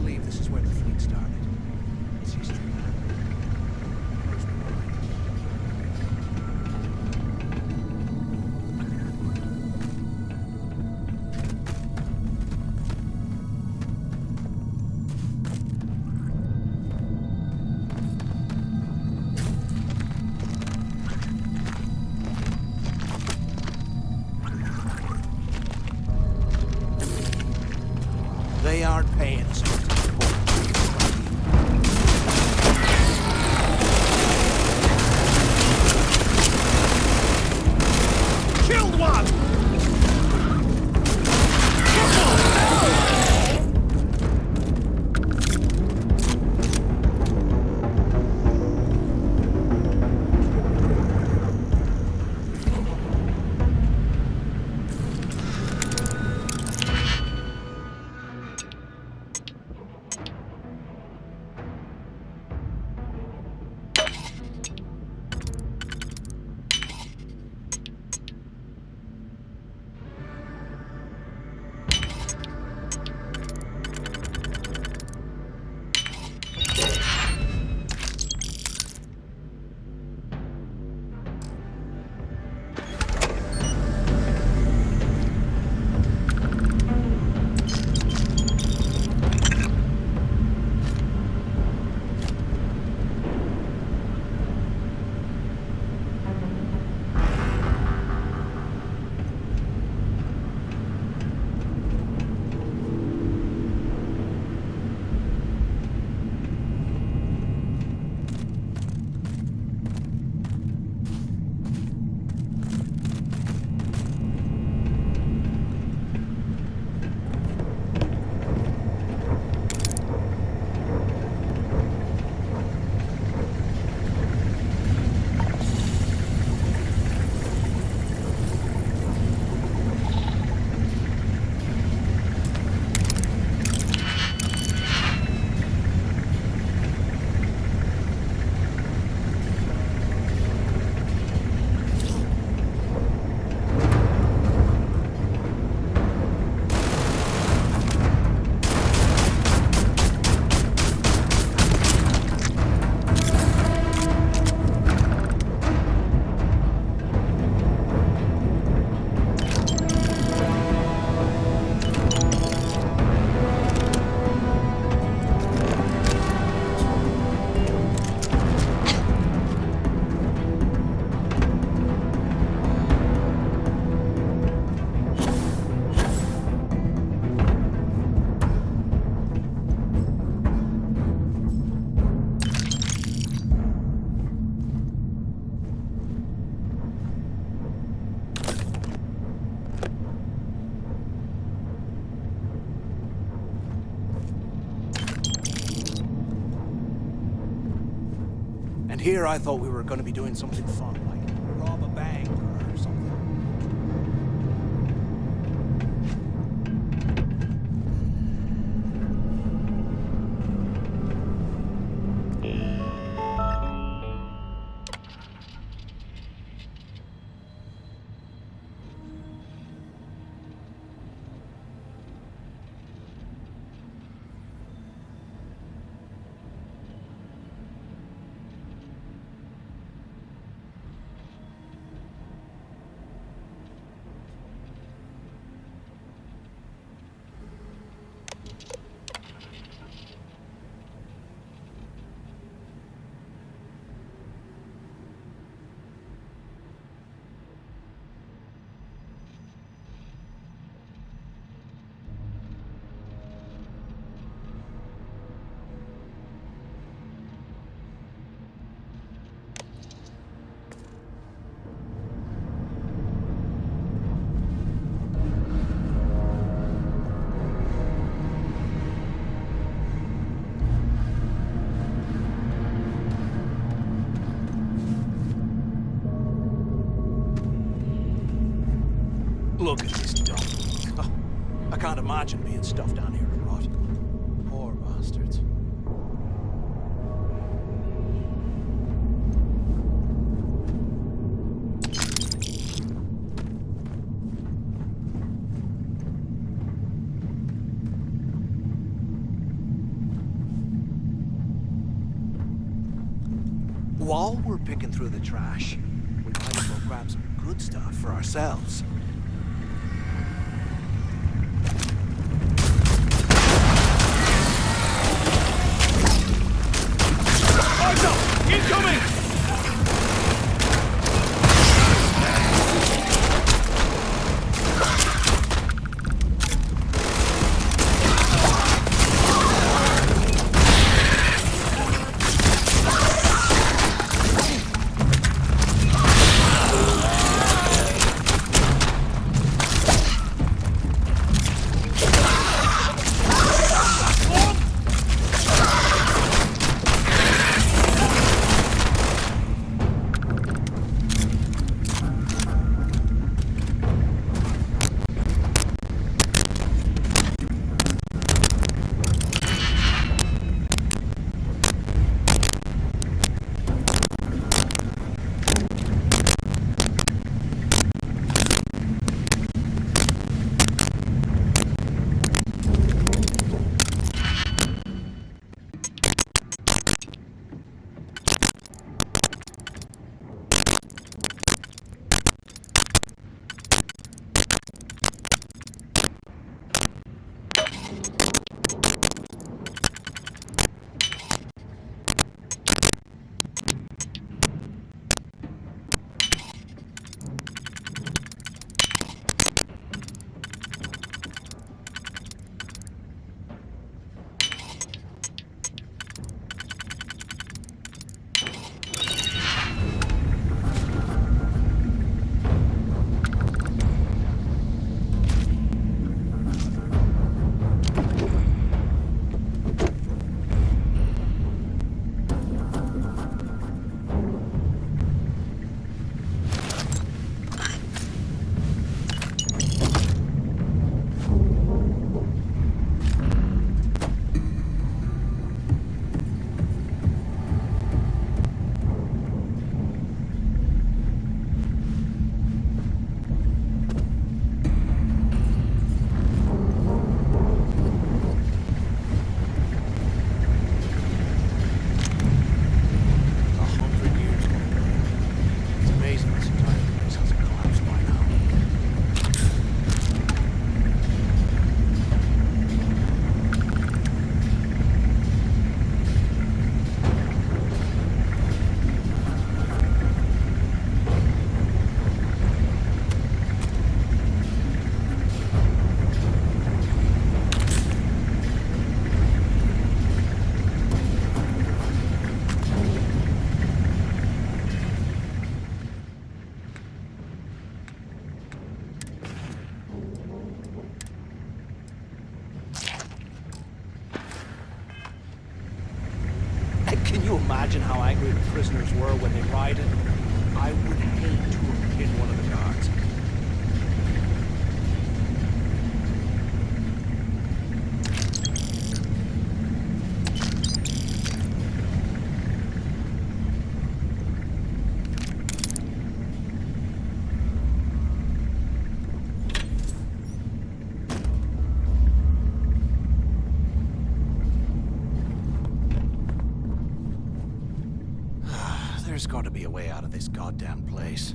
believe this is where the fleet started. It's history. They aren't paying us. Killed one! And here I thought we were going to be doing something fun, like rob a bank or something. Look at this dump. Oh, I can't imagine being stuffed down here to rot. Poor bastards. while we're picking through the trash, we might as well grab some good stuff for ourselves. Incoming! Can you imagine how angry the prisoners were when they rioted? I would hate to have been one of the guards. There's got to be a way out of this goddamn place.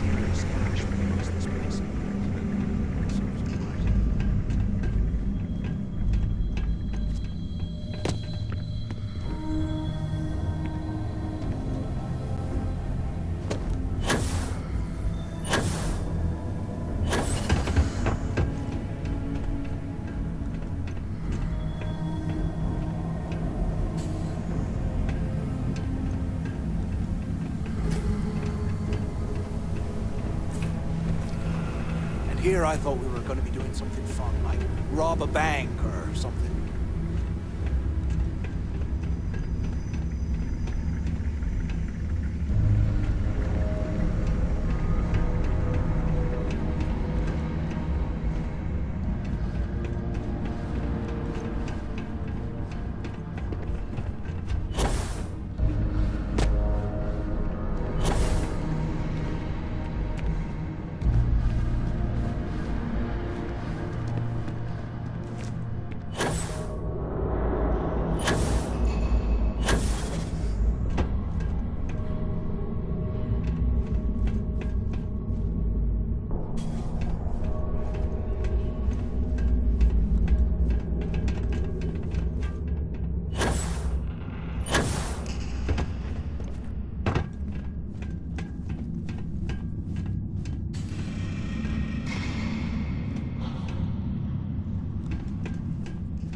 serious cash across this place. Here I thought we were going to be doing something fun, like rob a bank or something.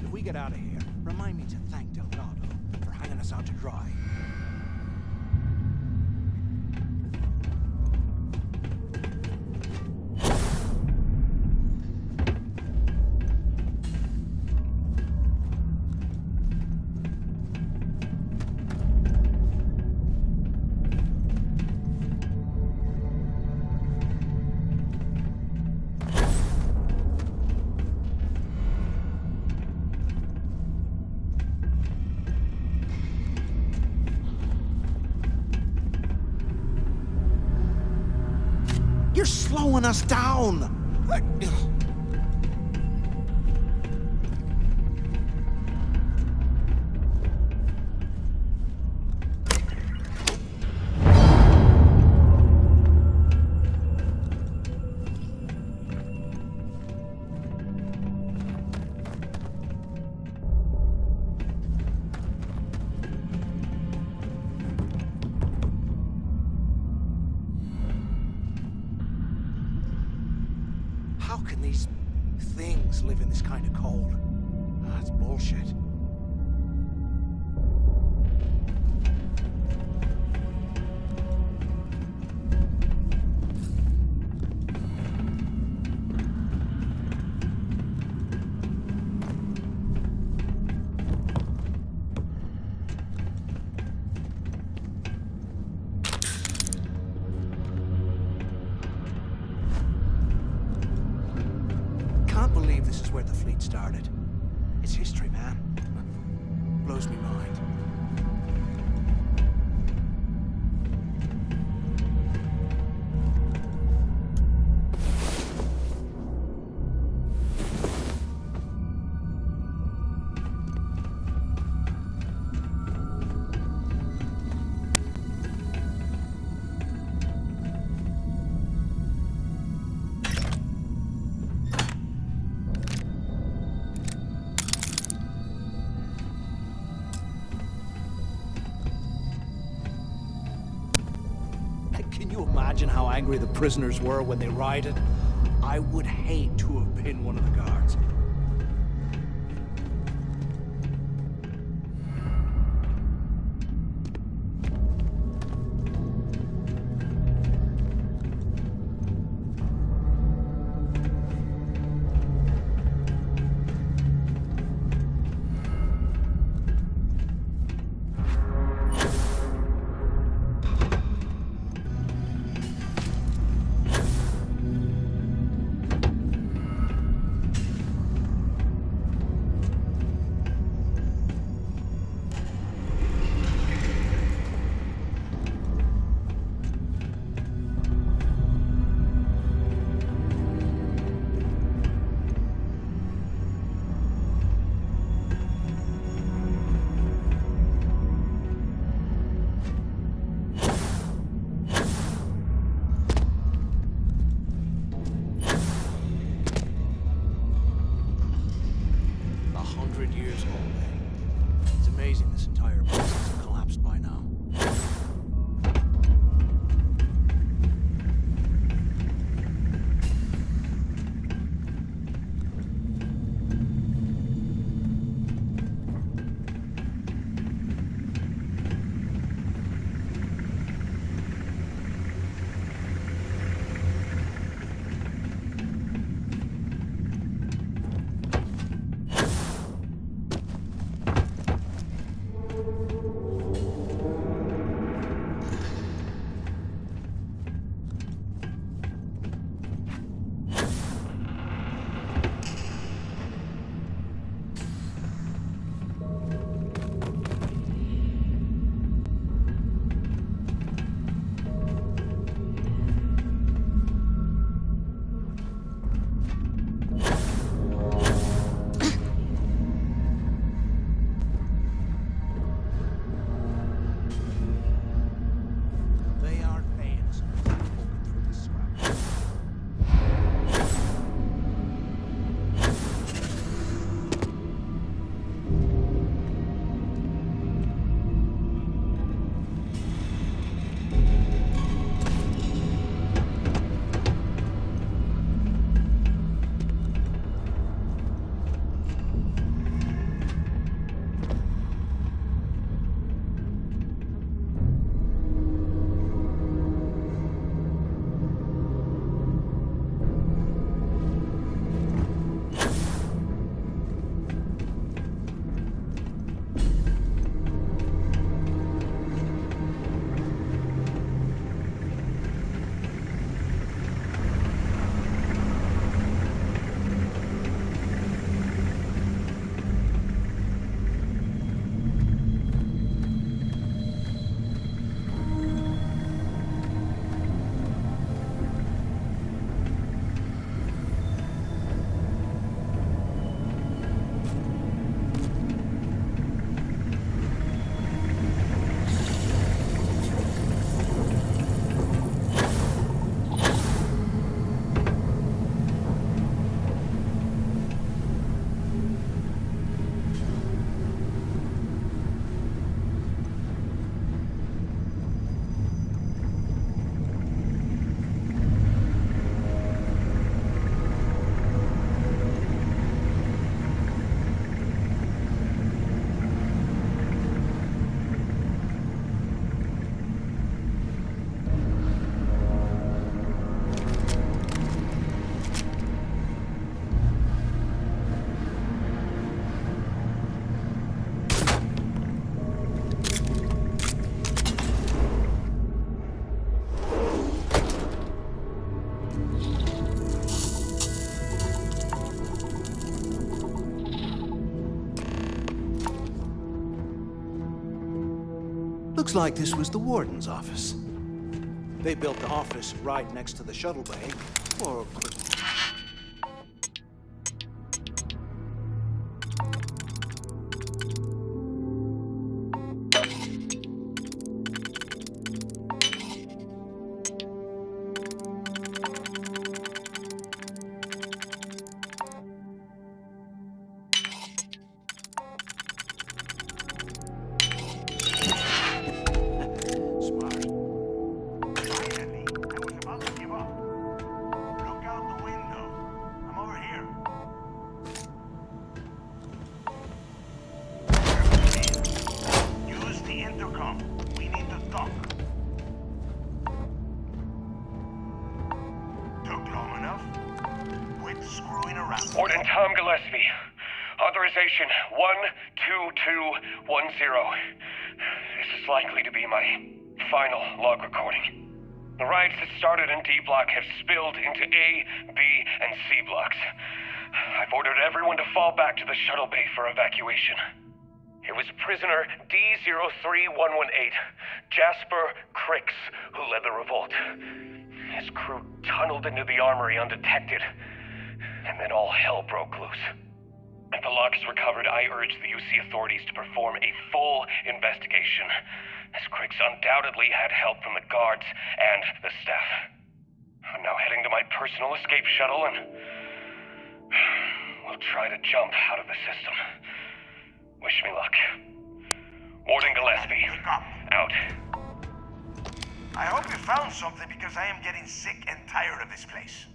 If we get out of here, remind me to thank Delgado for hanging us out to dry. You're slowing us down! How can these things live in this kind of cold? That's bullshit. Can't believe this is where the fleet started. It's history, man. Blows me mind. Can you imagine how angry the prisoners were when they rioted? I would hate to have been one of the guards. Looks like this was the warden's office. They built the office right next to the shuttle bay for quick. Warden Tom Gillespie. Authorization 12210. This is likely to be my final log recording. The riots that started in D Block have spilled into A, B, and C blocks. I've ordered everyone to fall back to the shuttle bay for evacuation. It was prisoner D03118, Jasper Crix, who led the revolt. His crew tunneled into the armory undetected, and then all hell broke loose. If the log is recovered, I urge the UC authorities to perform a full investigation, as Crix undoubtedly had help from the guards and the staff. I'm now heading to my personal escape shuttle, and we'll try to jump out of the system. Wish me luck. Warden Gillespie, out. I hope you found something, because I am getting sick and tired of this place.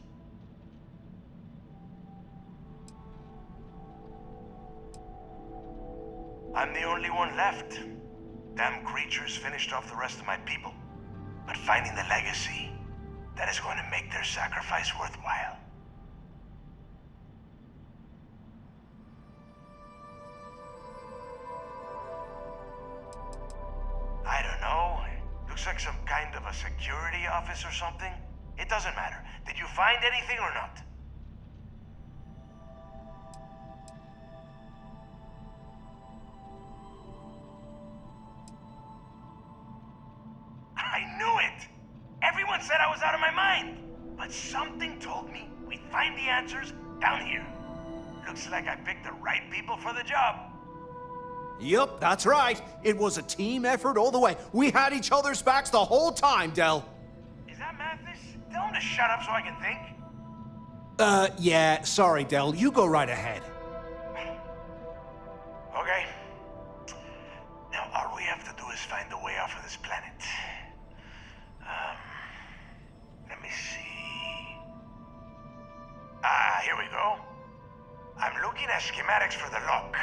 I'm the only one left. Damn creatures finished off the rest of my people. But finding the legacy, that is going to make their sacrifice worthwhile. I don't know. Looks like some kind of a security office or something. It doesn't matter. Did you find anything or not? I knew it! Everyone said I was out of my mind. But something told me we'd find the answers down here. Looks like I picked the right people for the job. Yup, that's right. It was a team effort all the way. We had each other's backs the whole time, Del. Is that Mathis? Tell him to shut up so I can think. Yeah, sorry, Del. You go right ahead. Okay. Now, all we have to do is find a way off of this planet. Let me see. Here we go. I'm looking at schematics for the lock,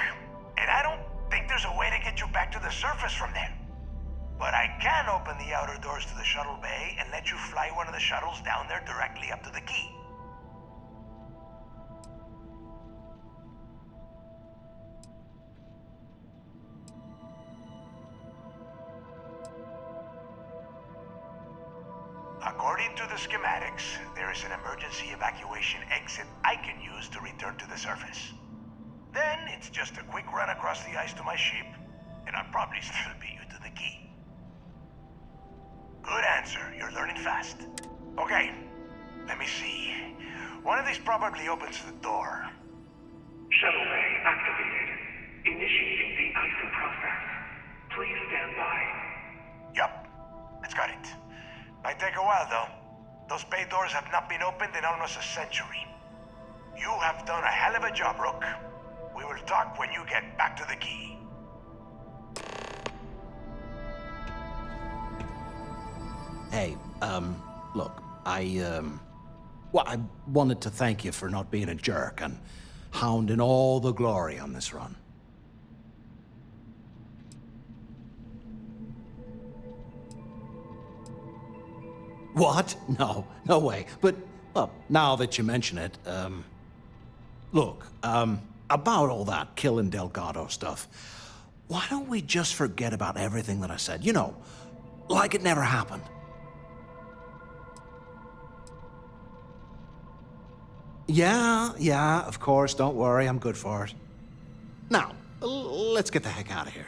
and I don't think there's a way to get you back to the surface from there. But I can open the outer doors to the shuttle bay and let you fly one of the shuttles down there directly up to the key. According to the schematics, there is an emergency evacuation exit I can use to return to the surface. Then it's just a quick run across the ice to my ship, and I'll probably still beat you to the key. Good answer. You're learning fast. Okay, let me see. One of these probably opens the door. Shuttle bay activated. Initiating the ISO process. Please stand by. Yup, that's got it. Might take a while, though. Those bay doors have not been opened in almost a century. You have done a hell of a job, Rook. We will talk when you get back to the key. Hey, look, well, I wanted to thank you for not being a jerk and hounding all the glory on this run. What? No, no way. But, well, now that you mention it, look, about all that killing Delgado stuff, why don't we just forget about everything that I said? You know, like it never happened. Yeah, of course, don't worry, I'm good for it. Now, let's get the heck out of here.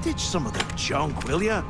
Ditch some of the junk, will ya?